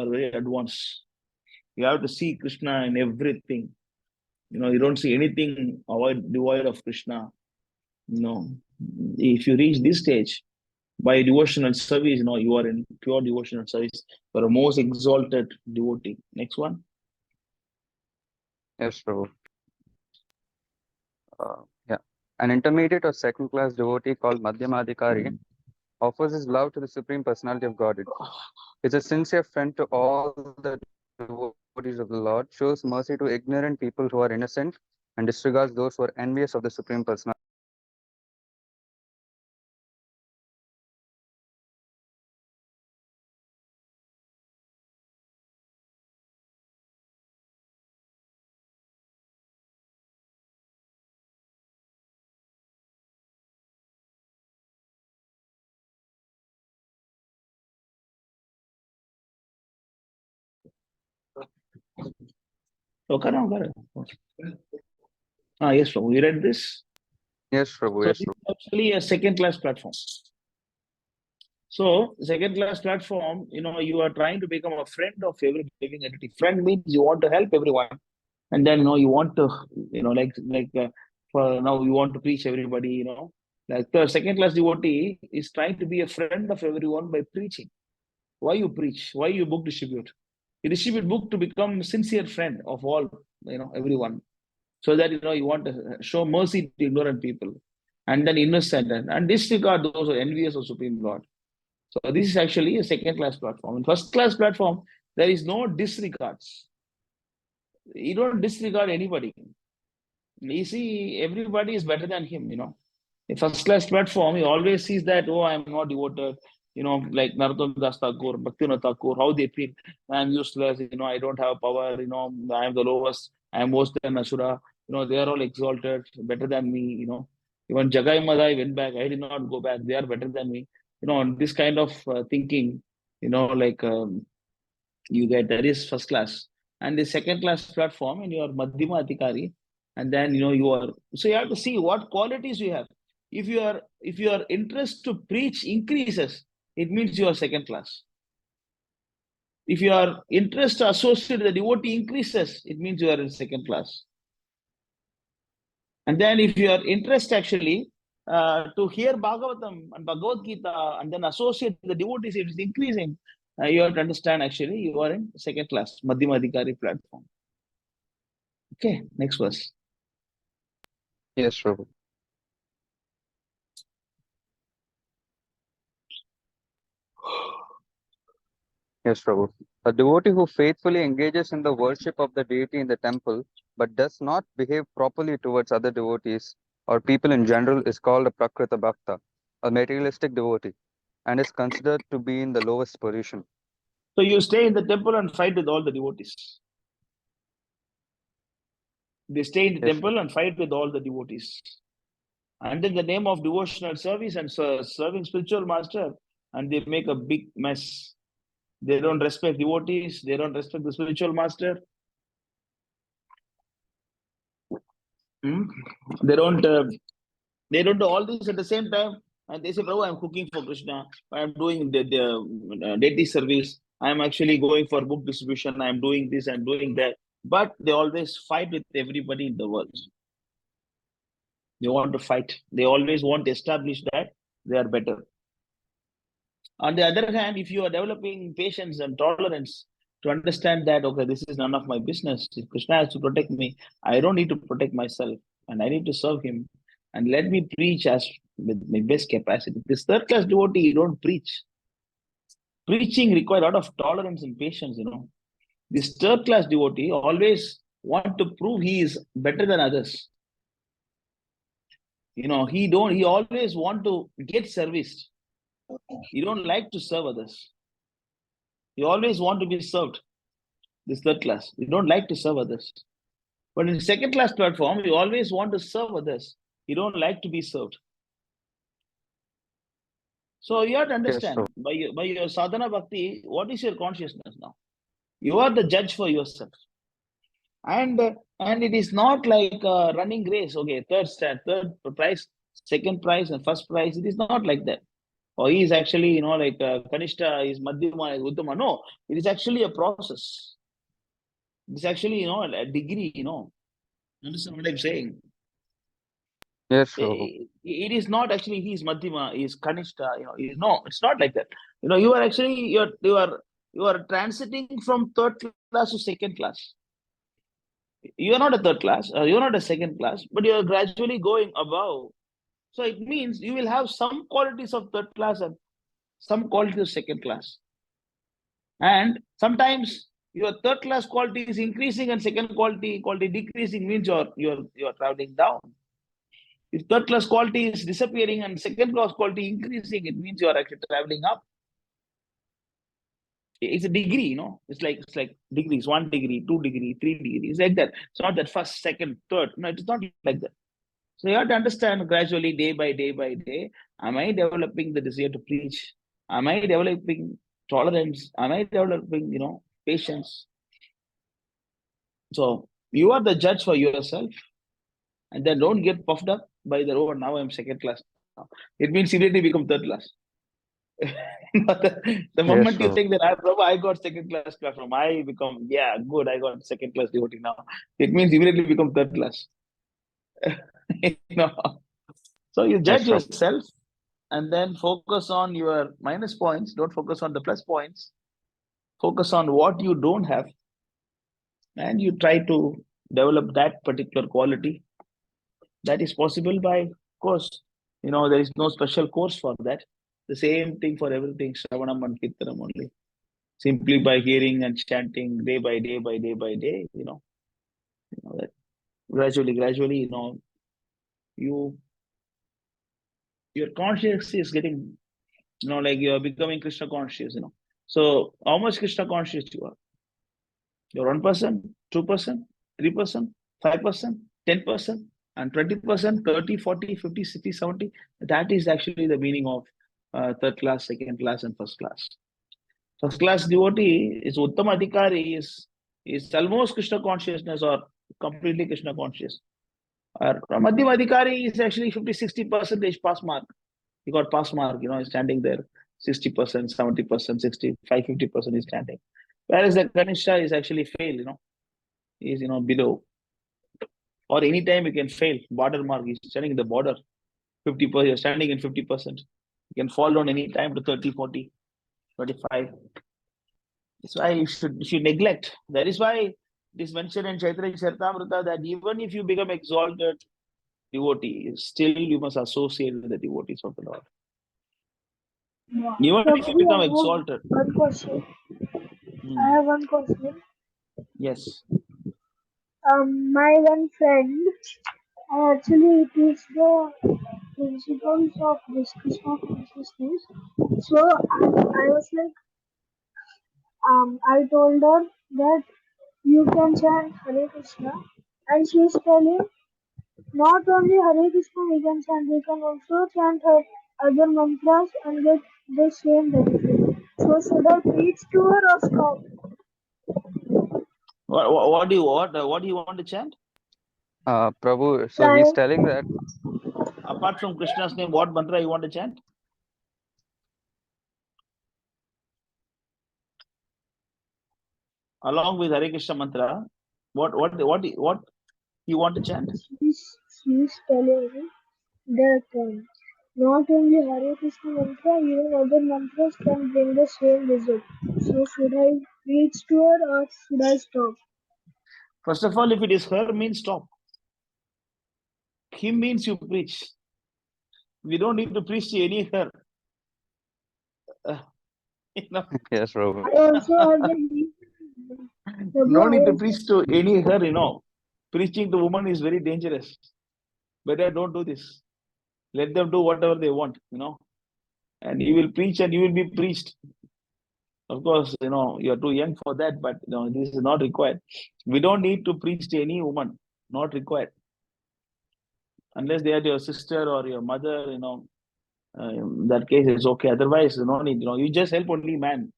very advanced. You have to see Krishna in everything. You don't see anything devoid of Krishna. If you reach this stage by devotional service, you are in pure devotional service. You are a most exalted devotee. Next one. Yes, Prabhu. Yeah. An intermediate or second class devotee called Madhyamadhikari offers his love to the Supreme Personality of Godhead. Is a sincere friend to all the devotees of the Lord, shows mercy to ignorant people who are innocent, and disregards those who are envious of the Supreme Personality. Oh, correct. Yes, Prabhu, you read this? Yes, Prabhu. So Yes, this Prabhu. is actually a second-class platform. So second-class platform, you are trying to become a friend of every living entity. Friend means you want to help everyone, and then you want to, for now you want to preach everybody. Like the second-class devotee is trying to be a friend of everyone by preaching. Why you preach? Why you book distribute? You distribute book to become sincere friend of all, everyone, so that you want to show mercy to ignorant people, and then innocent and disregard those who are envious of Supreme Lord. So this is actually a second-class platform. In first-class platform, there is no disregards. You don't disregard anybody. You see, everybody is better than him. A first-class platform, he always sees that, oh, I'm not devoted. Like Narottam Das Thakur, Bhaktivinoda Thakur, how they feel. I'm useless. I don't have power. I'm the lowest. I'm worse than Asura. They are all exalted, better than me. Even Jagai Madai went back. I did not go back. They are better than me. This kind of thinking. Like you get that is first class, and the second class platform, and you are Madhyama Adhikari, and then you are. So you have to see what qualities you have. If your interest to preach increases, it means you are second class. If your interest to associate with the devotee increases, it means you are in second class. And then if your interest actually to hear Bhagavatam and Bhagavad Gita and then associate with the devotees, if it's increasing, you have to understand actually you are in second class, Madhyama Adhikari platform. Okay, next verse. Yes, Prabhu. Yes, Prabhu. A devotee who faithfully engages in the worship of the deity in the temple but does not behave properly towards other devotees or people in general is called a Prakrita Bhakta, a materialistic devotee, and is considered to be in the lowest position. So you stay in the temple and fight with all the devotees. They stay in the temple and fight with all the devotees. And in the name of devotional service and serving spiritual master, and they make a big mess. They don't respect devotees. They don't respect the spiritual master. They don't do all this at the same time. And they say, Prabhu, I'm cooking for Krishna. I'm doing the deity service. I'm actually going for book distribution. I'm doing this, I'm doing that. But they always fight with everybody in the world. They want to fight. They always want to establish that they are better. On the other hand, if you are developing patience and tolerance to understand that, okay, this is none of my business. If Krishna has to protect me, I don't need to protect myself, and I need to serve him. And let me preach as with my best capacity. This third class devotee, you don't preach. Preaching requires a lot of tolerance and patience, This third class devotee always want to prove he is better than others. He always want to get serviced. He don't like to serve others. He always want to be served. This third class. You don't like to serve others. But in second class platform, you always want to serve others. You don't like to be served. So you have to understand, by your sadhana bhakti, what is your consciousness now? You are the judge for yourself. And it is not like a running race. Okay, third prize, second prize, and first prize. It is not like that. Or he is actually, like Kanishta is Madhyama, is Uttama. No, it is actually a process. It's actually, a degree, Understand what I'm saying? Yes, it is not actually he's Madhyama, he's Kanishta, no, it's not like that. You are actually you are transiting from third class to second class. You are not a third class, you're not a second class, but you are gradually going above. So it means you will have some qualities of third class and some qualities of second class. And sometimes your third class quality is increasing and second quality decreasing, means you're traveling down. If third class quality is disappearing and second class quality increasing, it means you are actually traveling up. It's a degree, It's like degrees, 1 degree, 2 degree, 3 degrees. It's like that. It's not that first, second, third. No, it's not like that. So you have to understand gradually, day by day, am I developing the desire to preach? Am I developing tolerance? Am I developing, patience? So You are the judge for yourself, and then don't get puffed up by the now I'm second class. Now. It means immediately become third class. the moment you Prabhu. think that I got second class classroom, I become good. I got second class devotee now. It means immediately become third class. you know. So you judge Prabhu. yourself, and then focus on your minus points. Don't focus on the plus points. Focus on what you don't have, and you try to develop that particular quality. That is possible by course. There is no special course for that. The same thing for everything, Shravanam and Kirtanam only. Simply by hearing and chanting day by day by day by day, that gradually, your conscious is getting, like you are becoming Krishna conscious, So how much Krishna conscious you are? You're 1%, 2%, 3%, 5%, 10%, and 20%, 30, 40, 50, 60, 70. That is actually the meaning of third class, second class, and first class. First class devotee is Uttama Adhikari, is almost Krishna consciousness or completely Krishna conscious. Or Madhyam Adhikari is actually 50-60% pass mark. He got pass mark, he's standing there 60%, 70%, 65-50% is standing. Whereas the Kanishta is actually fail, is below. Or anytime you can fail, border mark, he's standing in the border, 50%, you're standing in 50%. You can fall down any time to 30, 40, 25. That's why you should neglect. That is why it is mentioned in Chaitanya Charitamrita that even if you become exalted devotee, still you must associate with the devotees of the Lord. Yeah. Even if you become I have exalted. one question. I have one question. Yes. My one friend actually teaches the principles of this Krishna consciousness. So I was like, I told her that you can chant Hare Krishna, and she's telling not only Hare Krishna we can chant, we can also chant her other mantras and get the same benefit. So should I preach to her or stop? What do you want to chant? Prabhu, so he's telling that Apart from Krishna's name, what mantra you want to chant? Along with Hare Krishna mantra, what you want to chant? She's telling me that not only Hare Krishna mantra, even other mantras can bring the same result. So should I preach to her or should I stop? First of all, if it is her, means stop. Him means you preach. We don't need to preach to any her. Yes, Prabhu. I also have the No need to preach to any her, Preaching to woman is very dangerous. Better don't do this. Let them do whatever they want, And you will preach and you will be preached. Of course, you're too young for that, but this is not required. We don't need to preach to any woman. Not required. Unless they are your sister or your mother, in that case it's okay. Otherwise, no need. You just help only man.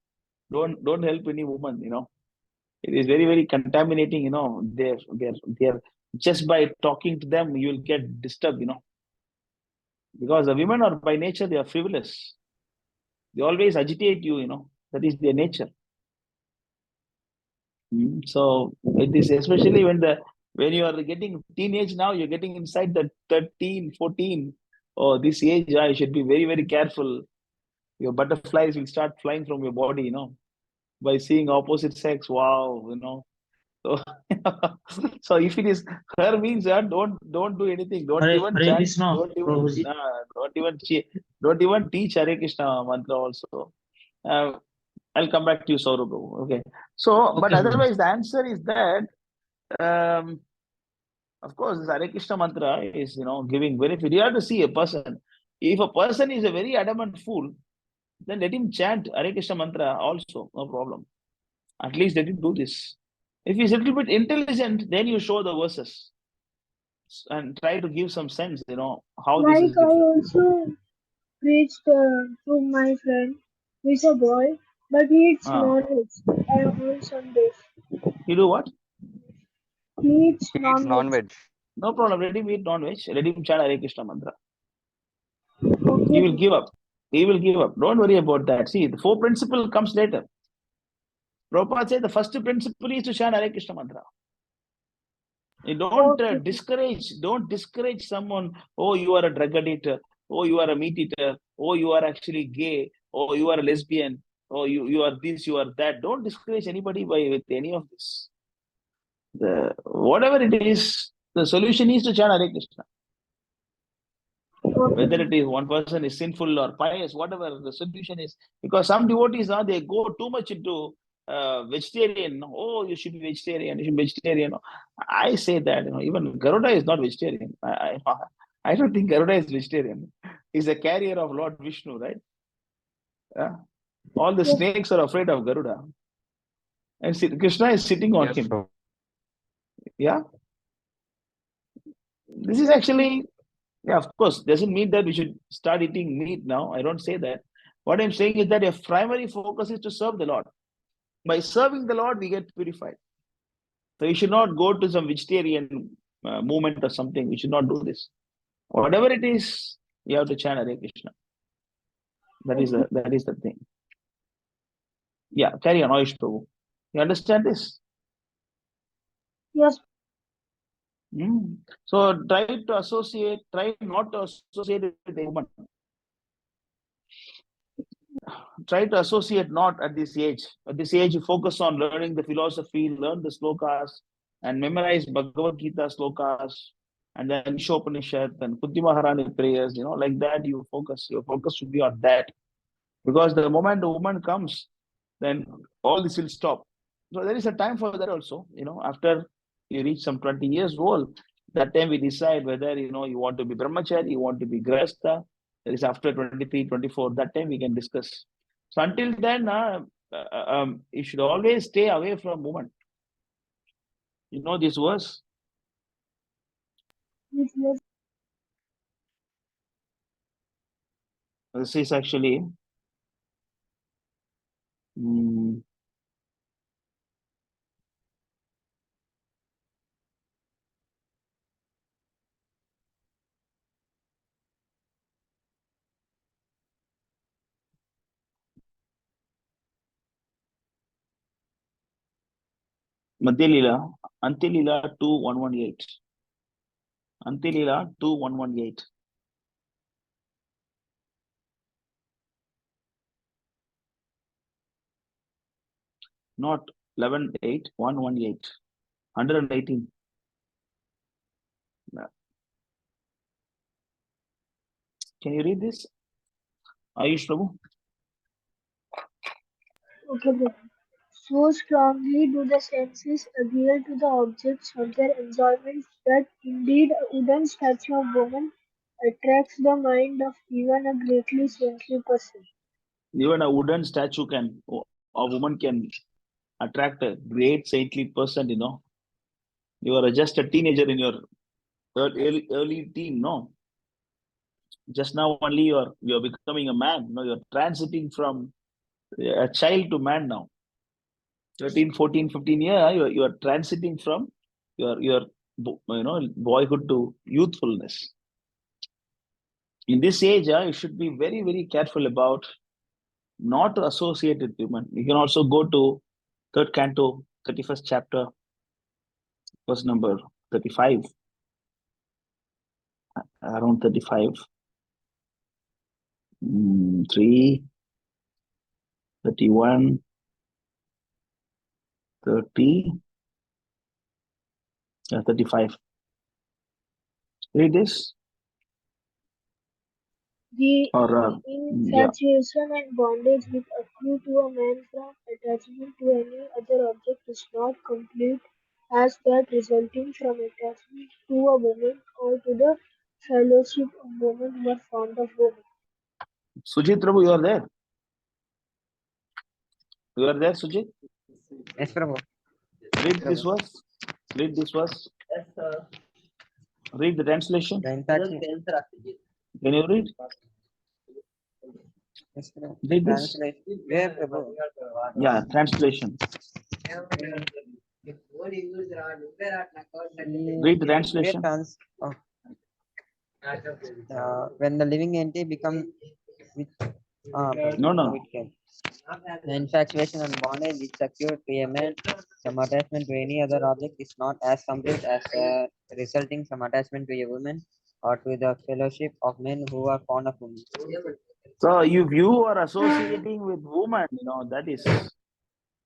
Don't help any woman. It is very, very contaminating. They're just by talking to them, you will get disturbed. Because the women are by nature they are frivolous. They always agitate you. That is their nature. So it is especially when you are getting teenage now, you're getting inside the 13, 14. Oh, this age, you should be very, very careful. Your butterflies will start flying from your body, by seeing opposite sex. Wow, So, so if it is her means that don't do anything. Don't even Hare chant. Krishna, Prabhuji. Don't even teach Hare Krishna mantra also. I'll come back to you, Saurabh. Okay. So, but Okay, otherwise, the answer is that, of course, this Hare Krishna mantra is, giving benefit. You have to see a person. If a person is a very adamant fool, then let him chant Hare Krishna mantra also, no problem. At least let him do this. If he's a little bit intelligent, then you show the verses and try to give some sense, how this is I different. also preached to my friend who is a boy, but he eats non-veg on Sundays. You do what? He eats He eats non-veg. non-veg. No problem. Let him eat non-veg. Let him chant Hare Krishna mantra. Okay, He will Prabhu. give up. He will give up. Don't worry about that. See, the fourth principle comes later. Prabhupada said the first principle is to chant Hare Krishna mantra. You don't Okay. don't discourage someone. Oh, you are a drug addict. Oh, you are a meat eater. Oh, you are actually gay. Oh, you are a lesbian. Oh, you are this, you are that. Don't discourage anybody with any of this. Whatever it is, the solution is to chant Hare Krishna. Whether it is one person is sinful or pious, whatever the solution is, because some devotees they go too much into vegetarian. Oh, you should be vegetarian. You should be vegetarian. I say that even Garuda is not vegetarian. I don't think Garuda is vegetarian. He's a carrier of Lord Vishnu, right? All the Yes. snakes are afraid of Garuda, and Krishna is sitting on Yes, him. Prabhu. Yeah, this is actually. Yeah, of course, doesn't mean that we should start eating meat now. I don't say that. What I'm saying is that your primary focus is to serve the Lord. By serving the Lord, we get purified. So you should not go to some vegetarian movement or something. We should not do this. Whatever it is, you have to chant Hare Krishna. That is the thing. Yeah, carry on, Ayush Prabhu. You understand this? Yes. So try not to associate with a woman. Try to associate not at this age. At this age, you focus on learning the philosophy, learn the slokas, and memorize Bhagavad Gita slokas, and then Ishopanishad and Kunti Maharani prayers, like that you focus. Your focus should be on that. Because the moment the woman comes, then all this will stop. So there is a time for that also, after you reach some 20 years old, that time we decide whether, you want to be brahmachari, you want to be grahastha. That is after 23, 24, that time we can discuss. So until then, you should always stay away from women. You know this verse? Yes. This is actually Madhya Lila, Antya Lila 2:118. Antya Lila 2:118. Not 11:8, 118. 118. Can you read this? Ayush Prabhu? Okay, Prabhu. So strongly do the senses appeal to the objects of their enjoyment that indeed a wooden statue of woman attracts the mind of even a greatly saintly person. Even a wooden statue a woman can attract a great saintly person, You are just a teenager in your early teen, no? Just now only you're becoming a man, you're transiting from a child to man now. 13, 14, 15 years, you are transiting from your boyhood to youthfulness. In this age, you should be very, very careful about not to associate with women. You can also go to 3rd canto, 31st chapter, verse number 35, around 35, 3, 31, 30, 35. Read this. The Or, yeah. infatuation and bondage which accrue to a man from attachment to any other object is not complete as that resulting from attachment to a woman or to the fellowship of women who are fond of women. Sujit Prabhu, you are there? You are there, Sujit? Yes, Prabhu. Read this verse. Read this verse. Yes, sir. Read the translation. The Can you read? Yes, Prabhu. Read this. Translation. Where, Prabhu? Yeah, translation. Read the Great translation. When the living entity become with No. it can. The infatuation and bondage which secure to a man some attachment to any other object is not as complete as resulting some attachment to a woman or to the fellowship of men who are fond of women. So if you are associating with woman, that is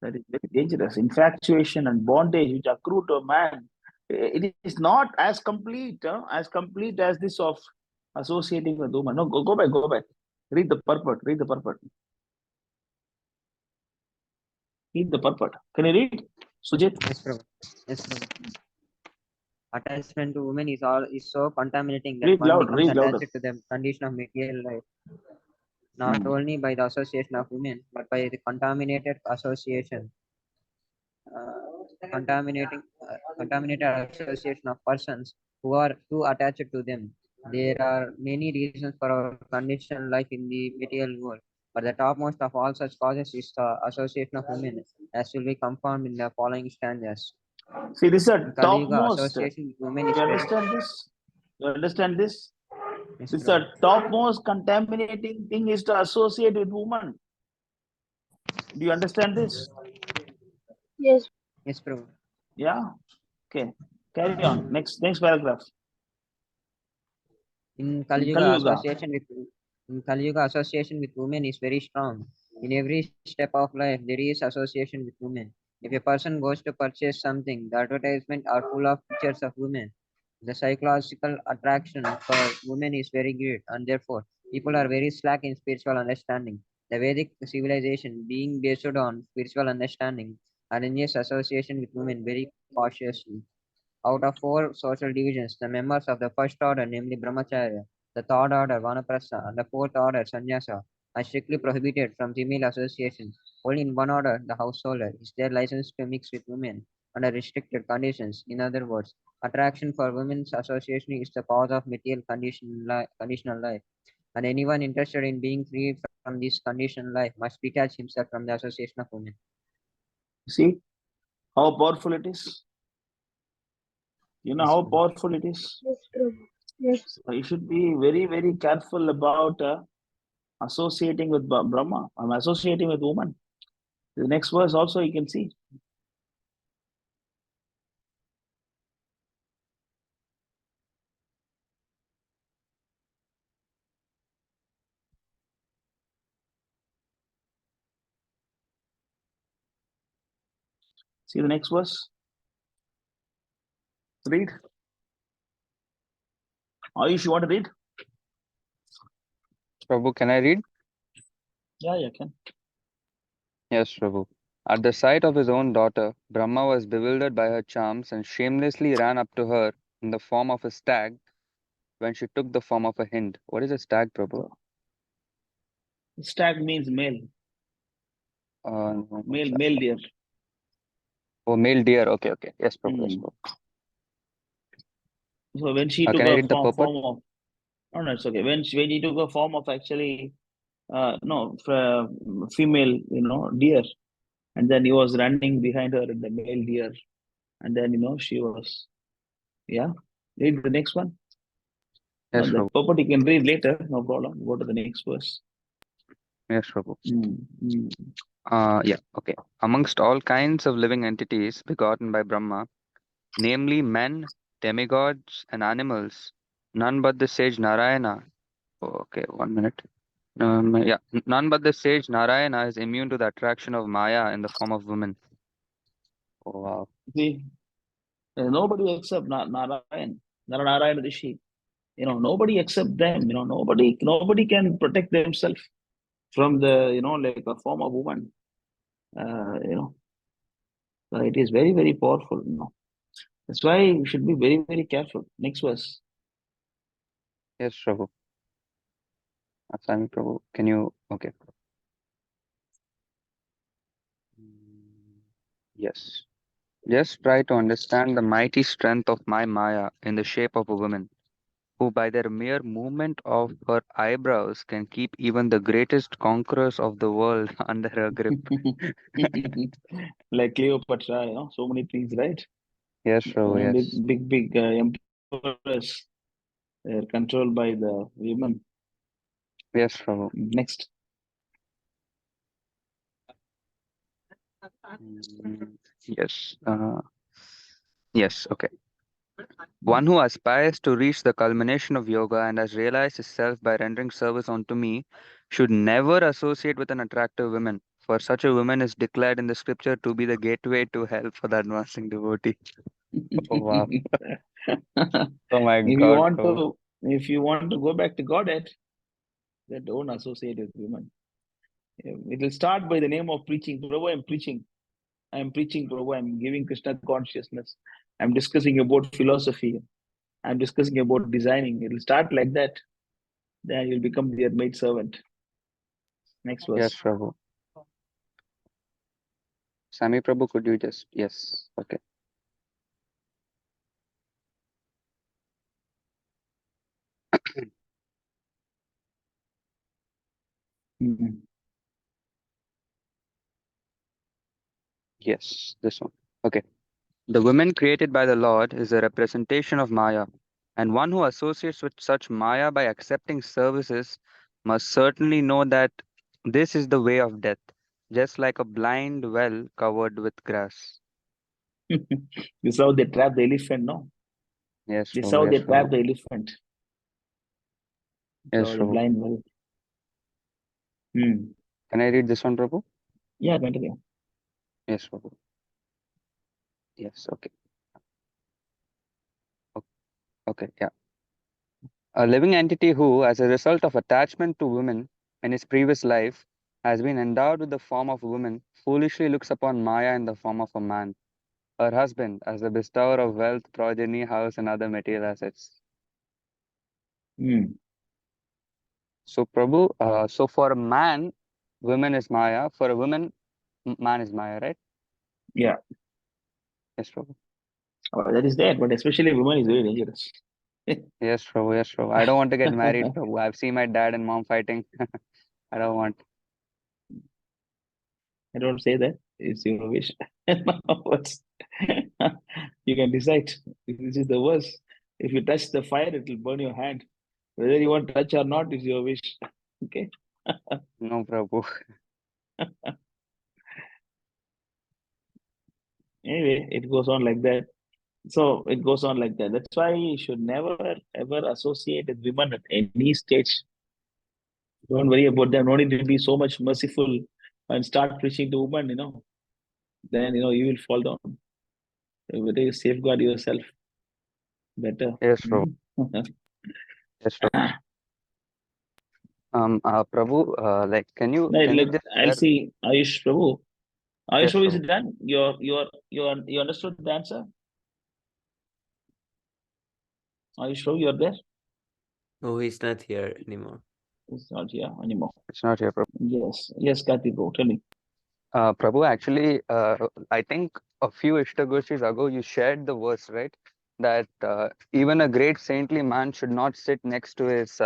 very dangerous. Infatuation and bondage which accrue to a man, it is not as complete as this of associating with woman. No, go back. Read the purport. Read the purport. Can you read, Sujit? Yes, Prabhu. Yes, Prabhu. Attachment to women is so contaminating that Read one loud. becomes Read louder. attached to the condition of material life, not only by the association of women, but by the contaminated association, contaminated association of persons who are too attached to them. There are many reasons for our conditioned life in the material world, but the topmost of all such causes is the association of women, as will be confirmed in the following stanzas. See, this is a In Kali Yuga, topmost. association with women is You very. understand this? You understand this? Yes, This is Prabhu. a topmost contaminating thing is to associate with woman. Do you understand this? Yes. Yes, Prabhu. Yeah. Okay. Carry on. Next paragraph. In Kali Yuga, association with women is very strong. In every step of life, there is association with women. If a person goes to purchase something, the advertisements are full of pictures of women. The psychological attraction for women is very great, and therefore, people are very slack in spiritual understanding. The Vedic civilization, being based on spiritual understanding, arranges association with women very cautiously. Out of 4 social divisions, the members of the first order, namely Brahmacharya, the third order, Vanaprastha, and the fourth order, Sannyasa, are strictly prohibited from female association. Only in one order, the householder, is there licensed to mix with women under restricted conditions. In other words, attraction for women's association is the cause of material conditional life, and anyone interested in being free from this conditional life must detach himself from the association of women. See how powerful it is? You know how powerful it is? Yes, Prabhu. Yes. So you should be very, very careful about associating with Brahma. I'm associating with woman. The next verse also you can see. See the next verse. Read. Ayush, you want to read? Prabhu, can I read? Yeah, you can. Yes, Prabhu. At the sight of his own daughter, Brahma was bewildered by her charms and shamelessly ran up to her in the form of a stag when she took the form of a hind. What is a stag, Prabhu? Stag means male. No, Male deer. Oh, male deer. Okay. Yes, Prabhu. Yes, Prabhu. So when she took Can I a read the form purport? of, no, it's okay. When he took a form of actually, female, deer, and then he was running behind her in the male deer, and then she was, yeah. Read the next one. Yes, The Prabhu. purport you can read later, no problem. Go to the next verse. Yes, Prabhu. Yeah, okay. Amongst all kinds of living entities begotten by Brahma, namely men, demigods, and animals, none but the sage Narayana. Okay, 1 minute. None but the sage Narayana is immune to the attraction of Maya in the form of women. Oh, wow. See, nobody except Narayana Rishi. Nobody except them. Nobody can protect themselves from the like a form of woman. So it is very, very powerful. That's why we should be very, very careful. Next verse. Yes, Prabhu. Asami Prabhu, can you? Okay. Yes. Just try to understand the mighty strength of my Maya in the shape of a woman. who by their mere movement of her eyebrows can keep even the greatest conquerors of the world under her grip. Like Cleopatra, so many things, right? Yes, Prabhu, yes. Big emperors. They're controlled by the women. Yes, Prabhu. Next. Yes. Yes, okay. One who aspires to reach the culmination of yoga and has realized his self by rendering service unto me should never associate with an attractive woman, for such a woman is declared in the scripture to be the gateway to hell for the advancing devotee. Oh, wow. Oh my God, Prabhu. If you want to go back to Godhead, then don't associate with women. It will start by the name of preaching. Prabhu, I'm preaching. I'm preaching, Prabhu. I'm giving Krishna consciousness. I'm discussing about philosophy. I'm discussing about designing. It will start like that. Then you'll become their maid servant. Next verse. Yes, Prabhu. Sami Prabhu, could you just, yes, okay. Yes, this one. Okay. The woman created by the Lord is a representation of Maya, and one who associates with such Maya by accepting services must certainly know that this is the way of death, just like a blind well covered with grass. This is how they trap the elephant, no? Yes, This is Prabhu, how yes, they trap Prabhu. the elephant. Yes, So the Prabhu. blind well. Can I read this one, Prabhu? Yeah, continue. Yes, Prabhu. Yes, okay. Okay, yeah. A living entity who, as a result of attachment to women in his previous life, has been endowed with the form of a woman, foolishly looks upon Maya in the form of a man, her husband, as the bestower of wealth, progeny, house, and other material assets. So, Prabhu, so for a man, woman is Maya. For a woman, man is Maya, right? Yeah. Yes, Prabhu. Oh, that is there, but especially women is very dangerous. Yes, Prabhu. Yes, Prabhu. I don't want to get married, Prabhu. I've seen my dad and mom fighting. I don't want. I don't say that. It's your wish. You can decide. This is the worst. If you touch the fire, it will burn your hand. Whether you want to touch or not is your wish. Okay. No, Prabhu. Anyway, it goes on like that. So it goes on like that. That's why you should never ever associate with women at any stage. Don't worry about them. No need to be so much merciful and start preaching to women, then you will fall down. You better safeguard yourself better. Yes, Prabhu. Yes, Prabhu. Prabhu, like, can you Look, just I'll share? see Ayush Prabhu. Ayush Yes, Prabhu, is Prabhu. it done? You understood the answer? Ayush Prabhu, you're there? Oh, he's not here anymore. It's not here anymore. It's not here, Prabhu. Yes, Karthik Prabhu, tell me. Prabhu, actually, I think a few Ishtagoshtis ago you shared the verse, right? That even a great saintly man should not sit next to his,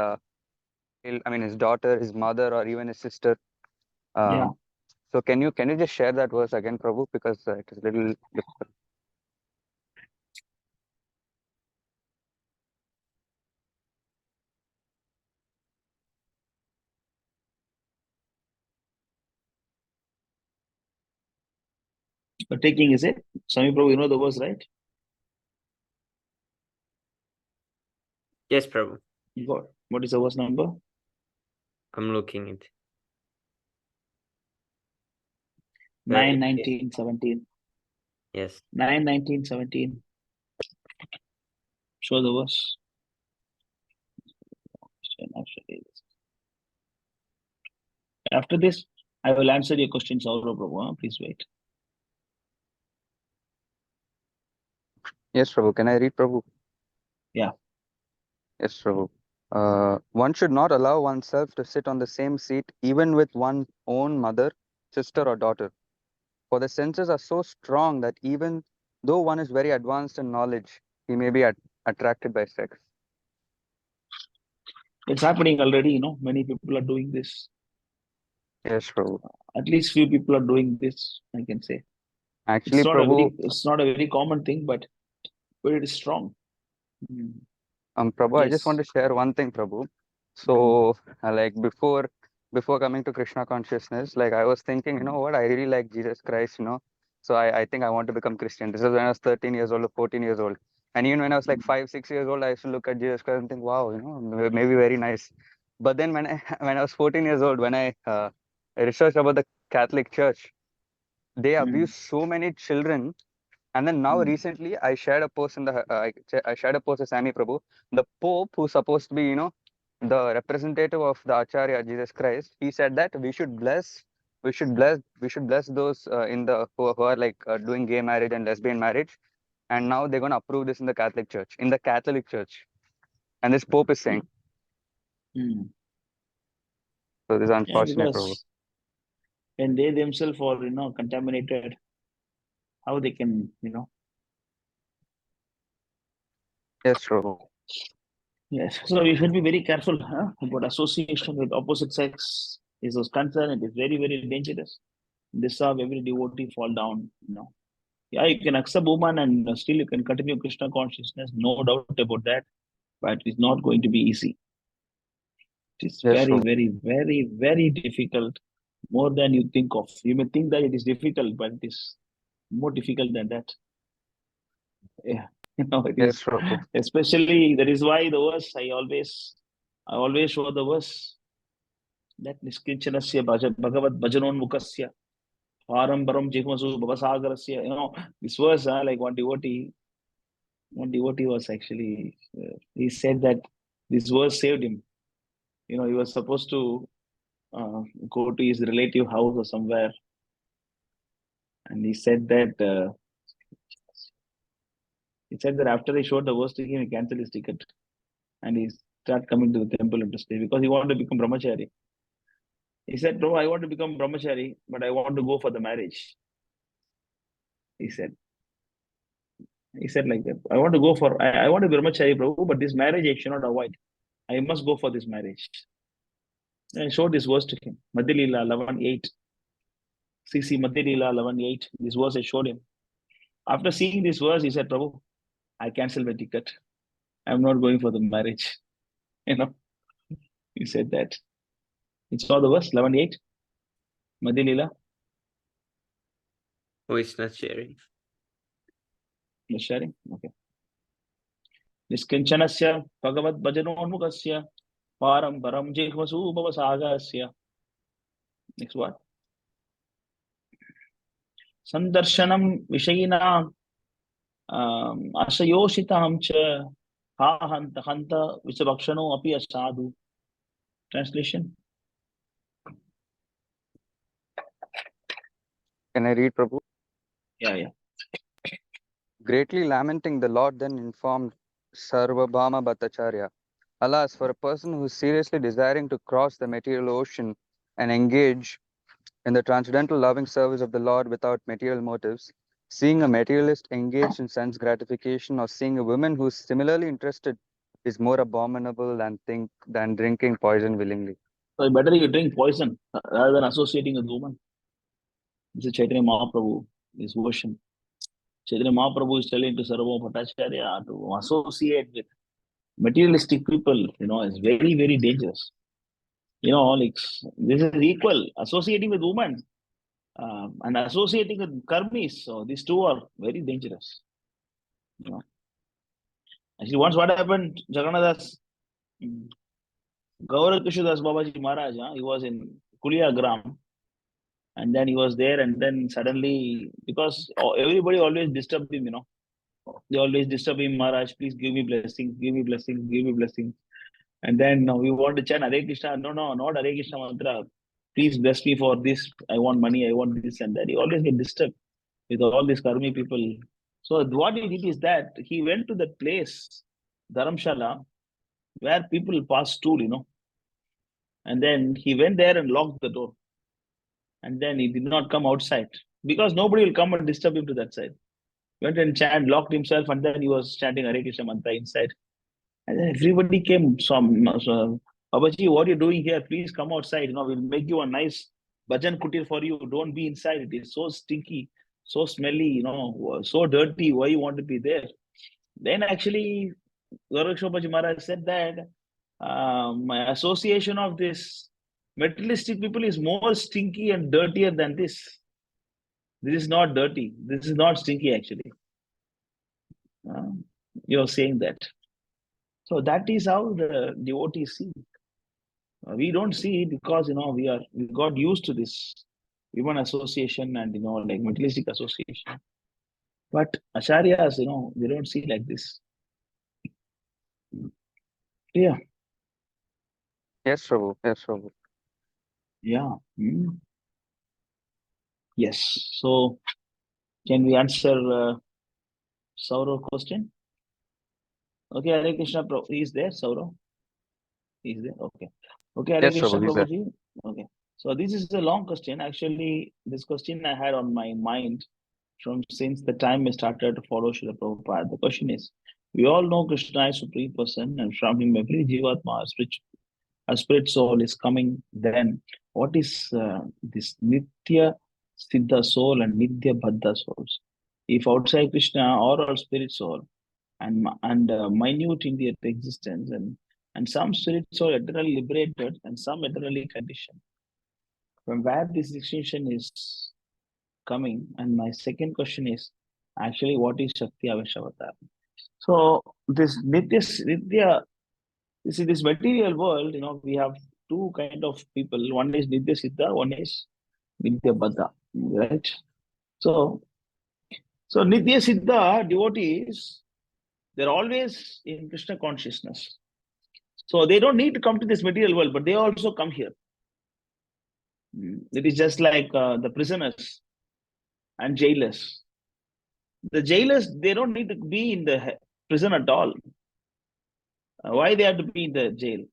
his daughter, his mother, or even his sister. Yeah. So can you just share that verse again, Prabhu, because it is a little difficult. You're taking, is it? Swami Prabhu, you know the verse, right? Yes, Prabhu. You got. What is the verse number? I'm looking it. 9, 19, 17. Yes. 9, 19, 17. Show the verse. After this, I will answer your questions, Saurav Prabhu. Please wait. Yes, Prabhu. Can I read, Prabhu? Yeah. Yes, Prabhu. One should not allow oneself to sit on the same seat, even with one's own mother, sister, or daughter. For the senses are so strong that even though one is very advanced in knowledge, he may be attracted by sex. It's happening already, many people are doing this. Yes, Prabhu. At least few people are doing this, I can say. Actually, It's Prabhu, not a very common thing, but it is strong. Prabhu, I just Yes. want to share one thing, Prabhu. So, like before coming to Krishna consciousness, like I was thinking, you know what, I really like Jesus Christ, you know. So I think I want to become Christian. This is when I was 13 years old or 14 years old. And even when I was like 5, 6 years old, I used to look at Jesus Christ and think, wow, you know, maybe very nice. But then when I when I was 14 years old, when I researched about the Catholic Church, they abuse so many children. And then now recently, I shared a post in the I shared a post with Sami Prabhu, the Pope, who's supposed to be, you know, the representative of the Acharya Jesus Christ. He said that we should bless those in the who are like doing gay marriage and lesbian marriage. And now they're going to approve this in the Catholic Church, and this Pope is saying. So this is Yeah, unfortunate, Prabhu. because when they themselves are, contaminated, how they can, Yes, Prabhu. Yes. So we should be very careful about association with opposite sex. Is those concerned? It is very, very dangerous. This how every devotee fall down, Yeah, you can accept woman and still you can continue Krishna consciousness, no doubt about that. But it's not going to be easy. It is Yes, very, Prabhu. very, very, very difficult, more than you think of. You may think that it is difficult, but it is more difficult than that. Yeah, it Yes, is. Prabhu. Especially that is why the verse I always show the verse that Niskinchanasya Bhagavad Bhajanonmukasya Parambaram Jigmasu Bhavasagarasya. This verse, like one devotee was actually, he said that this verse saved him. He was supposed to go to his relative house or somewhere, and he said that after they showed the verse to him, he canceled his ticket and he started coming to the temple to stay because he wanted to become brahmachari. He said, "No, I want to become brahmachari, but I want to go for the marriage." He said. He said like that. I want to go for, I want to be brahmachari, Prabhu, but this marriage I should not avoid. I must go for this marriage. And I showed this verse to him. Madhya Leela 11:8. CC Madhya Leela 11:8. This verse I showed him. After seeing this verse, he said, Prabhu, I cancel my ticket. I'm not going for the marriage. He said that. He saw the verse 11:8. Madhya Leela. Who is not sharing? Not sharing? Okay. Niskinchanasya Bhagavad Bhajanonmukasya Parambaram Jihvasu Bhavasagasya. Next one. Sandarshanam Vishayina Ashayoshitaam cha ha hanta hanta Visabhakshano api asadu. Translation. Can I read, Prabhu? Yeah. Greatly lamenting, the Lord then informed Sarvabhama Bhattacharya, alas, for a person who is seriously desiring to cross the material ocean and engage in the transcendental loving service of the Lord without material motives, seeing a materialist engaged in sense gratification or seeing a woman who is similarly interested is more abominable than drinking poison willingly. So better you drink poison rather than associating with woman. This is Chaitanya Mahaprabhu, his version. Chaitanya Mahaprabhu is telling to Sarvabhauma Bhattacharya to associate with materialistic people, is very, very dangerous. Like this is equal. Associating with women and associating with karmis, so these two are very dangerous. Actually, once what happened, Jagannadas, Gaurav Kishudas Babaji Maharaj, he was in Kulia Gram, and then he was there, and then suddenly, because everybody always disturbed him, they always disturb him, Maharaj, please give me blessings, give me blessings, give me blessings. And then we want to chant Hare Krishna. No, not Hare Krishna mantra. Please bless me for this. I want money. I want this and that. He always get disturbed with all these karmi people. So what he did is that he went to that place, Dharamshala, where people pass stool, and then he went there and locked the door. And then he did not come outside because nobody will come and disturb him to that side. Went and locked himself, and then he was chanting Hare Krishna mantra inside. And then everybody came. Some Babaji, what you're doing here, please come outside. We'll make you a nice bhajan kutir for you. Don't be inside. It is so stinky, so smelly, so dirty. Why you want to be there? Then actually, Babaji Maharaj said that my association of this materialistic people is more stinky and dirtier than this. This is not dirty. This is not stinky, actually. You're saying that. So that is how the devotees see. We don't see it because we got used to this human association and like materialistic association. But acharyas, they don't see like this. Yeah. Yes, Prabhu. Yes, Prabhu. Yeah. Yes. So can we answer Saurav question? Okay, Hare Krishna Prabhu. He is there, Saurav? He is there? Okay. Okay, Hare Yes, Krishna Prabhu. He's there. Prabhuji. Okay. So this is a long question. Actually, this question I had on my mind since the time I started to follow Srila Prabhupada. The question is, we all know Krishna is Supreme Person, and from him every Jivatma, a spirit soul is coming. Then what is this Nitya Siddha soul and Nitya Baddha souls? If outside Krishna or our spirit soul and minute in their existence, and some spirit soul eternally liberated and some eternally conditioned. From where this distinction is coming? And my second question is actually, what is Shakti Aveshavatar? So this Nitya, you see, this material world, we have two kind of people. One is Nitya Siddha, one is Nitya Baddha, right? So Nitya Siddha devotees, they're always in Krishna consciousness. So they don't need to come to this material world, but they also come here. It is just like the prisoners and jailers. The jailers, they don't need to be in the prison at all. Why they have to be in the jail?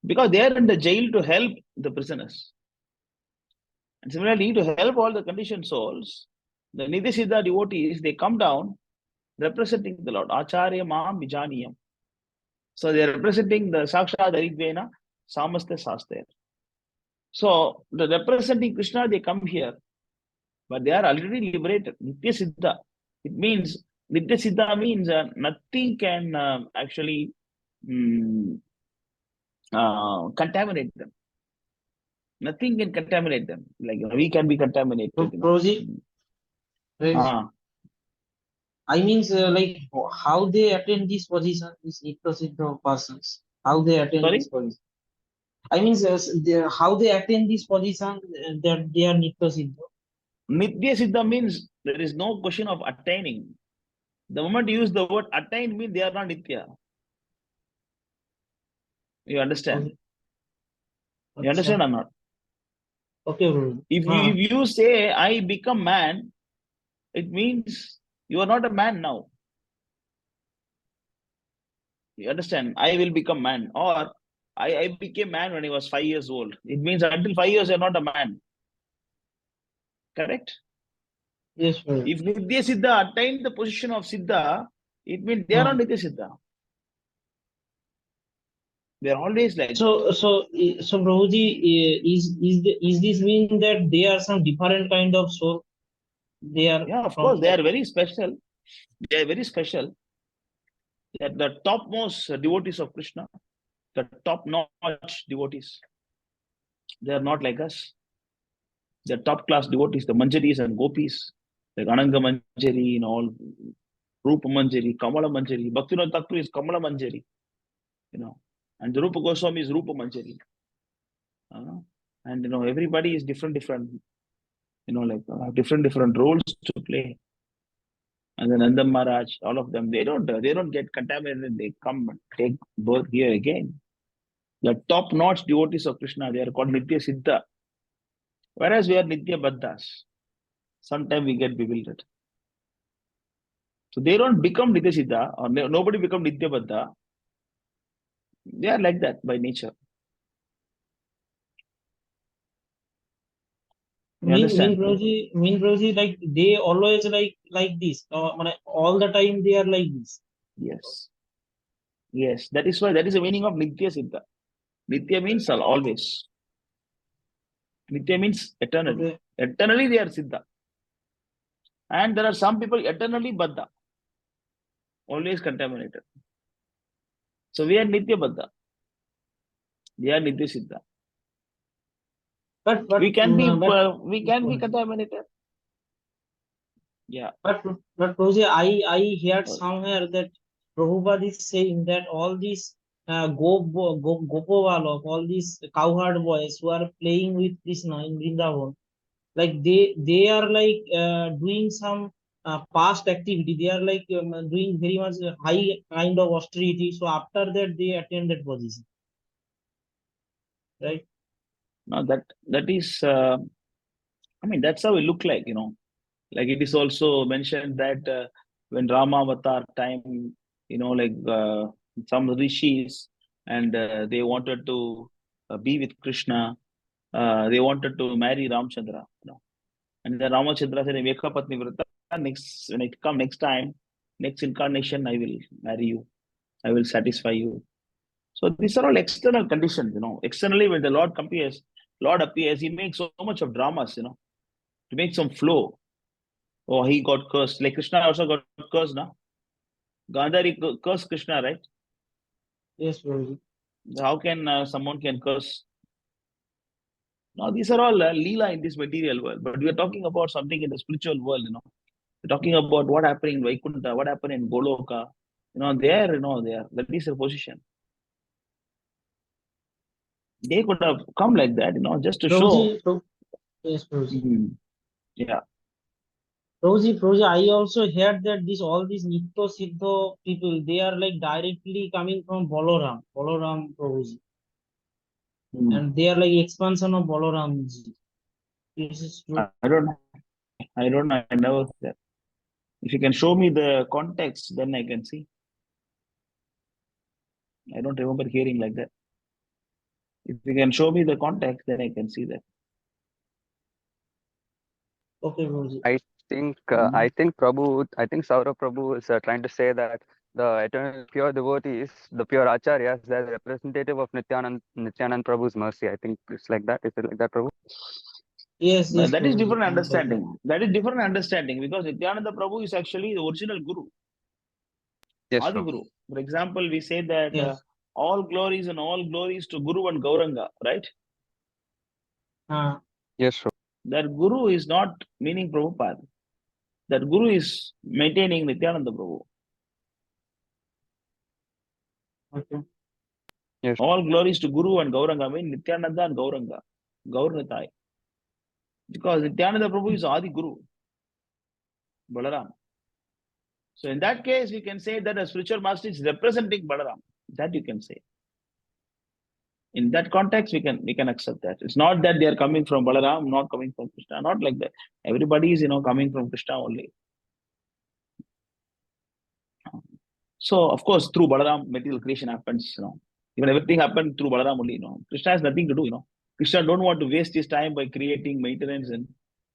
Because they are in the jail to help the prisoners. And similarly, to help all the conditioned souls, the Nitya Siddha devotees, they come down representing the Lord. Acharya Maham Vijaniyam. So they are representing the Saksha Daridvena Samastha Saster. So the representing Krishna, they come here, but they are already liberated. Nitya Siddha. It means, Nitya Siddha means nothing can actually contaminate them. Nothing can contaminate them. Like we can be contaminated. Prabhuji, I means like how they attain this position, these Nitya persons, how they attain this position. I mean, how they attain this position that they are Nitya Siddha. Nitya Siddha means there is no question of attaining. The moment you use the word attain, means they are not Nitya. You understand? Okay. You understand or not? Okay, bro. If you say, I become man, it means you are not a man now. You understand? I will become man. Or I became man when I was 5 years old. It means until 5 years, you are not a man. Correct? Yes, sir. If Nitya Siddha attained the position of Siddha, it means they are not Nitya Siddha. They are always like so Prabhuji, is this mean that they are some different kind of soul? They are of course, they are very special. They are very special. They are the topmost devotees of Krishna, the top-notch devotees. They are not like us. They are top-class devotees, the Manjaris and Gopis, like Ananga Manjari, all Rupa Manjari, Kamala Manjari. Bhaktivinoda Thakur is Kamala Manjari, and the Rupa Goswami is Rupa Manjari. And everybody is different, like different roles to play. And then Nanda Maharaj, all of them, they don't get contaminated. They come and take birth here again. The top-notch devotees of Krishna, they are called Nitya Siddha. Whereas we are Nitya Baddhas. Sometimes we get bewildered. So they don't become Nitya Siddha, or nobody become Nitya Baddha. They are like that by nature. Mean Prabhuji, like they always like this. All the time they are like this. Yes. Yes, that is why that is the meaning of Nitya Siddha. Nitya means always. Nitya means eternally. Okay. Eternally they are Siddha. And there are some people eternally Baddha, always contaminated. So we are Nitya Baddha. They are Nitya Siddha. But We can be but contaminated. Yeah. But Prabhuji, I heard somewhere that Prabhupada is saying that all these Gopabalok, all these cowherd boys who are playing with Krishna in Vrindavan, like they are like doing some past activity. They are like doing very much high kind of austerity. So after that, they attend that position, right? Now that is, I mean, that's how it look like, you know. Like it is also mentioned that when Rama Avatar time, you know, like some rishis and they wanted to be with Krishna, they wanted to marry Ramchandra, you know. And then Ramachandra said, Veka Patni Vrata, next when I come next time, next incarnation, I will marry you, I will satisfy you. So these are all external conditions, you know. Externally, when the Lord appears, he makes so much of dramas, you know, to make some flow. Oh, he got cursed. Like Krishna also got cursed, now. Gandhari cursed Krishna, right? Yes, Prabhuji. How can someone can curse? Now these are all leela in this material world, but we are talking about something in the spiritual world, you know. We're talking about what happened in Vaikuntha, what happened in Goloka. You know, that is their position. They could have come like that, you know, just to show. Yes, Prabhuji. Yeah. Prabhuji, I also heard that all these Nitya Siddha people, they are like directly coming from Balaram Prabhuji. And they are like expansion of Balaramji. This is true. I don't know. I never that. If you can show me the context, then I can see. I don't remember hearing like that. If you can show me the context, then I can see that. Okay, Prabhuji. I think Saurabh Prabhu is trying to say that the eternal pure devotees, the pure acharyas, they're representative of Nityanand Prabhu's mercy. I think it's like that. Is it like that, Prabhu? Yes, But that is Prabhuji. different understanding. That is different understanding because Nityananda Prabhu is actually the original Guru. Yes, Adi Prabhu. Guru. For example, we say that Yes. all glories to Guru and Gauranga, right? Yes, Prabhu. That Guru is not meaning Prabhupada. That Guru is maintaining Nityananda Prabhu. Okay. Yes. All glories to Guru and Gauranga, mean Nityananda and Gauranga. Gaurnatai. Because Nityananda Prabhu is Adi Guru. Balaram. So in that case, we can say that a spiritual master is representing Balaram. That you can say. In that context, we can accept that. It's not that they are coming from Balaram, not coming from Krishna, not like that. Everybody is, coming from Krishna only. So of course, through Balaram, material creation happens, Even everything happened through Balaram only, Krishna has nothing to do, Krishna don't want to waste his time by creating maintenance, and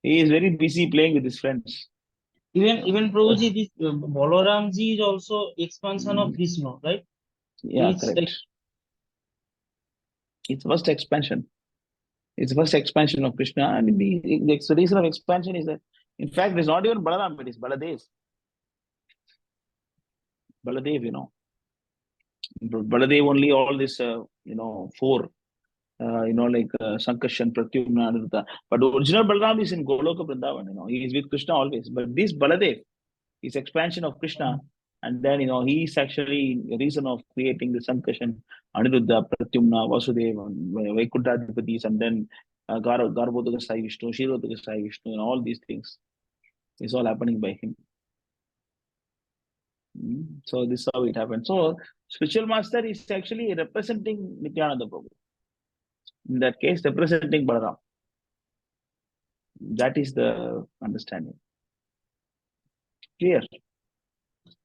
he is very busy playing with his friends. Even Prabhuji, this Balaramji is also expansion of Krishna, right? Yeah, correct. It's first expansion. It's the first expansion of Krishna, and the reason of expansion is that, in fact, it's not even Balaram, it is Baladev. Baladev, Baladev only all this, four, like Sankarshan, Pratyumna, Aniruddha. But the original Balaram is in Goloka Vrindavan, he is with Krishna always. But this Baladev is expansion of Krishna, and then, he is actually the reason of creating the Sankarshan, Aniruddha, Pratyumna, Vasudeva, Vaikuntha-adhipatis, and then Garbhodaka Sai Vishnu, Shirodaka Sai Vishnu, and all these things. It's all happening by him. So this is how it happened. So spiritual master is actually representing Nityananda Prabhu. In that case, representing Balaram. That is the understanding. Clear?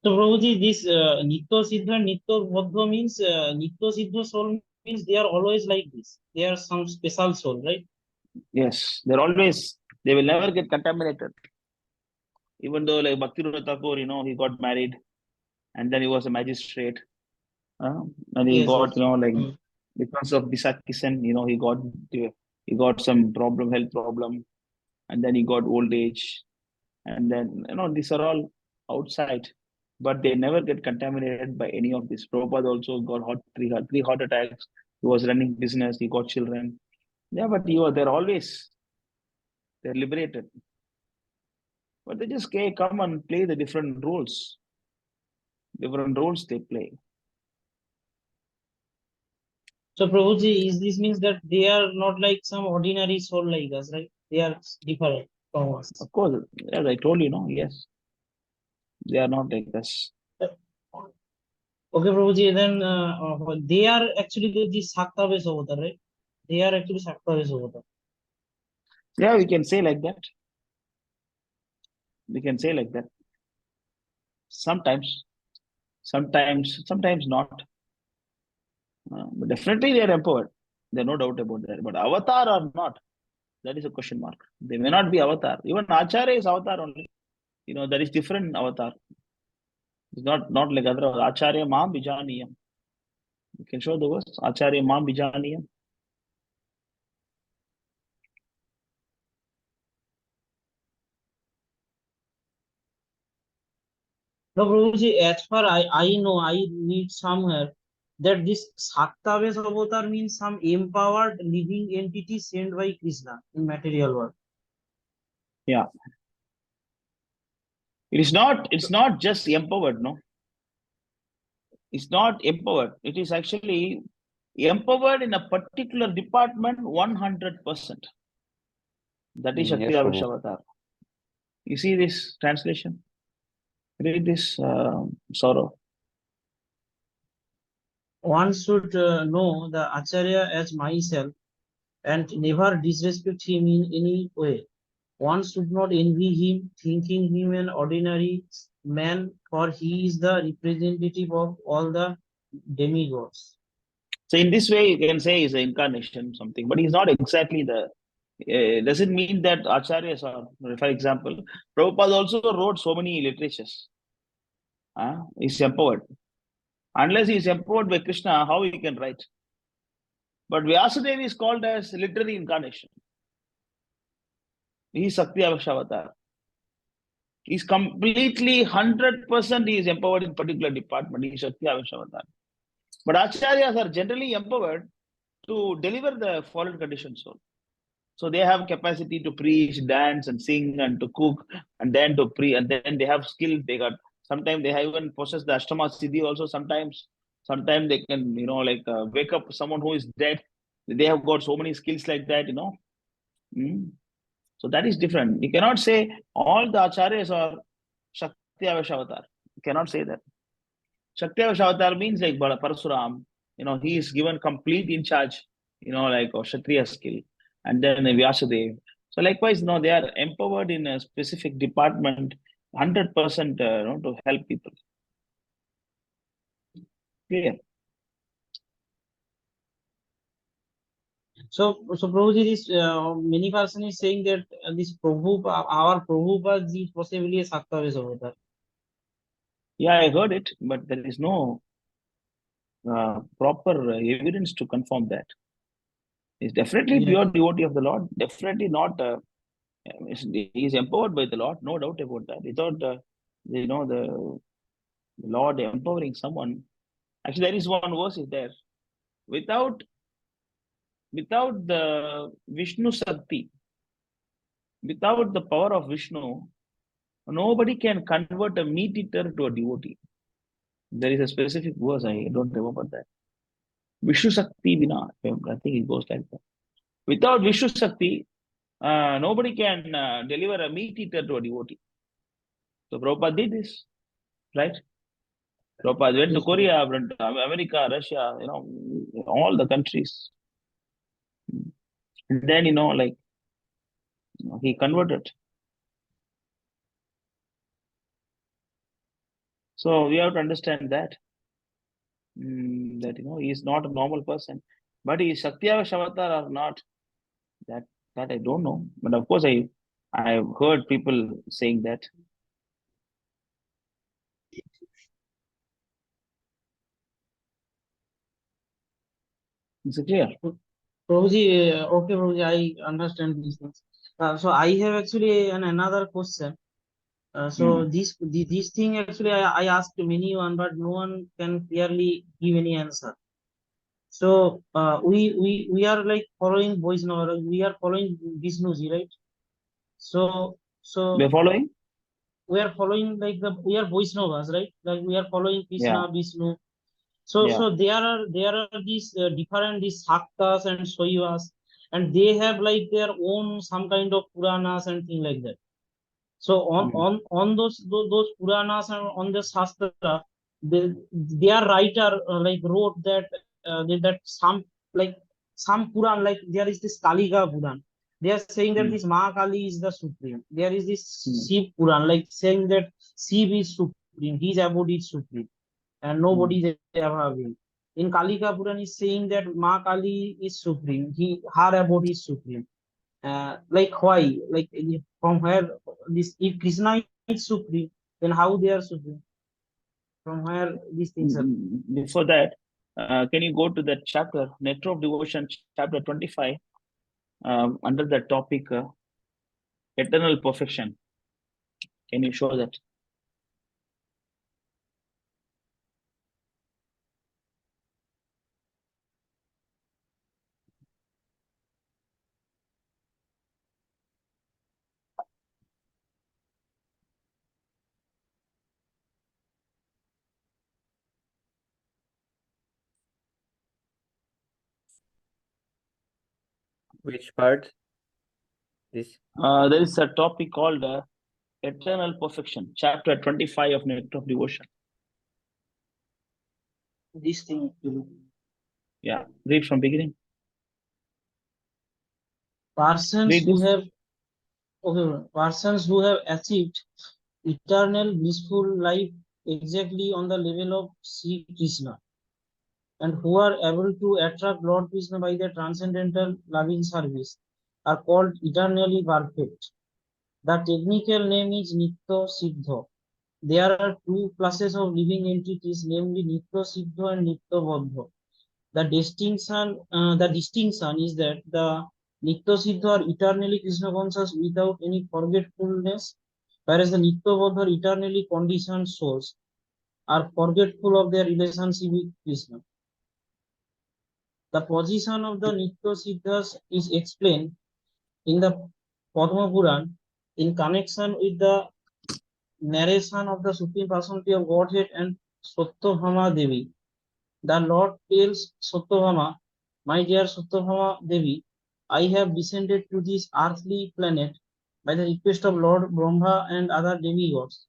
So Prabhuji, this Nitya Siddha, Nitya Bodha means Nitya Siddha soul means they are always like this. They are some special soul, right? Yes, they will never get contaminated. Even though like Bhaktivinoda Thakur, he got married and then he was a magistrate. And he Yes, got, yes. you know, like because of Bisakisen, you know, he got some problem, health problem, and then he got old age, and then, you know, these are all outside, but they never get contaminated by any of this. Prabhupada also got three heart attacks. He was running business. He got children. Yeah, but they're liberated. But they just come and play the different roles. Different roles they play. So Prabhuji, this means that they are not like some ordinary soul like us, right? They are different from us. Of course, as I told you, no, yes, they are not like us. Okay, Prabhuji, then they are actually the Saktaves over there, right? They are actually Saktaves over there. Yeah, we can say like that. We can say like that. Sometimes not. But definitely they are empowered. There's no doubt about that. But avatar or not, that is a question mark. They may not be avatar. Even Acharya is avatar only. You know, there is different avatar. It's not like other Acharya Mam Bijaniyam. You can show the verse. Acharya Mam Bijaniyam. No, Prabhuji, as far I know, I read somewhere that this Saktaves avatar means some empowered living entity sent by Krishna in material world. Yeah. It's not just empowered, no. It's not empowered. It is actually empowered in a particular department 100%. That is Shakti Yes, Prabhu. Avatar. You see this translation? Read this, Sorrow. One should know the Acharya as myself and never disrespect him in any way. One should not envy him, thinking him an ordinary man, for he is the representative of all the demigods. So in this way, you can say he's an incarnation, something, but he's not exactly the. Doesn't mean that acharyas are. For example, Prabhupada also wrote so many literatures. He's empowered. Unless he's empowered by Krishna, how he can write? But Vyasadeva is called as literary incarnation. He is Sakti Avatar. He's completely 100% he is empowered in particular department. He is Shakti Avatar. But acharyas are generally empowered to deliver the fallen conditioned soul. So they have capacity to preach, dance, and sing, and to cook, and then to pre, and then they have skill. They got sometimes they have even possess the Ashtama Siddhi also. Sometimes they can, you know, like wake up someone who is dead. They have got so many skills like that, you know. So that is different. You cannot say all the acharyas are Shakti Avatar. You cannot say that. Shakti Avatar means like Parasuram. You know, he is given complete in charge. You know, like Kshatriya skill, and then Vyasadeva. So likewise, no, they are empowered in a specific department, 100%, to help people. Clear. So Prabhuji, this many person is saying that this our Prabhupada is possibly a Saktaves avatar. Yeah, I heard it, but there is no proper evidence to confirm that. He's definitely pure devotee of the Lord. Definitely not. He is empowered by the Lord, no doubt about that. Without the Lord empowering someone, actually there is one verse is there. Without the Vishnu Sakti, without the power of Vishnu, nobody can convert a meat eater to a devotee. There is a specific verse, I don't remember that. Vishnu Sakti Vina, I think it goes like that. Without Vishnu Sakti, nobody can deliver a meat eater to a devotee. So Prabhupada did this, right? Prabhupada went to Korea, went to America, Russia, all the countries. And then, he converted. So we have to understand that. That he is not a normal person. But he is Shakti Avatar or not, that I don't know. But of course I've heard people saying that. Is it clear? Prabhuji, okay, Prabhuji, I understand these things. So I have actually another question. So this thing actually I asked many one, but no one can clearly give any answer. So we are like following Vaishnava, we are following Vishnuji, right? So We're following? we are following like we are Vaishnavas, right? Like we are following Krishna, Vishnu. So there are these different these Shaktas and Shaivas, and they have like their own some kind of Puranas and thing like that. So on those Puranas and on the Shastra, their writer like wrote that that some like some Puran, like there is this Kalika Puran. They are saying that this Mahakali is the supreme. There is this Shiv Puran, like saying that Shiv is supreme, his abode is supreme, and nobody is above him. In Kalika Puran is saying that Ma Kali is supreme, her abode is supreme. Like why? Like from where this if Krishna is supreme, then how they are supreme? From where these things are? Before that, can you go to that chapter, Nectar of Devotion, chapter 25, under the topic eternal perfection? Can you show that? Which part? This? There is a topic called eternal perfection, chapter 25 of Nectar of Devotion. This thing. Yeah, read from beginning. Persons who have persons who have achieved eternal blissful life exactly on the level of Sri Krishna, and who are able to attract Lord Krishna by their transcendental loving service are called eternally perfect. The technical name is Nitya Siddha. There are two classes of living entities, namely Nitya Siddha and Nitya Baddha. The distinction is that the Nitya Siddha are eternally Krishna conscious without any forgetfulness, whereas the Nitya Baddha are eternally conditioned souls are forgetful of their relationship with Krishna. The position of the Nitya Siddhas is explained in the Padma Puran in connection with the narration of the Supreme Personality of Godhead and Satyabhama Devi. The Lord tells Satyabhama, my dear Satyabhama Devi, I have descended to this earthly planet by the request of Lord Brahma and other demigods.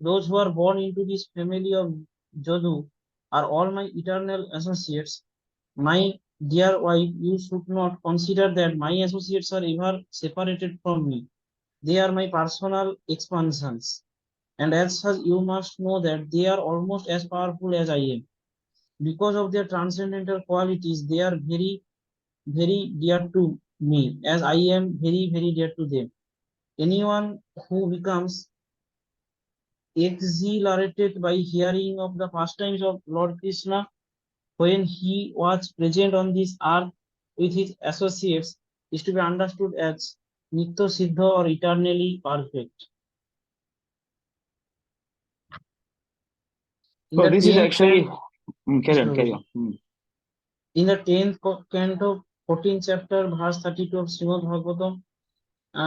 Those who are born into this family of Jadu are all my eternal associates. My dear wife, you should not consider that my associates are ever separated from me. They are my personal expansions. And as such, you must know that they are almost as powerful as I am. Because of their transcendental qualities, they are very, very dear to me, as I am very, very dear to them. Anyone who becomes exhilarated by hearing of the pastimes of Lord Krishna when he was present on this earth with his associates is to be understood as Nitya Siddha or eternally perfect. So this is actually carry on. In the 10th canto, 14th chapter, verse 32 of Srimad Bhagavatam,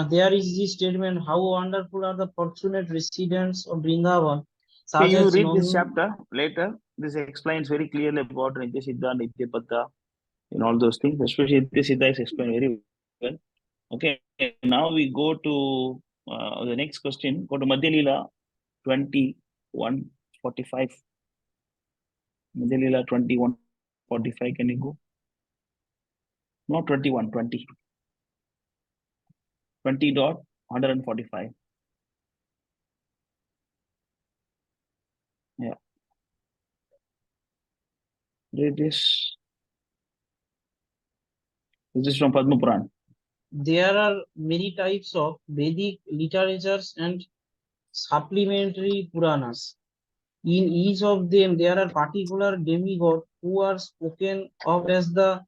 there is this statement: how wonderful are the fortunate residents of Vrindavan. Can you read this chapter later? This explains very clearly about Nitya Siddha, Nitya Baddha, and all those things. Especially Nitya Siddha is explained very well. Okay, now we go to the next question. Go to Madhya Lila 21:45. Madhya Lila 21:45. Can you go? Not 21, 20. 20.145. Yeah. Read this. This is from Padma Puran. There are many types of Vedic literatures and supplementary Puranas. In each of them, there are particular demigods who are spoken of as the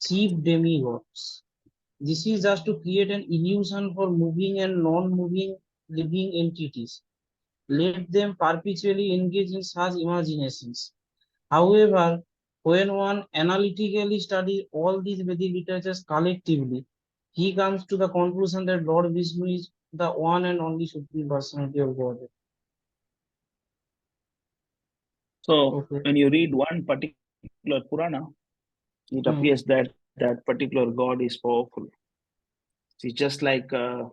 chief demigods. This is just to create an illusion for moving and non-moving living entities. Let them perpetually engage in such imaginations. However, when one analytically studies all these Vedic literatures collectively, he comes to the conclusion that Lord Vishnu is the one and only supreme personality of Godhead. So when you read one particular Purana, it appears that that particular God is powerful. See, just like until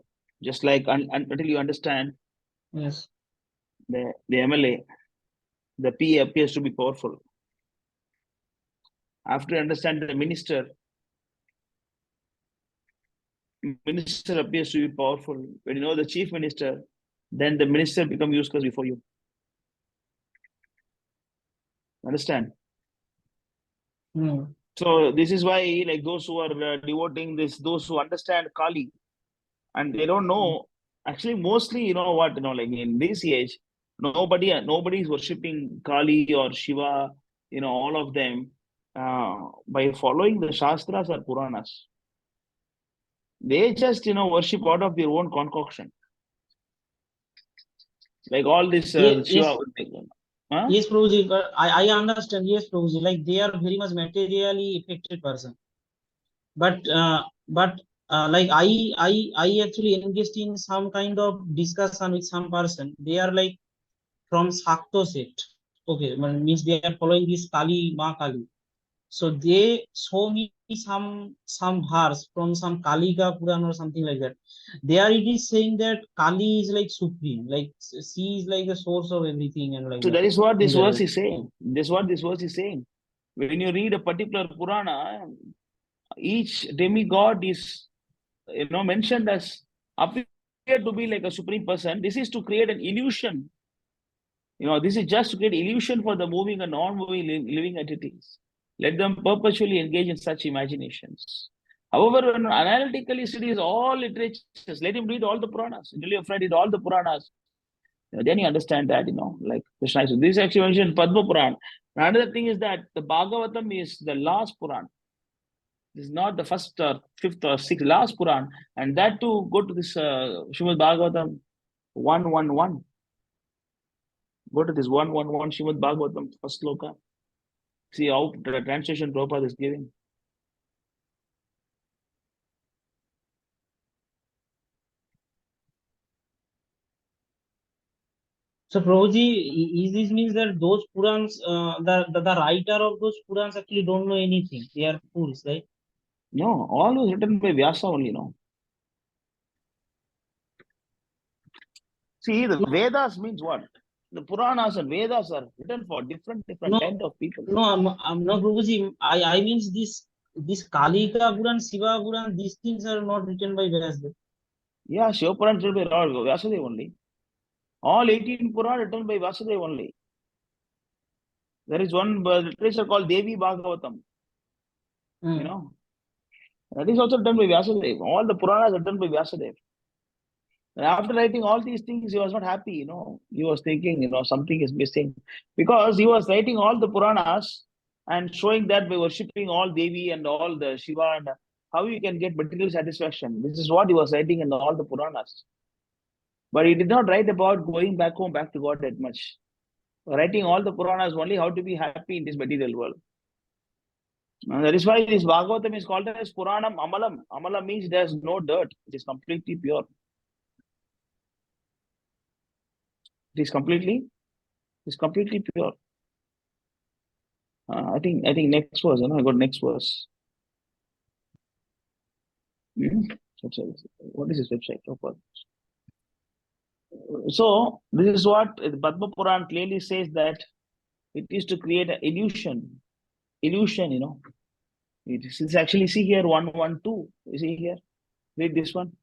you understand Yes. the MLA, the P appears to be powerful. After you understand the minister appears to be powerful. When you know the chief minister, then the minister becomes useless before you. Understand? So this is why, like those who are devoting this, those who understand Kali, and they don't know. Actually, mostly, you know what, like in this age, nobody is worshipping Kali or Shiva. All of them by following the Shastras or Puranas. They just worship out of their own concoction. Like all this Shiva. Yes. Yes, Prabhuji, I understand. Yes, Prabhuji, like they are very much materially affected person. But like I actually engaged in some kind of discussion with some person. They are like from Shakto sect. Okay, means they are following this Kali, Ma Kali. So they show me some verse from some Kalika Puran or something like that. There it is saying that Kali is like supreme, like she is like the source of everything and like So that. that is what this verse is saying. This is what this verse is saying. When you read a particular Purana, each demigod is mentioned as appear to be like a supreme person. This is to create an illusion. This is just to create illusion for the moving and non-moving living entities. Let them perpetually engage in such imaginations. However, when analytically studies all literatures, let him read all the Puranas. Tell your friend, read all the Puranas. Then you understand that, like Krishna. So this is actually mentioned in Padma Puran. Another thing is that the Bhagavatam is the last Puran. This is not the first or fifth or sixth, last Puran. And that too, go to this Srimad Bhagavatam 111. Go to this 111 Srimad Bhagavatam, first sloka. See how the translation Prabhupada is giving. So Prabhuji, is this means that those Purans, the writer of those Purans actually don't know anything. They are fools, right? No, all was written by Vyasa only, no. See, the Vedas means what? The Puranas and Vedas are written for different kind of people. No, I'm not Prabhuji. I means this Kalika Puran, Shiva Puran, these things are not written by Vyasa. Yeah, Shiva Puran written by Vyasadeva only. All 18 Puran written by Vyasadeva only. There is one literature called Devi Bhagavatam. That is also done by Vyasadeva. All the Puranas are done by Vyasadeva. And after writing all these things, he was not happy, He was thinking, something is missing. Because he was writing all the Puranas and showing that by worshipping all Devi and all the Shiva and how you can get material satisfaction. This is what he was writing in all the Puranas. But he did not write about going back home, back to God that much. Writing all the Puranas only how to be happy in this material world. And that is why this Bhagavatam is called as Puranam Amalam. Amalam means there's no dirt. It is completely pure. It is completely pure. I think next verse. I got next verse. What is this website? So this is what Padma Puran clearly says, that it is to create an illusion. It is actually, see here 112. You see here. Read this one.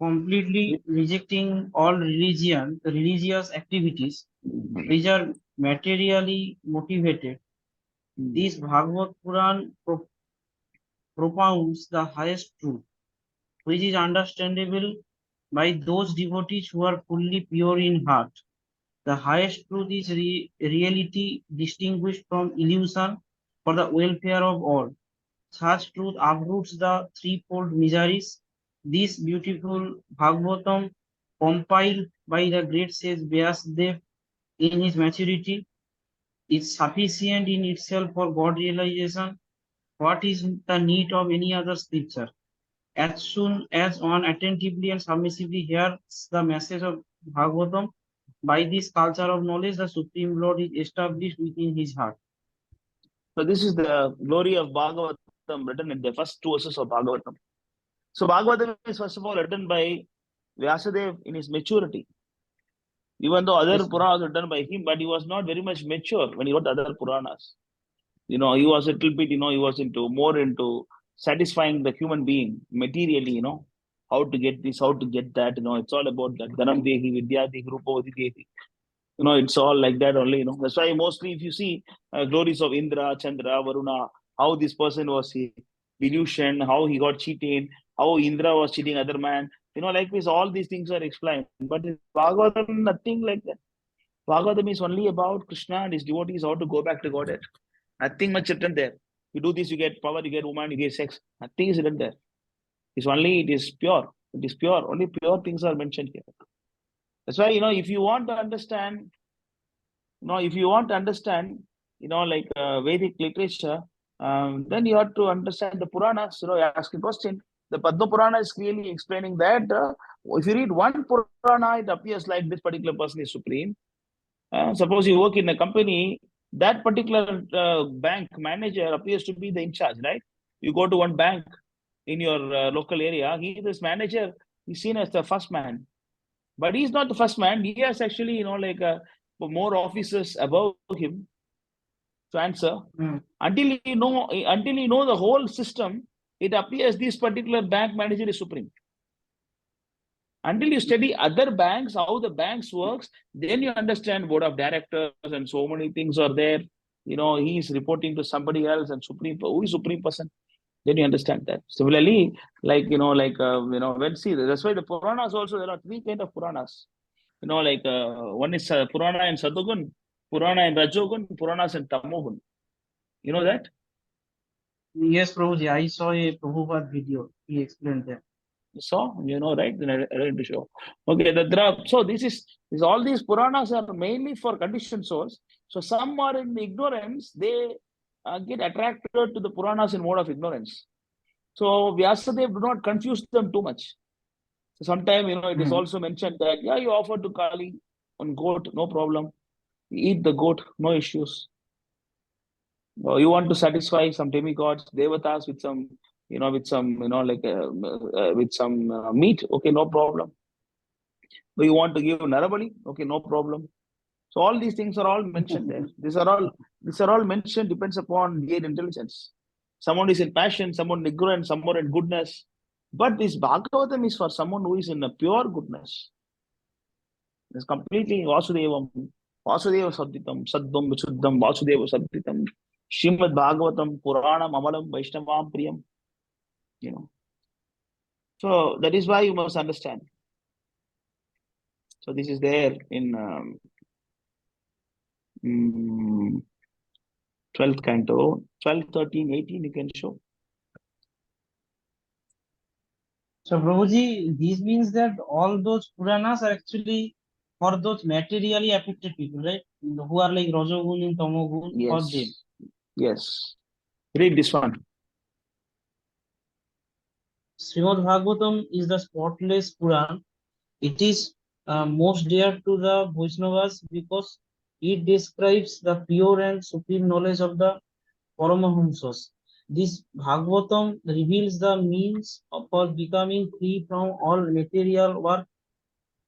Completely rejecting all religious activities which are materially motivated. This Bhagavad Puran propounds the highest truth, which is understandable by those devotees who are fully pure in heart. The highest truth is reality distinguished from illusion, for the welfare of all. Such truth uproots the threefold miseries. This beautiful Bhagavatam, compiled by the great sage Vyasadeva in his maturity, is sufficient in itself for God realization. What is the need of any other scripture? As soon as one attentively and submissively hears the message of Bhagavatam, by this culture of knowledge, the Supreme Lord is established within his heart. So this is the glory of Bhagavatam written in the first 2 verses of Bhagavatam. So Bhagavatam is first of all written by Vyasadeva in his maturity. Even though other Puranas were written by him, but he was not very much mature when he wrote other Puranas. He was a little bit, he was more into satisfying the human being materially, how to get this, how to get that, it's all about that. Dhanam Dehi, Vidya Dehi, Rupa Dehi. It's all like that only, That's why mostly if you see glories of Indra, Chandra, Varuna, how this person was illusion, how he got cheated, how Indra was cheating other man, like this, all these things are explained. But in Bhagavatam, nothing like that. Bhagavatam is only about Krishna and his devotees, how to go back to Godhead. Nothing much written there. You do this, you get power, you get woman, you get sex. Nothing is written there. It is pure. It is pure. Only pure things are mentioned here. That's why, if you want to understand, like Vedic literature, then you have to understand the Puranas. You ask a question. The Padma Purana is clearly explaining that if you read one Purana, it appears like this particular person is supreme. Suppose you work in a company, that particular bank manager appears to be the in charge, right? You go to one bank in your local area, this manager is seen as the first man. But he's not the first man. He has actually, more officers above him to answer. Until you know the whole system, it appears this particular bank manager is supreme. Until you study other banks, how the banks works, then you understand board of directors and so many things are there. He is reporting to somebody else and who is supreme person. Then you understand that. Similarly, when see, that's why the Puranas also, there are 3 kind of Puranas. One is Purana in Sadogun, Purana in Rajogun, Puranas in Tamogun. You know that? Yes, Prabhuji, I saw a Prabhupada video. He explained that. So, right? Then I read to show. Okay, so all these Puranas are mainly for conditioned souls. So some are in ignorance, they get attracted to the Puranas in mode of ignorance. So Vyasadeva do not confuse them too much. So sometimes, it is also mentioned that, you offer to Kali on goat, no problem. You eat the goat, no issues. You want to satisfy some demigods, devatas with some, with some meat, okay, no problem. Do you want to give Narabali? Okay, no problem. So all these things are all mentioned there. These are all mentioned, depends upon their intelligence. Someone is in passion, someone in ignorance, someone in goodness. But this Bhagavatam is for someone who is in a pure goodness. It's completely Vasudevam, Vasudeva Sadhitam, Saddvam Vichuddham, Vasudeva Sadhitam, Srimad Bhagavatam, Puranam, Amalam, Vaishnavam, Priyam. So that is why you must understand. So this is there in 12th canto, 12, 13, 18, you can show. So, Prabhuji, this means that all those Puranas are actually for those materially affected people, right? Who are like Rajogun and Tamogun, for them. Yes. Read this one. Srimad Bhagavatam is the spotless Puran. It is most dear to the Vaishnavas because it describes the pure and supreme knowledge of the Paramahamsas. This Bhagavatam reveals the means for becoming free from all material work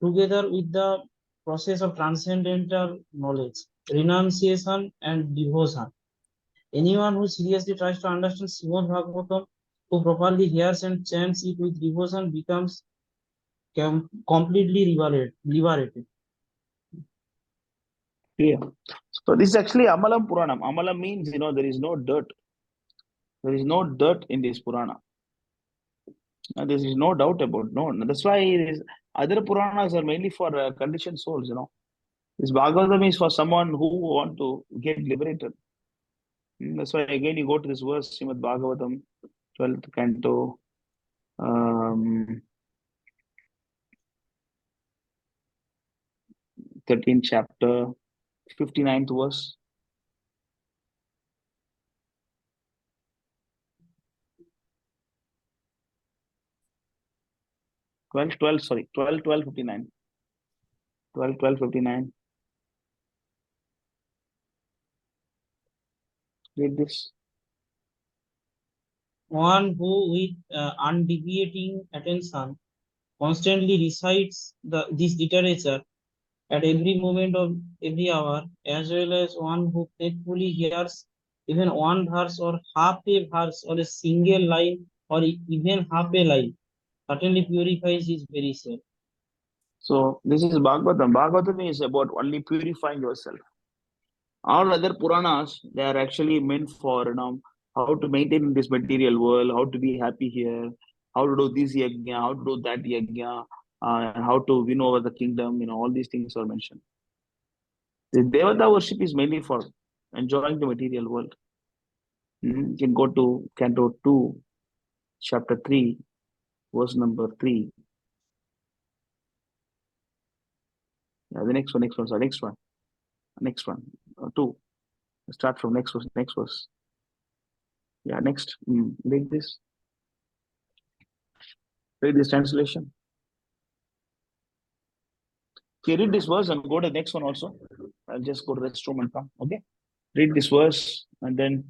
together with the process of transcendental knowledge, renunciation, and devotion. Anyone who seriously tries to understand Srimad Bhagavatam, who properly hears and chants it with devotion, becomes completely liberated. Yeah. So this is actually Amalam Puranam. Amalam means, there is no dirt. There is no dirt in this Purana. There is no doubt about no. That's why other Puranas are mainly for conditioned souls. This Bhagavatam is for someone who want to get liberated. That's why again you go to this verse, Srimad Bhagavatam, 12th canto, 13th chapter, 59th verse. Sorry, 12, 59. 12, 59. Read this. One who with undeviating attention constantly recites this literature at every moment of every hour, as well as one who faithfully hears even one verse or half a verse or a single line or even half a line, certainly purifies his very self. So this is Bhagavatam. Bhagavatam is about only purifying yourself. All other Puranas, they are actually meant for how to maintain this material world, how to be happy here, how to do this yajna, how to do that yajna, how to win over the kingdom. All these things are mentioned. The Devata worship is mainly for enjoying the material world. You can go to Canto 2, Chapter 3, verse number 3. Yeah, the next one, sorry, next one, 2. Start from next verse. Yeah, next. Read this. Read this translation. Okay, read this verse and go to the next one also. I'll just go to the restroom and come. Okay. Read this verse and then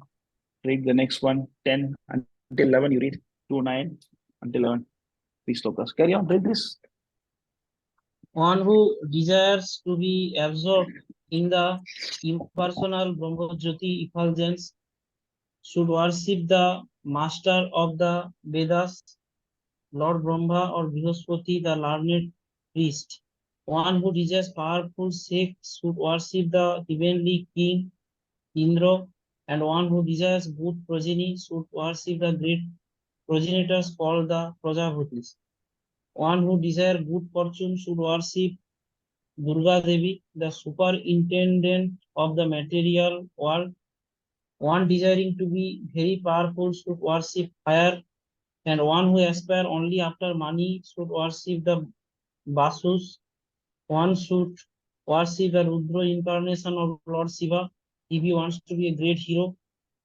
read the next one, 10 until 11. You read 2, 9 until 11. Please slokas. Carry on. Read this. One who desires to be absorbed in the impersonal Brahmajyoti effulgence should worship the master of the Vedas, Lord Brahma or Brihaspati, the learned priest. One who desires powerful sex should worship the heavenly king Indra, and one who desires good progeny should worship the great progenitors called the Prajavatis. One who desires good fortune should worship Durga Devi, the superintendent of the material world. One desiring to be very powerful should worship fire, and one who aspires only after money should worship the Vasus. One should worship the Rudra incarnation of Lord Shiva if he wants to be a great hero.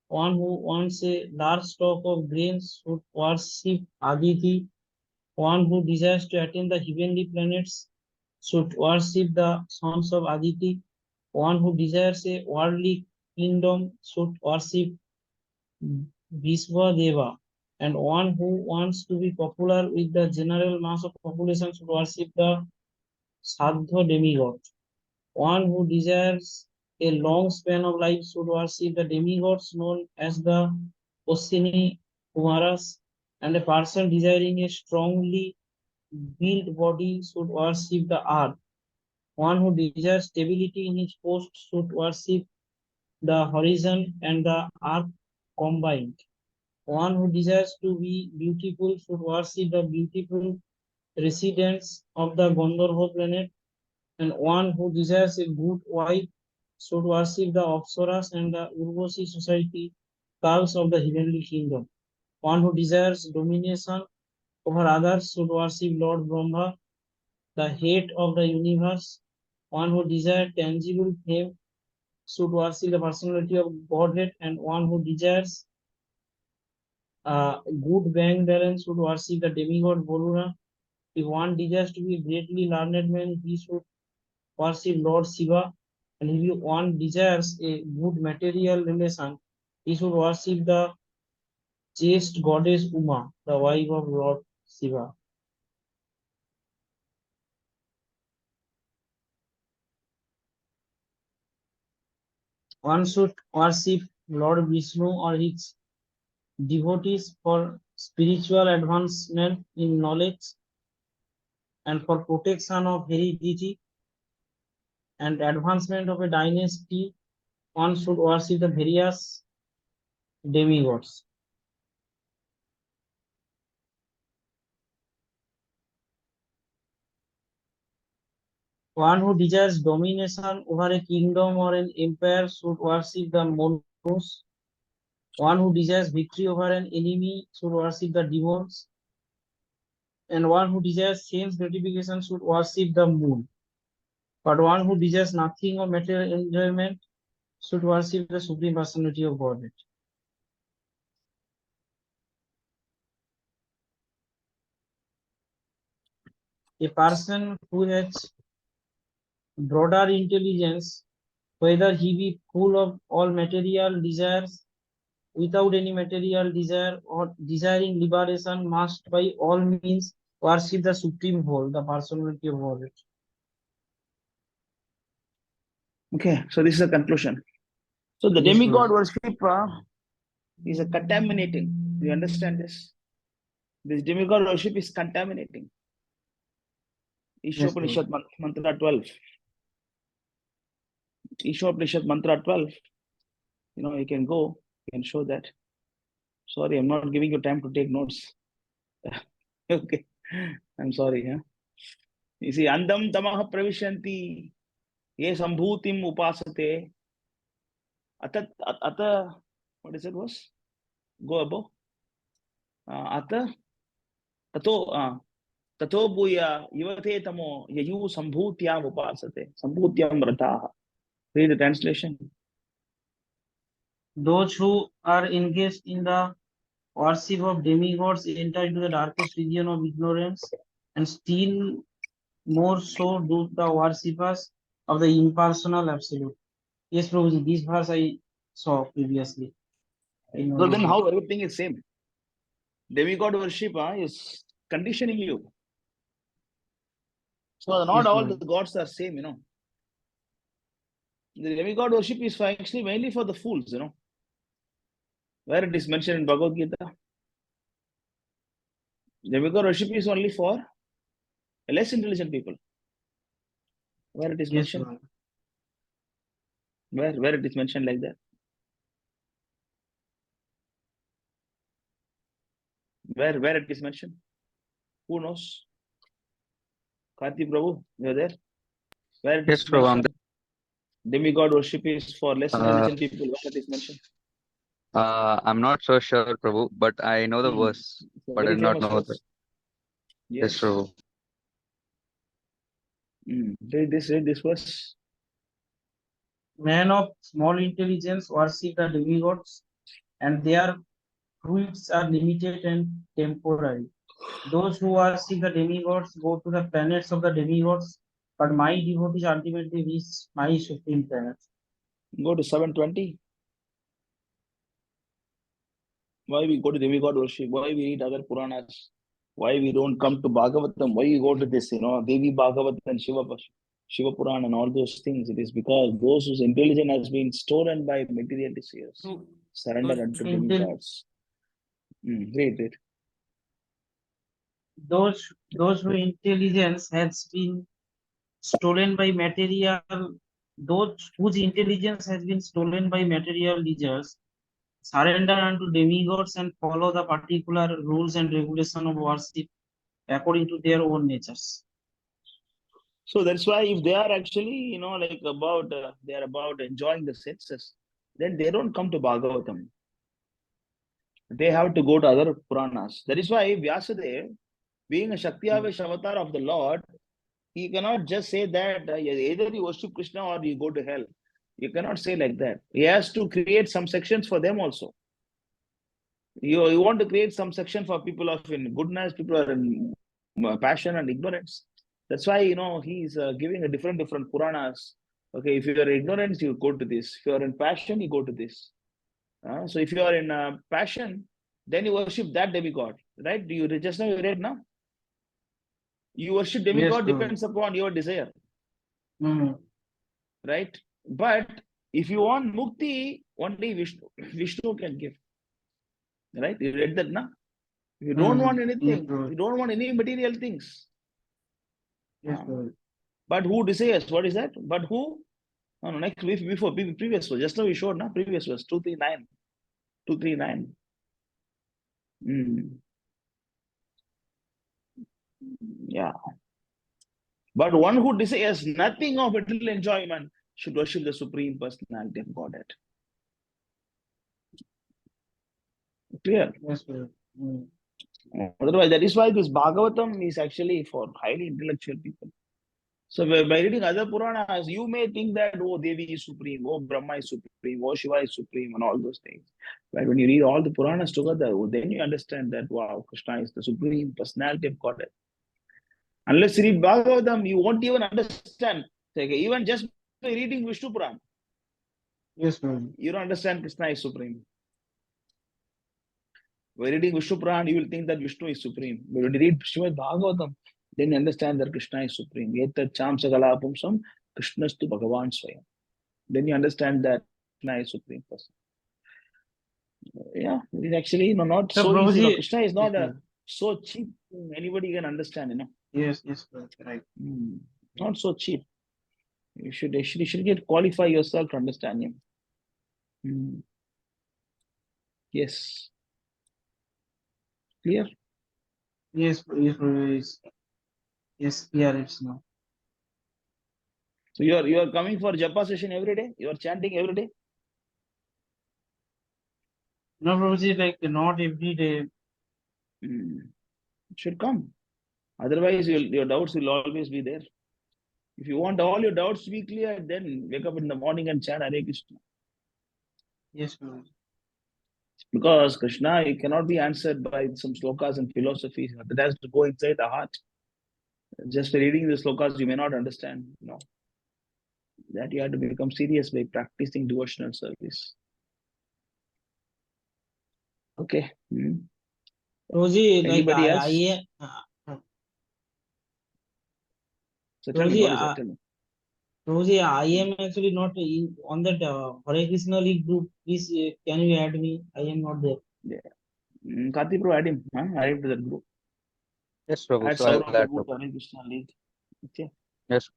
One who wants a large stock of grains should worship Aditi. One who desires to attain the heavenly planets should worship the sons of Aditi. One who desires a worldly kingdom should worship Vishwadeva. And one who wants to be popular with the general mass of population should worship the Sadhu demigod. One who desires a long span of life should worship the demigods known as the Ossini Kumaras, and a person desiring a strongly built body should worship the earth. One who desires stability in his post should worship the horizon and the earth combined. One who desires to be beautiful should worship the beautiful residents of the Gandharva planet, and one who desires a good wife should worship the Apsaras and the Urvashi society, cows of the heavenly kingdom. One who desires domination over others should worship Lord Brahma, the head of the universe. One who desires tangible fame should worship the personality of Godhead, and one who desires good bank balance should worship the demigod Varuna. If one desires to be a greatly learned man, he should worship Lord Shiva. And if one desires a good material relation, he should worship the chaste goddess Uma, the wife of Lord Shiva. One should worship Lord Vishnu or his devotees for spiritual advancement in knowledge and for protection of heredity and advancement of a dynasty. One should worship the various demigods. One who desires domination over a kingdom or an empire should worship the Manus. One who desires victory over an enemy should worship the demons. And one who desires sense gratification should worship the moon. But one who desires nothing or material enjoyment should worship the Supreme Personality of Godhead. A person who has broader intelligence, whether he be full of all material desires, without any material desire, or desiring liberation, must by all means worship the Supreme Whole, the Personality of Godhead. Okay, so this is a conclusion. So the Yes, demigod Lord. worship is a contaminating. You understand this? This demigod worship is contaminating. Ishopanishad Mantra 12. Ishopanishad Mantra 12. You know, you can go, you can show that. Sorry, I'm not giving you time to take notes. Okay, I'm sorry. Huh? You see, Andam Tamaha Pravishanti, Ye Sambhutim Upasate, Ata, what is it was? Go above. Ata, Tato, Tato Buya, Yuvate Tamo, Yayu Sambhutyam Upasate, Sambhutyam Rataha. Read the translation. Those who are engaged in the worship of demigods enter into the darkest region of ignorance, and still more so do the worshippers of the impersonal absolute. Yes, Prabhuji, this verse I saw previously. So then how everything is same? Demigod worship is conditioning you. So not all the gods are same, you know. The demigod worship is actually mainly for the fools, you know. Where it is mentioned in Bhagavad Gita. Demigod worship is only for less intelligent people. Where it is mentioned. Where it is mentioned like that. Where it is mentioned. Who knows? Karthi Prabhu, you're there? Where it is mentioned. Demigod worship is for less intelligent people. Where it is mentioned. I'm not so sure, Prabhu, but I know the verse, but I do not know that. Yes, Prabhu. Read this verse. Men of small intelligence worship the demigods, and their fruits are limited and temporary. Those who worship the demigods go to the planets of the demigods, but my devotees ultimately reach my supreme planet. Go to 720. Why we go to demigod worship? Why we read other Puranas? Why we don't come to Bhagavatam? Why we go to this, you know, Devi Bhagavatam and Shiva Purana and all those things? It is because those whose intelligence has been stolen by material desires. Surrender unto demigods. Read. Those whose intelligence has been stolen by material, those whose intelligence has been stolen by material desires, surrender unto demigods and follow the particular rules and regulation of worship according to their own natures. So that's why if they are actually, you know, like they are about enjoying the senses, then they don't come to Bhagavatam. They have to go to other Puranas. That is why Vyasadeva, being a Shaktiyavesh avatar of the Lord, he cannot just say that either you worship Krishna or you go to hell. You cannot say like that. He has to create some sections for them also. You want to create some section for people of in goodness, people are in passion and ignorance. That's why, you know, he's giving a different Puranas. Okay, if you are ignorant, you go to this. If you are in passion, you go to this. So if you are in passion, then you worship that demigod, right? Do you just now you read now? You worship demigod depends upon your desire, right? But if you want mukti, only Vishnu can give, right? You read that now. If you don't want anything, you don't want any material things. But who desires? What is that? But who? No, next before previous verse. Just now we showed now previous verse 239. 239. Yeah. But one who desires nothing of material enjoyment should worship the Supreme Personality of Godhead. Clear? Yes, Prabhu. Otherwise, that is why this Bhagavatam is actually for highly intellectual people. So by reading other Puranas, you may think that, oh, Devi is supreme, oh, Brahma is supreme, oh, Shiva is supreme, and all those things. But when you read all the Puranas together, then you understand that, wow, Krishna is the supreme personality of Godhead. Unless you read Bhagavatam, you won't even understand. Even just by reading Vishnu Purana, Yes, Prabhu. you don't understand Krishna is supreme. By reading Vishnu Purana, you will think that Vishnu is supreme. But when you read Srimad Bhagavatam, then you understand that Krishna is supreme. Yetat cham sagala pumsam, Krishnastu Bhagavan Swayam. Then you understand that Krishna is supreme person. Yeah, it is actually not So, so easy. Prabhuji, Krishna is not yes, so cheap. Anybody can understand, yes, Prabhu, right. Not so cheap. You should get qualify yourself to understand him. Yes. Clear? Yes, Prabhu, yes, clear it's now. So you are coming for japa session every day? You are chanting every day? No, Prabhuji, like not every day. It should come. Otherwise, your doubts will always be there. If you want all your doubts to be clear, then wake up in the morning and chant Hare Krishna. Yes, Prabhuji. Because Krishna, it cannot be answered by some slokas and philosophies. That has to go inside the heart. Just reading the slokas, you may not understand. That you have to become serious by practicing devotional service. Okay. Prabhuji, like Anybody else? So tell me, Prabhuji, what is that? Tell me. Prabhuji, I am actually not on that Hare Krishna League group. Please, can you add me? I am not there. Yeah. Karthi Prabhu, add him. Add to that group. Yes, Prabhu. Add So I'll Saurabh add Prabhu to Prabhu. Hare Krishna League. Okay. Yes.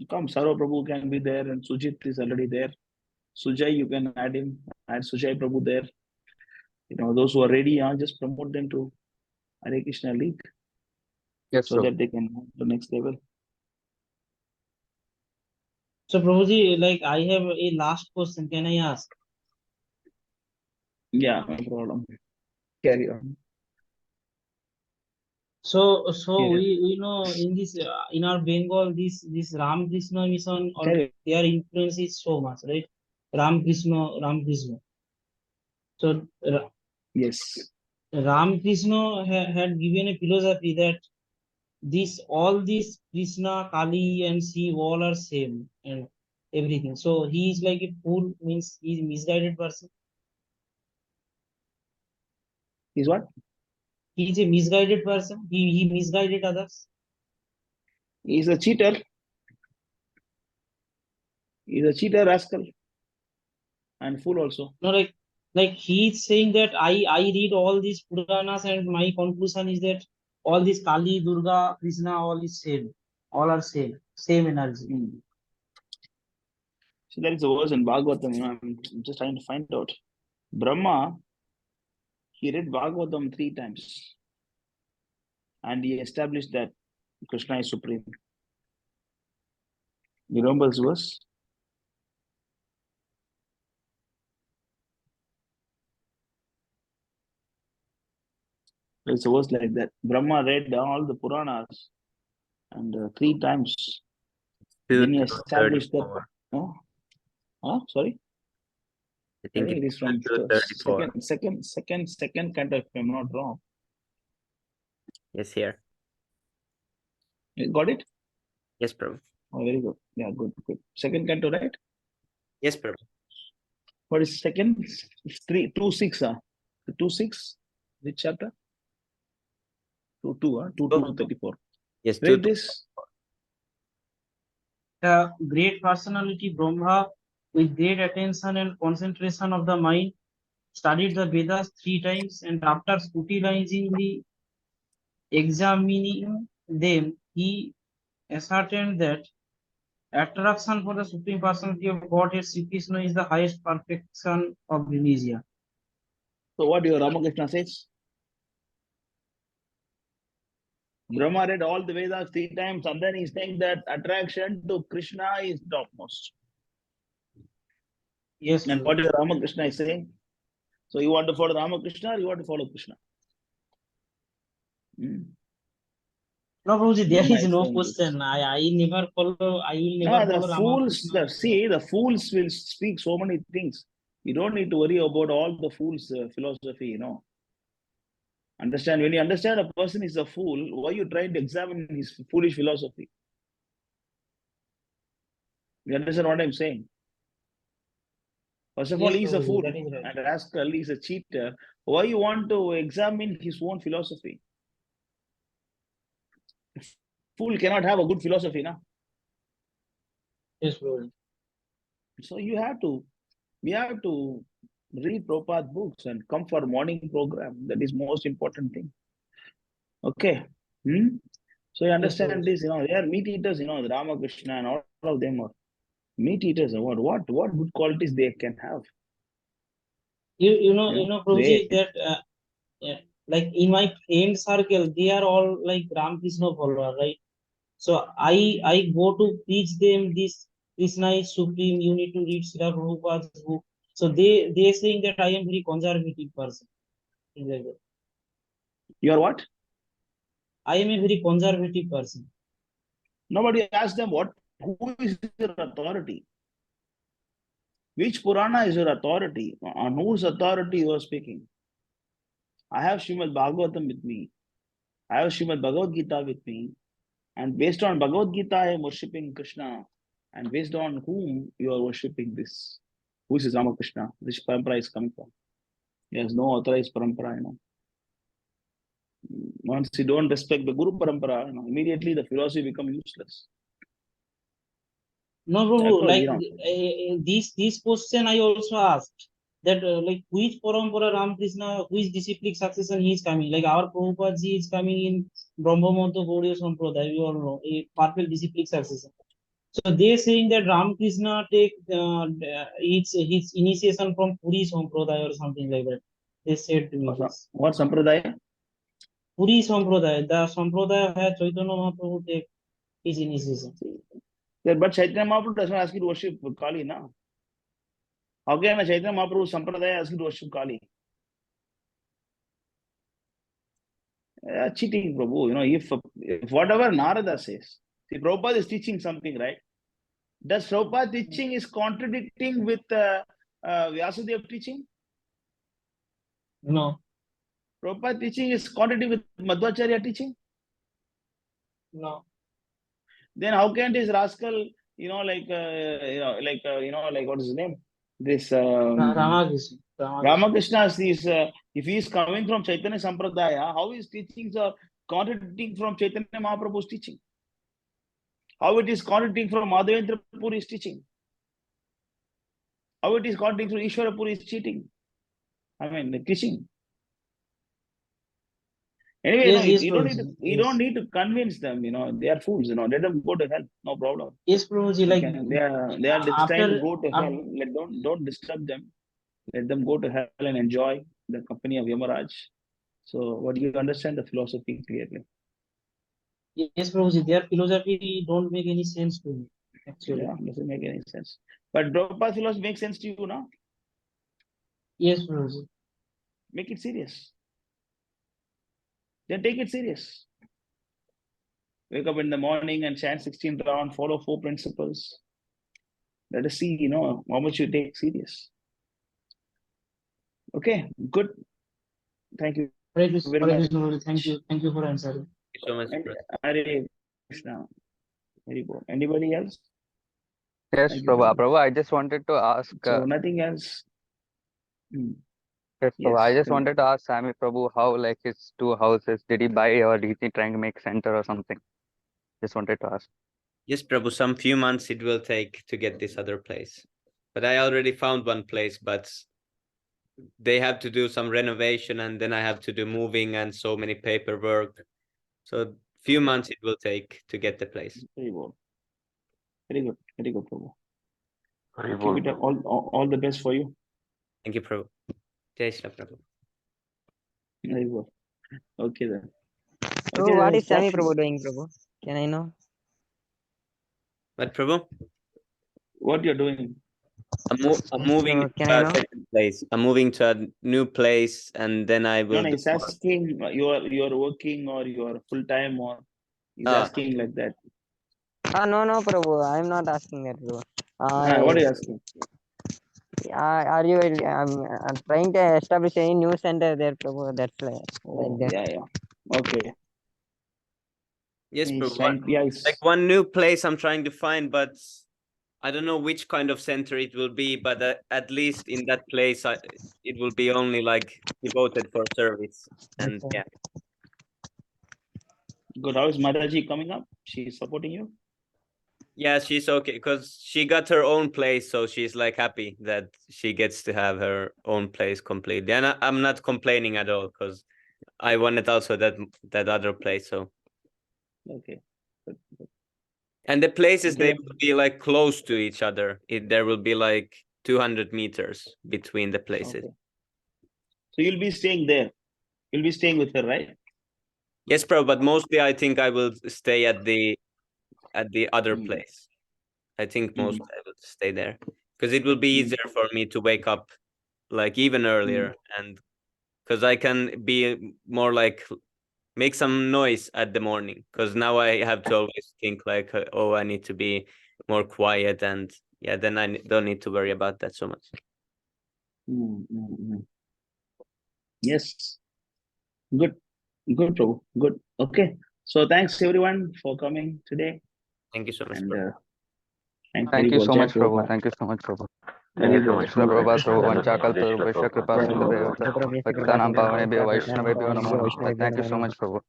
Come, Saurabh Prabhu can be there, and Sujit is already there. Sujay, you can add him. Add Sujay Prabhu there. Those who are ready, just promote them to Hare Krishna League. Yes, so that they can move to the next level. So, Prabhuji, like I have a last question. Can I ask? Yeah, no problem. Carry on. So Yeah. we know in this in our Bengal this Ram Krishna mission or Carry on. their influence is so much, right? Ram Krishna. So Yes. Ram Krishna had given a philosophy that all these Krishna, Kali, and Shiv all are same and everything. So he is like a fool, means he is misguided person. He's what? He is a misguided person. He misguided others. He's a cheater. He's a cheater, rascal, and fool also. No, like he's saying that I read all these Puranas and my conclusion is that all these Kali, Durga, Krishna, all is same. All are same energy. So there is a verse in Bhagavatam. I'm just trying to find out. Brahma, he read Bhagavatam 3 times, and he established that Krishna is supreme. You remember this verse? There's a verse like that. Brahma read all the Puranas and 3 times. Then he established that. Sorry? I think it is from second canto, if I'm not wrong. Yes, here. You got it? Yes, Prabhu. Oh, very good. Yeah, good. Second canto, right? Yes, Prabhu. What is second? 2:6. 2:6. Which chapter? 2:2. 2:34. Yes. Read this. The great personality Brahma, with great attention and concentration of the mind, studied the Vedas 3 times, and after scrutinizingly examining them, he ascertained that attraction for the Supreme Personality of Godhead, Sri Krishna, is the highest perfection of religion. So what your Ramakrishna says? Brahma read all the Vedas 3 times, and then he's saying that attraction to Krishna is topmost. Yes. And what your Ramakrishna is saying? So you want to follow Ramakrishna or you want to follow Krishna? No, Prabhuji, there is no Saying this. question. I never follow. I will No, never the follow fools. Ramakrishna. The fools will speak so many things. You don't need to worry about all the fools' philosophy. You know. Understand, when you understand a person is a fool, why you trying to examine his foolish philosophy? You understand what I'm saying? First of all, Yes, he's a Prabhuji, fool that is right. and rascal, he's a cheater. Why you want to examine his own philosophy? Fool cannot have a good philosophy, na? Yes, Prabhuji. So we have to read Prabhupada books and come for morning program. That is most important thing. Okay. So you understand this, you know, they are meat eaters, you know, the Ramakrishna and all of them are meat eaters. What good qualities they can have? You know, Prabhuji, They, that like in my friend circle, they are all like Ramakrishna follower, right? So I go to teach them this Krishna is supreme. You need to read Srila Prabhupada's book. So they saying that I am very conservative person. Like that. You are what? I am a very conservative person. Nobody asked them who is your authority? Which Purana is your authority? On whose authority you are speaking? I have Srimad Bhagavatam with me. I have Srimad Bhagavad Gita with me. And based on Bhagavad Gita, I am worshipping Krishna. And based on whom you are worshipping this? Who is Ramakrishna? Which parampara is coming from? There is no authorized parampara, you know. Once you don't respect the Guru parampara, you know, immediately the philosophy becomes useless. No, Prabhu, Therefore, like you know, this question I also asked that like which parampara Ramakrishna, which disciplic succession he is coming. Like our Prabhupada ji is coming in Brahmamantra Gaudiya Sampradaya, we all know, a perfect disciplic succession. So they saying that Ramakrishna take his initiation from Puri Sampradaya or something like that. They said to me this. What Sampradaya? Puri Sampradaya, the Sampradaya where Chaitanya Mahaprabhu take his initiation. But Chaitanya Mahaprabhu does not ask you to worship Kali, now. How can a Chaitanya Mahaprabhu Sampradaya ask you to worship Kali? Cheating, Prabhu. You know, if whatever Narada says, see, Prabhupada is teaching something, right? Does Prabhupada teaching is contradicting with Vyasadeva teaching? No. Prabhupada teaching is contradicting with Madhvacharya teaching? No. Then how can this rascal, you know, like what is his name? This Ramakrishna. Ramakrishna is if he is coming from Chaitanya Sampradaya, how his teachings are contradicting from Chaitanya Mahaprabhu's teaching? How it is contradicting from Madhavendra Puri's teaching? How it is contradicting from Ishwara Puri's teaching? Teaching. Anyway, Yes, you don't need to convince them. You know, they are fools. You know, let them go to hell. No problem. Yes, Prabhuji, like they are destined to go to after hell. Don't disturb them. Let them go to hell and enjoy the company of Yamaraj. So, what you understand the philosophy clearly? Yes, Prabhuji, their philosophy don't make any sense to me, actually. Yeah, doesn't make any sense. But Prabhupada's philosophy makes sense to you now? Yes, Prabhuji. Make it serious. Then take it serious. Wake up in the morning and chant 16 rounds, follow 4 principles. Let us see, you know, how much you take serious. Okay, good. Thank you very much. Thank you for answering. Thank you so much. Hare Krishna. Very good. Anybody else? Yes, Thank you very Prabhu. much. Prabhu, I just wanted to ask. So nothing else. Yes, Prabhu. Yes, I just tell me. wanted to ask Sami Prabhu how like his 2 houses did he buy or is he trying to make center or something? Just wanted to ask. Yes, Prabhu, some few months it will take to get this other place. But I already found one place, but they have to do some renovation and then I have to do moving and so many paperwork. So few months it will take to get the place. Very good. Very good. Very good, Prabhu. Very Keep good. it all the best for you. Thank you, Prabhu. Jai Shri Prabhu. Very good. Okay then. So Okay, what then is Sami stop. Prabhu doing, Prabhu? Can I know? What, Prabhu? What you're doing? I'm moving So can to I a know? second place. I'm moving to a new place, and then I No, will no, do he's asking you are working or you are full time, or he's Ah, asking like that. No, Prabhu. I'm not asking that, bro. What are you asking? Are you trying to establish any new center there, Prabhu? That's like Oh, that. yeah. Okay. yes, bro. He's trying. Yeah, Like one new place I'm trying to find, but I don't know which kind of center it will be. But at least in that place, it will be only like devoted for service. And Okay. yeah, good. How is Mataji coming up? She's supporting you. yeah, she's okay because she got her own place, so she's like happy that she gets to have her own place completely. And I'm not complaining at all because I wanted also that other place. So Okay. Good. and the places Okay, they then. will be like close to each other. There will be like 200 meters between the places. Okay. So you'll be staying there. You'll be staying with her, right? Yes, bro. But mostly, I think I will stay at the other Mm. place. I think Mhm. mostly I will stay there because it will be easier for me to wake up like even earlier, and because I can be more like make some noise at the morning. Because now I have to always think like, oh, I need to be more quiet, and yeah, then I don't need to worry about that so much. Yes. Good. Good, Prabhu. Good. Okay. So thanks everyone for coming today. Thank you so much, And bro. Thank you so Jai much, Prabhu. Prabhupada. Thank you so much, Prabhu. Thank you so much, Shila Prabhu. Prabhupada, Prabhu, Dhanavad Vancha Prabhu. Jai Kalpa, Shila Vaishya Kripa, Prabhupada. Sindhu, Bhaktanam Pavane, Vaishnava, Namo Namaha. Thank you so much, Prabhu.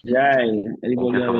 Jai. Hari Bol, Thank you so Jai. much.